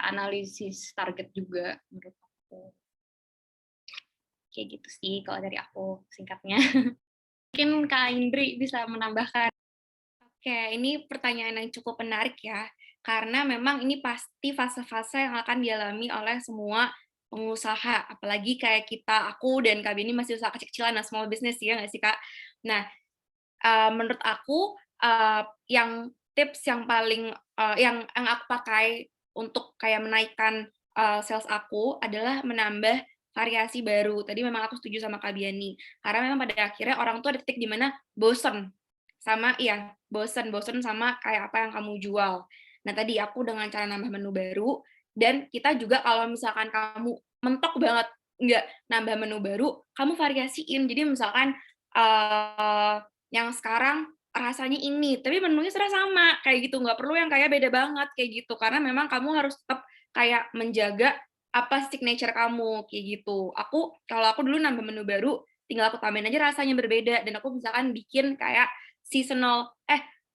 S6: analisis target juga menurut aku. Kayak gitu sih kalau dari aku singkatnya. Mungkin Kak Indri bisa menambahkan.
S5: Oke, ini pertanyaan yang cukup menarik ya, karena memang ini pasti fase-fase yang akan dialami oleh semua pengusaha, apalagi kayak kita, aku dan Kak Beni masih usaha kecil-kecilan, nah small business ya nggak sih Kak? Nah, menurut aku yang tips yang paling yang aku pakai untuk kayak menaikkan sales aku adalah menambah variasi baru. Tadi memang aku setuju sama Kak Biani, karena memang pada akhirnya orang tuh ada titik di mana bosen sama kayak apa yang kamu jual. Nah, tadi aku dengan cara nambah menu baru, dan kita juga kalau misalkan kamu mentok banget nggak nambah menu baru, kamu variasiin. Jadi misalkan yang sekarang rasanya ini, tapi menunya sama, kayak gitu. Nggak perlu yang kayak beda banget, kayak gitu. Karena memang kamu harus tetap kayak menjaga apa signature kamu, kayak gitu. Kalau aku dulu nambah menu baru, tinggal aku tambahin aja rasanya berbeda, dan aku misalkan bikin kayak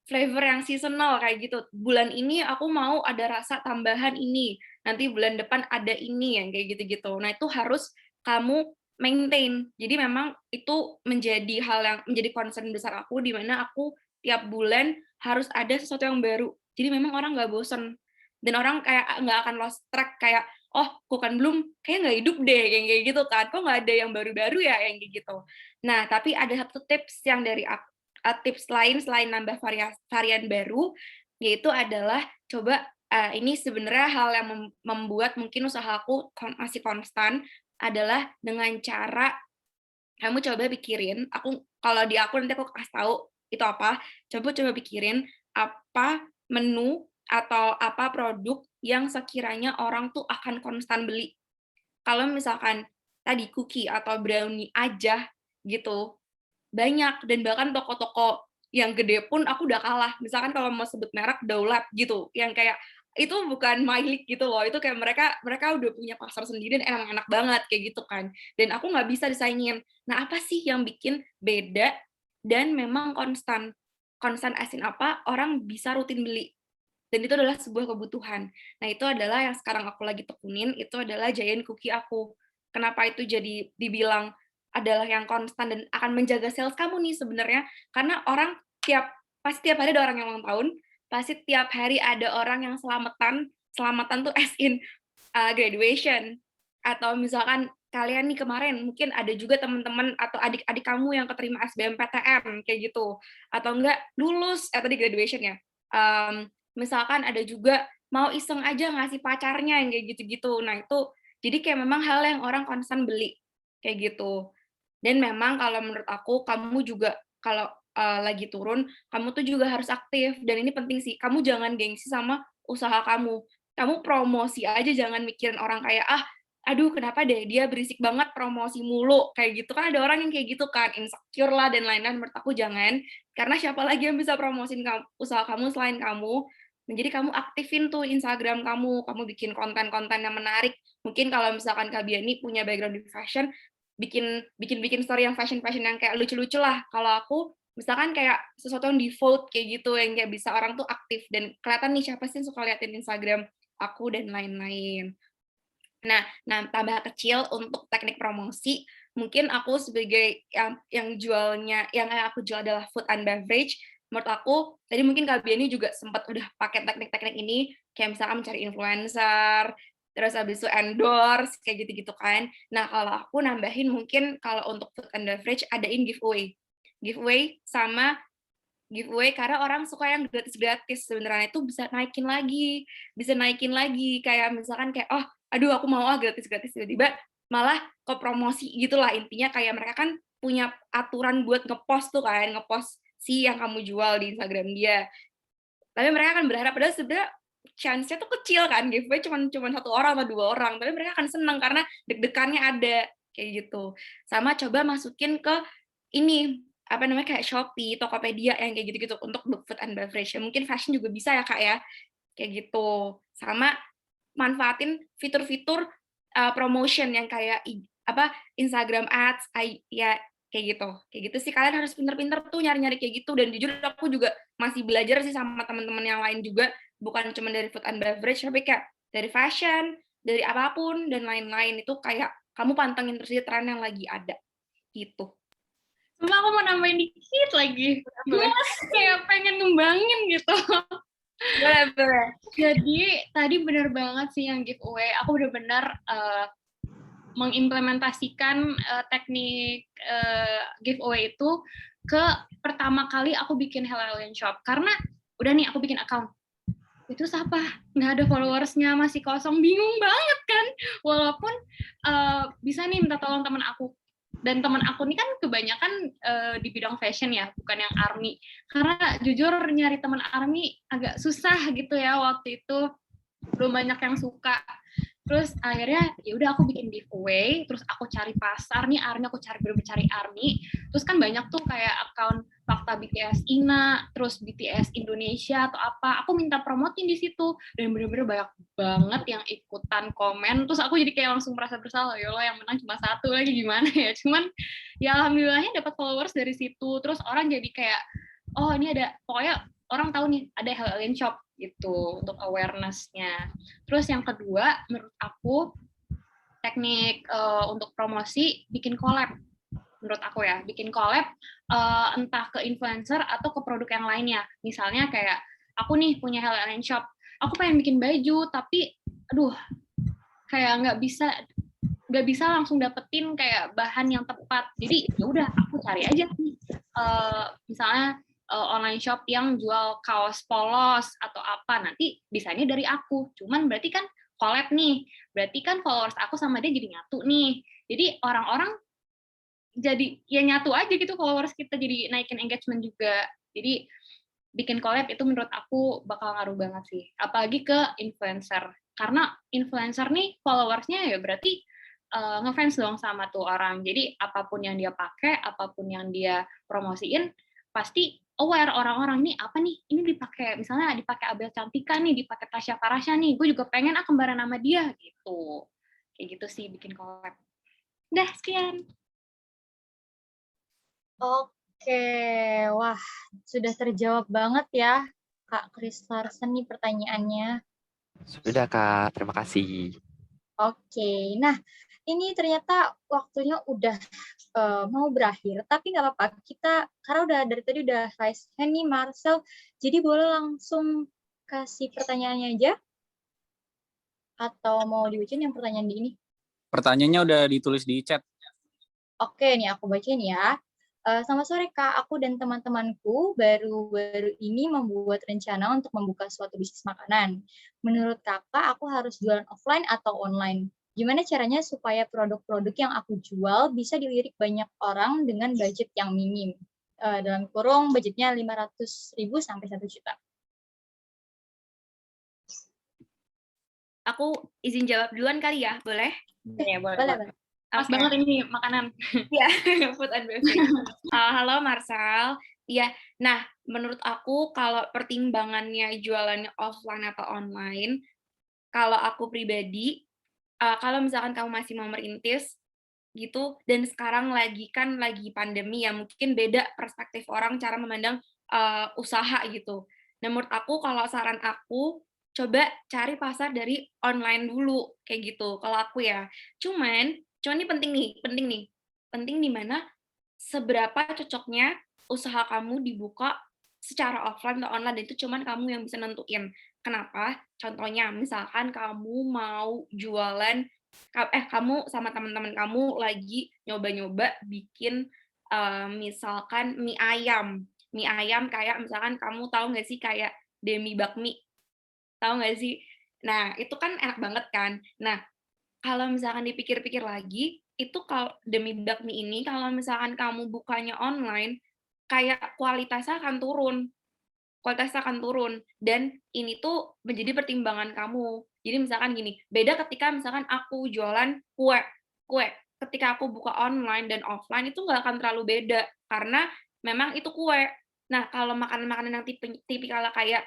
S5: flavor yang seasonal kayak gitu. Bulan ini aku mau ada rasa tambahan ini, nanti bulan depan ada ini yang kayak gitu-gitu. Nah, itu harus kamu maintain. Jadi memang itu menjadi hal yang menjadi concern besar aku, di mana aku tiap bulan harus ada sesuatu yang baru. Jadi memang orang nggak bosen. Dan orang kayak nggak akan lost track kayak, oh, kok kan belum, kayak nggak hidup deh, kayak gitu kan. Kok nggak ada yang baru-baru ya, yang kayak gitu. Nah, tapi ada satu tips yang dari aku, tips lain selain nambah varian baru, yaitu adalah coba ini sebenarnya hal yang membuat mungkin usahaku masih konstan, adalah dengan cara kamu coba pikirin, kalau di aku nanti aku kasih tahu itu apa, coba pikirin apa menu atau apa produk yang sekiranya orang tuh akan konstan beli. Kalau misalkan tadi cookie atau brownie aja gitu, banyak, dan bahkan toko-toko yang gede pun aku udah kalah. Misalkan kalau mau sebut merek Daulat gitu, yang kayak itu bukan my league gitu loh, itu kayak mereka udah punya pasar sendiri dan enak-enak banget kayak gitu kan. Dan aku nggak bisa disaingin. Nah, apa sih yang bikin beda dan memang konstan? Konstan asin apa? Orang bisa rutin beli. Dan itu adalah sebuah kebutuhan. Nah, itu adalah yang sekarang aku lagi tekunin, itu adalah Giant Cookie aku. Kenapa itu jadi dibilang adalah yang konstan dan akan menjaga sales kamu nih sebenarnya, karena orang pasti tiap hari ada orang yang ulang tahun, pasti tiap hari ada orang yang selamatan tuh as in graduation, atau misalkan kalian nih kemarin mungkin ada juga teman-teman atau adik-adik kamu yang keterima SBMPTN kayak gitu, atau enggak lulus tadi graduation ya, misalkan ada juga mau iseng aja ngasih pacarnya yang kayak gitu-gitu. Nah, itu jadi kayak memang hal yang orang konstan beli kayak gitu. Dan memang kalau menurut aku, kamu juga kalau lagi turun, kamu tuh juga harus aktif. Dan ini penting sih, kamu jangan gengsi sama usaha kamu. Kamu promosi aja, jangan mikirin orang kayak, aduh kenapa deh dia berisik banget promosi mulu, kayak gitu. Kan ada orang yang kayak gitu kan, insecure lah dan lain-lain. Menurut aku jangan, karena siapa lagi yang bisa promosin usaha kamu selain kamu. Nah, jadi kamu aktifin tuh Instagram kamu bikin konten-konten yang menarik. Mungkin kalau misalkan Kak Biani punya background di fashion, bikin story yang fashion yang kayak lucu-lucu lah. Kalau aku misalkan kayak sesuatu yang default kayak gitu, yang kayak bisa orang tuh aktif dan kelihatan nih siapa sih yang suka liatin Instagram aku dan lain-lain. Nah, tambah kecil untuk teknik promosi, mungkin aku sebagai yang jualnya, yang aku jual adalah food and beverage, menurut aku, tadi mungkin Kak Biani juga sempat udah pakai teknik-teknik ini, kayak misalkan mencari influencer, terus habis itu endorse, kayak gitu-gitu kan. Nah, kalau aku nambahin mungkin kalau untuk food and beverage, adain giveaway. Giveaway sama giveaway karena orang suka yang gratis-gratis, sebenarnya itu bisa naikin lagi, kayak misalkan kayak, oh, aduh aku mau gratis-gratis, tiba-tiba malah ke promosi gitulah, intinya kayak mereka kan punya aturan buat ngepost tuh kan, ngepost si yang kamu jual di Instagram dia. Tapi mereka akan berharap, padahal sebenarnya chance-nya tuh kecil kan, giveaway cuma 1 orang atau 2 orang, tapi mereka akan senang karena deg-degannya ada, kayak gitu. Sama coba masukin ke ini, apa namanya, kayak Shopee, Tokopedia, yang kayak gitu-gitu, untuk food and beverage. Mungkin fashion juga bisa ya, Kak, ya, kayak gitu. Sama manfaatin fitur-fitur promotion yang kayak Instagram Ads, ya kayak gitu sih. Kalian harus pinter-pinter tuh nyari-nyari kayak gitu. Dan jujur aku juga masih belajar sih sama teman-teman yang lain juga, bukan cuma dari food and beverage, tapi kayak dari fashion, dari apapun dan lain-lain. Itu kayak kamu pantengin terus aja tren yang lagi ada gitu.
S6: Cuma aku mau nambahin dikit lagi. Gue kayak pengen ngembangin gitu.
S5: Boleh.
S6: Jadi tadi benar banget sih yang giveaway. Aku benar-benar mengimplementasikan teknik giveaway itu ke pertama kali aku bikin Hello Alien Shop. Karena udah nih aku bikin account. Itu siapa? Nggak ada followersnya, masih kosong, bingung banget kan. Walaupun bisa nih minta tolong teman aku. Dan teman aku ini kan kebanyakan di bidang fashion ya, bukan yang army. Karena jujur nyari teman army agak susah gitu ya waktu itu, belum banyak yang suka. Terus akhirnya ya udah aku bikin giveaway, terus aku cari pasar nih, army aku cari army. Terus kan banyak tuh kayak account fakta BTS INA, terus BTS Indonesia atau apa. Aku minta promotin di situ dan bener-bener banyak banget yang ikutan komen. Terus aku jadi kayak langsung merasa bersalah, ya Allah yang menang cuma 1 lagi gimana ya. Cuman ya alhamdulillahnya dapat followers dari situ. Terus orang jadi kayak oh ini ada, pokoknya orang tahu nih ada Hello Alien Shop gitu untuk awareness-nya. Terus yang kedua menurut aku teknik untuk promosi bikin collab. Menurut aku ya, bikin collab entah ke influencer atau ke produk yang lainnya. Misalnya kayak aku nih punya Hello Alien Shop, aku pengen bikin baju tapi aduh kayak nggak bisa langsung dapetin kayak bahan yang tepat. Jadi ya udah aku cari aja nih misalnya online shop yang jual kaos polos atau apa, nanti desainnya dari aku. Cuman berarti kan collab nih, berarti kan followers aku sama dia jadi nyatu nih. Jadi orang-orang jadi ya nyatu aja gitu, followers kita jadi naikin engagement juga. Jadi bikin collab itu menurut aku bakal ngaruh banget sih, apalagi ke influencer. Karena influencer nih followersnya ya berarti ngefans dong sama tuh orang. Jadi apapun yang dia pakai, apapun yang dia promosiin, pasti aware orang-orang nih apa nih, ini dipakai, misalnya dipakai Abel Cantika nih, dipakai Tasya Farasya nih, gue juga pengen kembaran sama dia gitu. Kayak gitu sih bikin collab. Dah, sekian.
S4: Oke, wah sudah terjawab banget ya Kak Chris Larsen nih pertanyaannya.
S12: Sudah Kak, terima kasih.
S4: Oke, nah ini ternyata waktunya udah mau berakhir, tapi nggak apa-apa, kita karena udah dari tadi udah raise hand nih Marcel, jadi boleh langsung kasih pertanyaannya aja? Atau mau dibacain yang pertanyaan di ini?
S13: Pertanyaannya udah ditulis di chat.
S4: Oke, nih aku bacain ya. Selamat sore Kak, aku dan teman-temanku baru ini membuat rencana untuk membuka suatu bisnis makanan. Menurut Kakak, aku harus jualan offline atau online? Gimana caranya supaya produk-produk yang aku jual bisa dilirik banyak orang dengan budget yang minim? Dalam kurung budgetnya 500.000 sampai 1 juta.
S5: Aku izin jawab duluan kali ya, boleh?
S6: Ya, boleh.
S4: Boleh.
S6: Pas banget ini makanan.
S5: Iya, food and beverage. Halo Marcel. Iya, nah menurut aku kalau pertimbangannya jualannya offline atau online, kalau aku pribadi, kalau misalkan kamu masih mau merintis gitu, dan sekarang lagi pandemi ya, mungkin beda perspektif orang cara memandang usaha gitu. Nah menurut aku kalau saran aku coba cari pasar dari online dulu kayak gitu kalau aku ya. Cuman ini penting di mana seberapa cocoknya usaha kamu dibuka secara offline atau online, dan itu cuman kamu yang bisa nentuin. Kenapa? Contohnya, misalkan kamu mau jualan, kamu sama teman-teman kamu lagi nyoba-nyoba bikin misalkan mie ayam. Mie ayam kayak misalkan kamu tahu nggak sih kayak demi bakmi, tahu nggak sih? Nah, itu kan enak banget kan. Nah, kalau misalkan dipikir-pikir lagi, itu kalau demi bakmi ini, kalau misalkan kamu bukanya online, kayak kualitasnya akan turun, dan ini tuh menjadi pertimbangan kamu. Jadi misalkan gini, beda ketika misalkan aku jualan kue, ketika aku buka online dan offline itu nggak akan terlalu beda, karena memang itu kue. Nah, kalau makanan-makanan yang tipikal kayak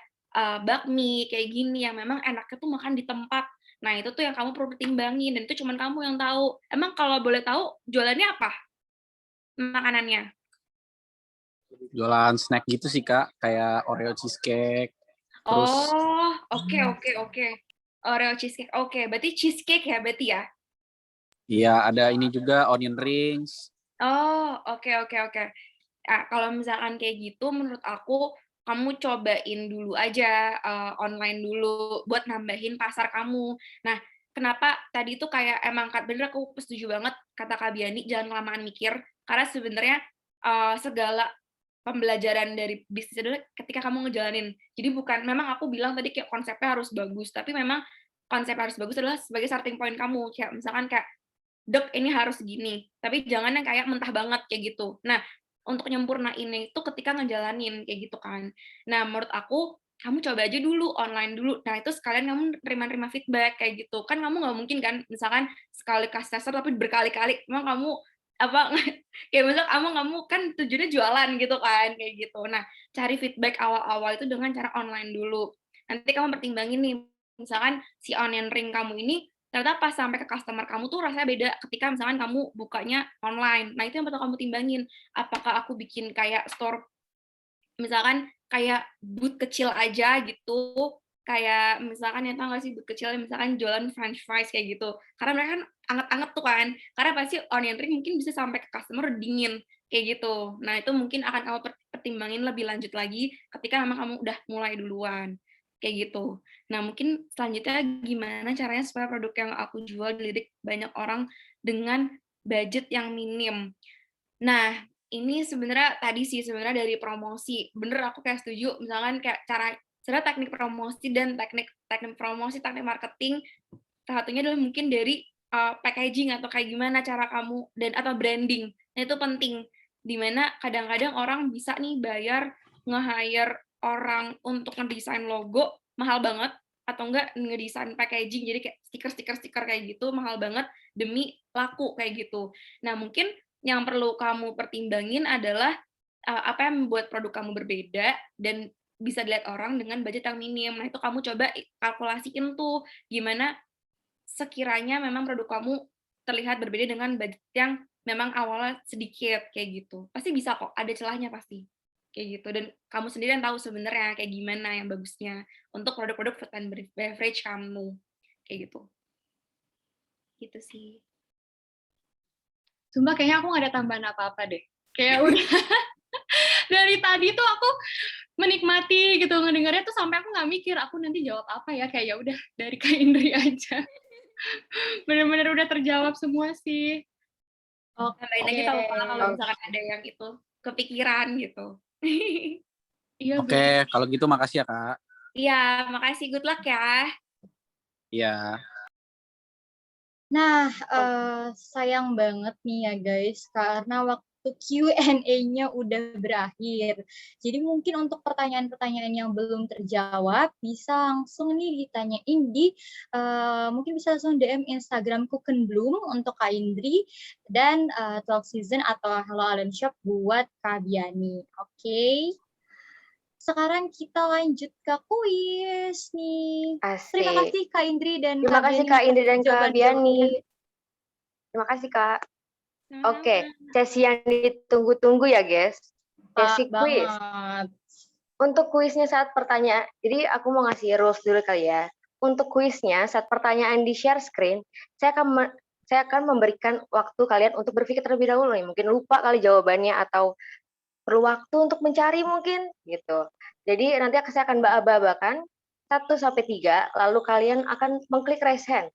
S5: bakmi, kayak gini, yang memang enaknya tuh makan di tempat. Nah, itu tuh yang kamu perlu pertimbangin, dan itu cuma kamu yang tahu. Emang kalau boleh tahu, jualannya apa makanannya?
S13: Jualan snack gitu sih Kak, kayak Oreo cheesecake. Terus
S5: Oh, oke. Oreo cheesecake, oke. Berarti cheesecake ya, berarti ya?
S13: iya ada ini juga onion rings.
S5: Oh, oke. Kalau misalkan kayak gitu, menurut aku kamu cobain dulu aja online dulu buat nambahin pasar kamu. Nah, kenapa tadi itu kayak emang bener aku setuju banget kata Kak Biani, jangan kelamaan mikir, karena sebenarnya segala pembelajaran dari bisnis adalah ketika kamu ngejalanin. Jadi memang aku bilang tadi kayak konsepnya harus bagus, tapi memang konsep harus bagus adalah sebagai starting point kamu. Kayak misalkan kayak, "Dok, ini harus gini," tapi jangan yang kayak mentah banget kayak gitu. Nah, untuk nyempurnainnya itu ketika ngejalanin kayak gitu kan. Nah, menurut aku kamu coba aja dulu online dulu. Nah, itu sekalian kamu terima feedback kayak gitu. Kan kamu nggak mungkin kan misalkan sekali kasih tester tapi berkali-kali emang kamu apa kayak misal kamu kan tujuannya jualan gitu kan kayak gitu. Nah, cari feedback awal-awal itu dengan cara online dulu. Nanti kamu pertimbangin nih, misalkan si onion ring kamu ini ternyata pas sampai ke customer kamu tuh rasanya beda ketika misalkan kamu bukanya online. Nah, itu yang perlu kamu timbangin. Apakah aku bikin kayak store, misalkan kayak booth kecil aja gitu, kayak misalkan ya tau nggak sih booth kecil misalkan jualan french fries kayak gitu. Karena mereka kan anget-anget tuh kan, karena pasti onion ring mungkin bisa sampai ke customer dingin, kayak gitu. Nah, itu mungkin akan kamu pertimbangin lebih lanjut lagi ketika memang kamu udah mulai duluan, kayak gitu. Nah, mungkin selanjutnya gimana caranya supaya produk yang aku jual dilirik banyak orang dengan budget yang minim. Nah, ini sebenarnya tadi sih sebenarnya dari promosi. Bener aku kayak setuju, misalkan kayak sebenarnya teknik promosi dan teknik promosi, teknik marketing, salah satunya adalah mungkin dari packaging atau kayak gimana cara kamu atau branding. Nah, itu penting. Dimana kadang-kadang orang bisa nih bayar nge-hire orang untuk ngedesain logo mahal banget, atau enggak ngedesain packaging jadi kayak stiker kayak gitu mahal banget demi laku kayak gitu. Nah, mungkin yang perlu kamu pertimbangin adalah apa yang membuat produk kamu berbeda dan bisa dilihat orang dengan budget yang minim. Nah, itu kamu coba kalkulasiin tuh gimana sekiranya memang produk kamu terlihat berbeda dengan budget yang memang awalnya sedikit kayak gitu. Pasti bisa kok, ada celahnya pasti. Kayak gitu, dan kamu sendiri yang tahu sebenarnya kayak gimana yang bagusnya untuk produk-produk food and beverage kamu. Kayak gitu. Gitu sih.
S6: Sumpah kayaknya aku nggak ada tambahan apa-apa deh. Kayak udah dari tadi tuh aku menikmati gitu ngedengarnya tuh sampai aku nggak mikir aku nanti jawab apa ya, kayak ya udah dari Kak Indri aja. Bener-bener udah terjawab semua sih.
S5: Tambahin aja kalau misalkan ada yang itu kepikiran gitu.
S6: Iya.
S13: Oke, kalau gitu makasih ya Kak.
S5: Iya, makasih. Good luck ya.
S13: Iya.
S4: Nah, sayang banget nih ya guys, karena waktu Q&A-nya udah berakhir. Jadi mungkin untuk pertanyaan-pertanyaan yang belum terjawab, bisa langsung nih ditanyain di, mungkin bisa langsung DM Instagram Cookenbloom untuk Kak Indri, dan 12 Season atau Hello Alan Shop buat Kak Biani. Oke? Sekarang kita lanjut ke kuis nih.
S1: Asik.
S4: Terima kasih Kak Indri dan
S1: Terima kasih Kak Indri dan Kak Biani. Terima kasih Kak. Oke, sesi yang ditunggu-tunggu ya guys. Sesi kuis. Untuk kuisnya saat pertanyaan, jadi aku mau ngasih rules dulu kali ya. Untuk kuisnya saat pertanyaan di share screen, saya akan memberikan waktu kalian untuk berpikir terlebih dahulu nih. Mungkin lupa kali jawabannya atau perlu waktu untuk mencari mungkin gitu. Jadi nanti saya akan aba-abakan 1 sampai 3, lalu kalian akan mengklik raise hand.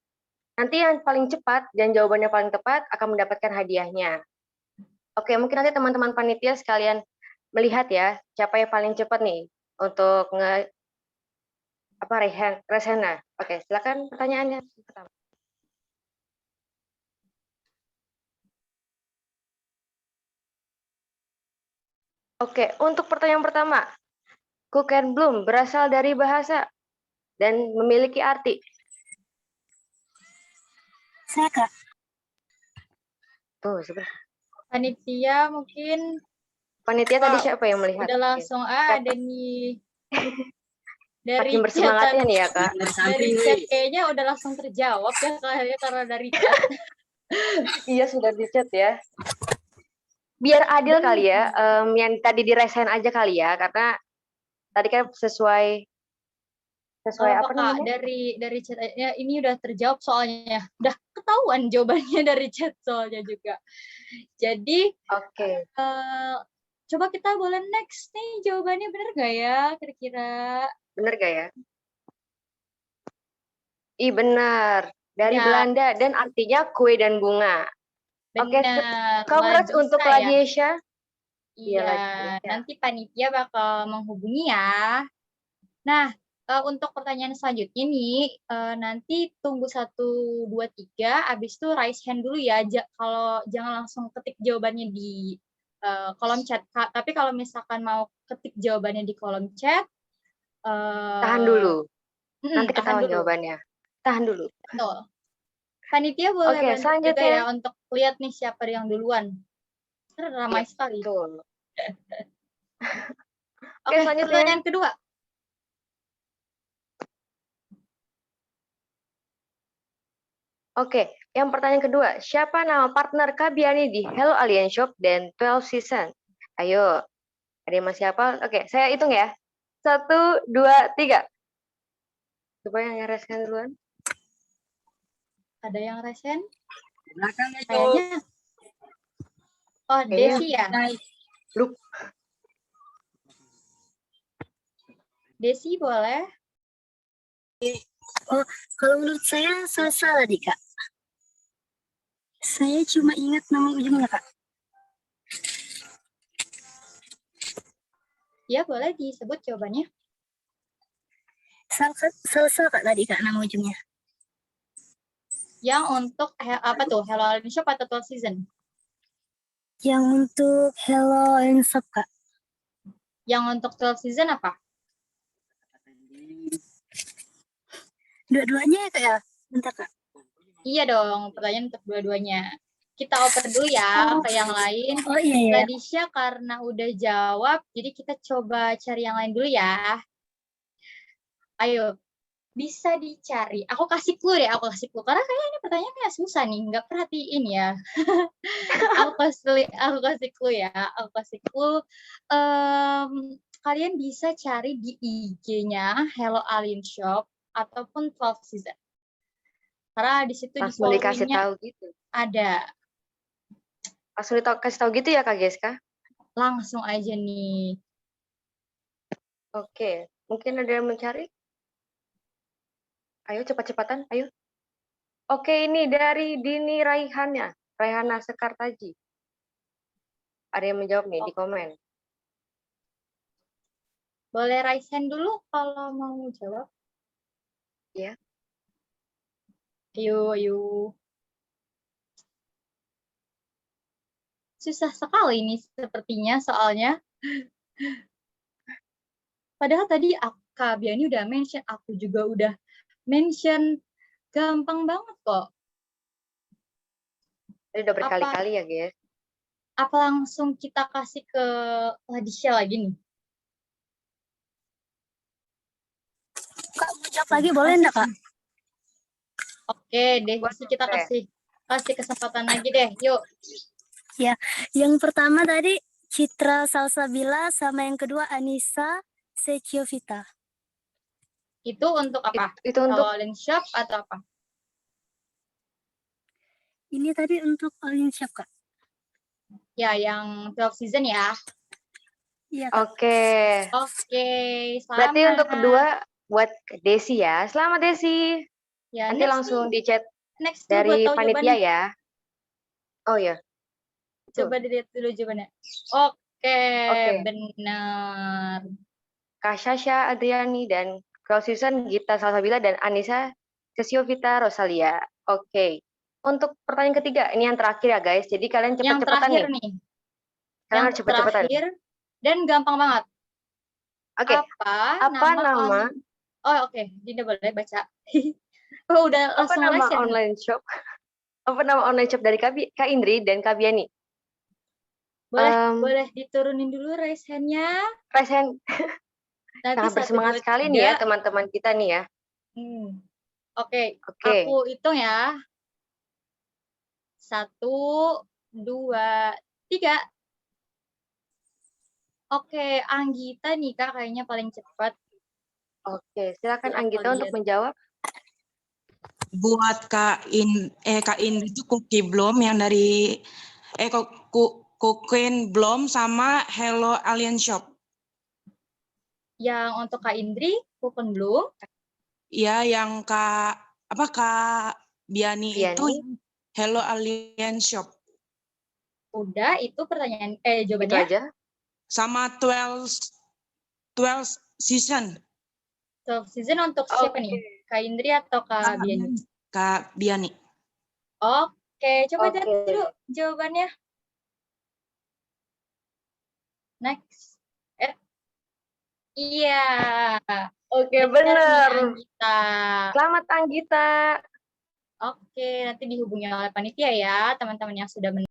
S1: Nanti yang paling cepat dan jawabannya paling tepat akan mendapatkan hadiahnya. Oke, mungkin nanti teman-teman panitia sekalian melihat ya, siapa yang paling cepat nih untuk raise hand. Oke, silakan pertanyaannya pertama. Oke, untuk pertanyaan pertama, cook and bloom berasal dari bahasa dan memiliki arti.
S14: Saya, Kak.
S1: Tuh, sebentar.
S4: Panitia mungkin.
S1: Panitia tadi siapa yang melihat?
S4: Udah langsung ada nih. Dari
S1: Saking bersemangatnya nih ya, Kak.
S4: Dari chat kayaknya udah langsung terjawab ya kayaknya karena dari chat.
S1: Iya, sudah di chat ya. Biar adil kali ya, yang tadi di raise hand aja kali ya, karena tadi kan sesuai apa namanya?
S4: Dari chat ya, ini udah terjawab soalnya. Udah ketahuan jawabannya dari chat soalnya juga. Jadi,
S1: oke.
S4: Coba kita boleh next nih, jawabannya bener gak ya kira-kira?
S1: Bener gak ya? Ih, benar. Dari
S4: Ya.
S1: Belanda dan artinya kue dan bunga. Oke, congrats untuk Ladiesha.
S4: Iya, nanti panitia bakal menghubungi ya. Nah, untuk pertanyaan selanjutnya nih, nanti tunggu 1, 2, 3, habis itu raise hand dulu ya. Kalau jangan langsung ketik jawabannya di kolom chat, Kak. Tapi kalau misalkan mau ketik jawabannya di kolom chat,
S1: tahan dulu. Nanti ketahuan jawabannya. Tahan dulu.
S4: Betul. Panitia boleh bantu
S1: selanjutnya
S4: juga ya untuk lihat nih siapa yang duluan. Ramai sekali.
S1: Betul.
S4: Oke, selanjutnya pertanyaan kedua.
S1: Oke, yang pertanyaan kedua, siapa nama partner Kabiani di Hello Alien Shop dan 12 Season? Ayo, ada yang masih hafal? Oke, saya hitung ya. 1, 2, 3. Coba yang raise-kan duluan.
S4: Ada yang raise-kan?
S14: Belakang itu.
S4: Kayaknya. Oh, Desi ya? Desi boleh?
S14: Oh, kalau menurut saya salah tadi, Kak. Saya cuma ingat nama ujungnya, Kak.
S4: Ya, boleh disebut jawabannya.
S14: Salsa, Kak, tadi, Kak, nama ujungnya.
S4: Yang untuk, apa tuh, Hello Alien Shop atau 12 Season?
S14: Yang untuk Hello Alien Shop, Kak.
S4: Yang untuk 12 Season apa?
S14: Dua-duanya ya, Kak, ya? Bentar, Kak.
S4: Iya dong, pertanyaan untuk dua-duanya. Kita oper dulu ya ke yang lain.
S14: Oh iya.
S4: Ladisha karena udah jawab, jadi kita coba cari yang lain dulu ya. Ayo, bisa dicari. Aku kasih clue deh, Karena kayaknya ini pertanyaannya susah nih, nggak perhatiin ya. Aku kasih clue ya. Kalian bisa cari di IG-nya Hello Alien Shop ataupun 12 Season. Karena di situ di
S1: following-nya gitu.
S4: Ada.
S1: Langsung kasih tahu gitu ya, Kak Geska?
S4: Langsung aja nih.
S1: Oke, mungkin ada yang mencari? Ayo cepat-cepatan, ayo. Oke, ini dari Dini Raihana Sekartaji. Ada yang menjawab nih di komen.
S4: Boleh raise hand dulu kalau mau jawab.
S1: Ya.
S4: Ayo. Susah sekali ini sepertinya soalnya. Padahal tadi Kak Biani udah mention, aku juga udah mention. Gampang banget kok.
S1: Tadi udah berkali-kali ya, guys.
S4: Apa langsung kita kasih ke Ladisha lagi nih?
S14: Kak, mau jawab lagi boleh enggak, Kak?
S4: Oke, Desi kita kasih kesempatan lagi deh. Yuk.
S14: Ya, yang pertama tadi Citra Salsabila sama yang kedua Anissa Sekiovita.
S4: Itu untuk apa?
S1: Itu untuk
S4: All-in shop atau apa?
S14: Ini tadi untuk all-in shop, Kak.
S4: Ya, yang 12 season ya.
S14: Iya, Kak.
S1: Oke.
S4: Oke,
S1: Berarti untuk
S4: selamat.
S1: kedua buat Desi ya. Selamat Desi.
S4: Ya,
S1: Nanti
S4: next
S1: langsung
S4: nih.
S1: di chat
S4: Next tuh buat
S1: dari
S4: tahu
S1: panitia
S4: jawabannya.
S1: ya. Oh ya.
S4: Coba dilihat dulu jawabannya. Oke,
S1: Oke.
S4: benar.
S1: Kak Sasha, Adriani, dan Cross Susan, Gita Salsabila, dan Anissa Sesiovita Rosalia. Oke. Untuk pertanyaan ketiga, ini yang terakhir ya guys. Jadi kalian
S4: Yang
S1: cepet-cepetan
S4: terakhir
S1: nih.
S4: nih.
S1: Kalian
S4: Yang
S1: harus cepet-cepetan.
S4: terakhir dan gampang banget.
S1: Oke. Apa nama?
S4: Oh, oke. Dinda boleh baca. Oh, udah
S1: Apa
S4: langsung
S1: nama
S4: les ya?
S1: online shop? Apa nama online shop dari Kak Indri dan Kak Biani?
S4: Boleh diturunin dulu raise hand-nya.
S1: Raise hand.
S4: Nanti
S1: Sangat bersemangat sekali nih ya teman-teman kita nih ya.
S4: Oke,
S1: Oke.
S4: aku hitung ya. 1, 2, 3. Oke, Anggita nih Kak kayaknya paling cepat.
S1: Oke, silakan Anggita untuk menjawab.
S10: Buat Kak Indri itu Cookie Bloom yang dari Cooking Bloom sama Hello Alien Shop.
S4: Yang untuk Kak Indri, Cooking Bloom.
S10: Ya, yang Kak Biani itu Hello Alien Shop.
S4: Udah, itu pertanyaan jawabannya.
S1: Itu aja.
S10: Sama 12 season.
S4: 12 season untuk siapa nih? Kak Indri atau Kak Biani?
S10: Kak Biani.
S4: Oke, coba lihat dulu jawabannya. Next. Iya.
S1: Oke, benar.
S4: Anggita.
S1: Selamat Anggita.
S4: Oke, nanti dihubungi oleh panitia ya, teman-teman yang sudah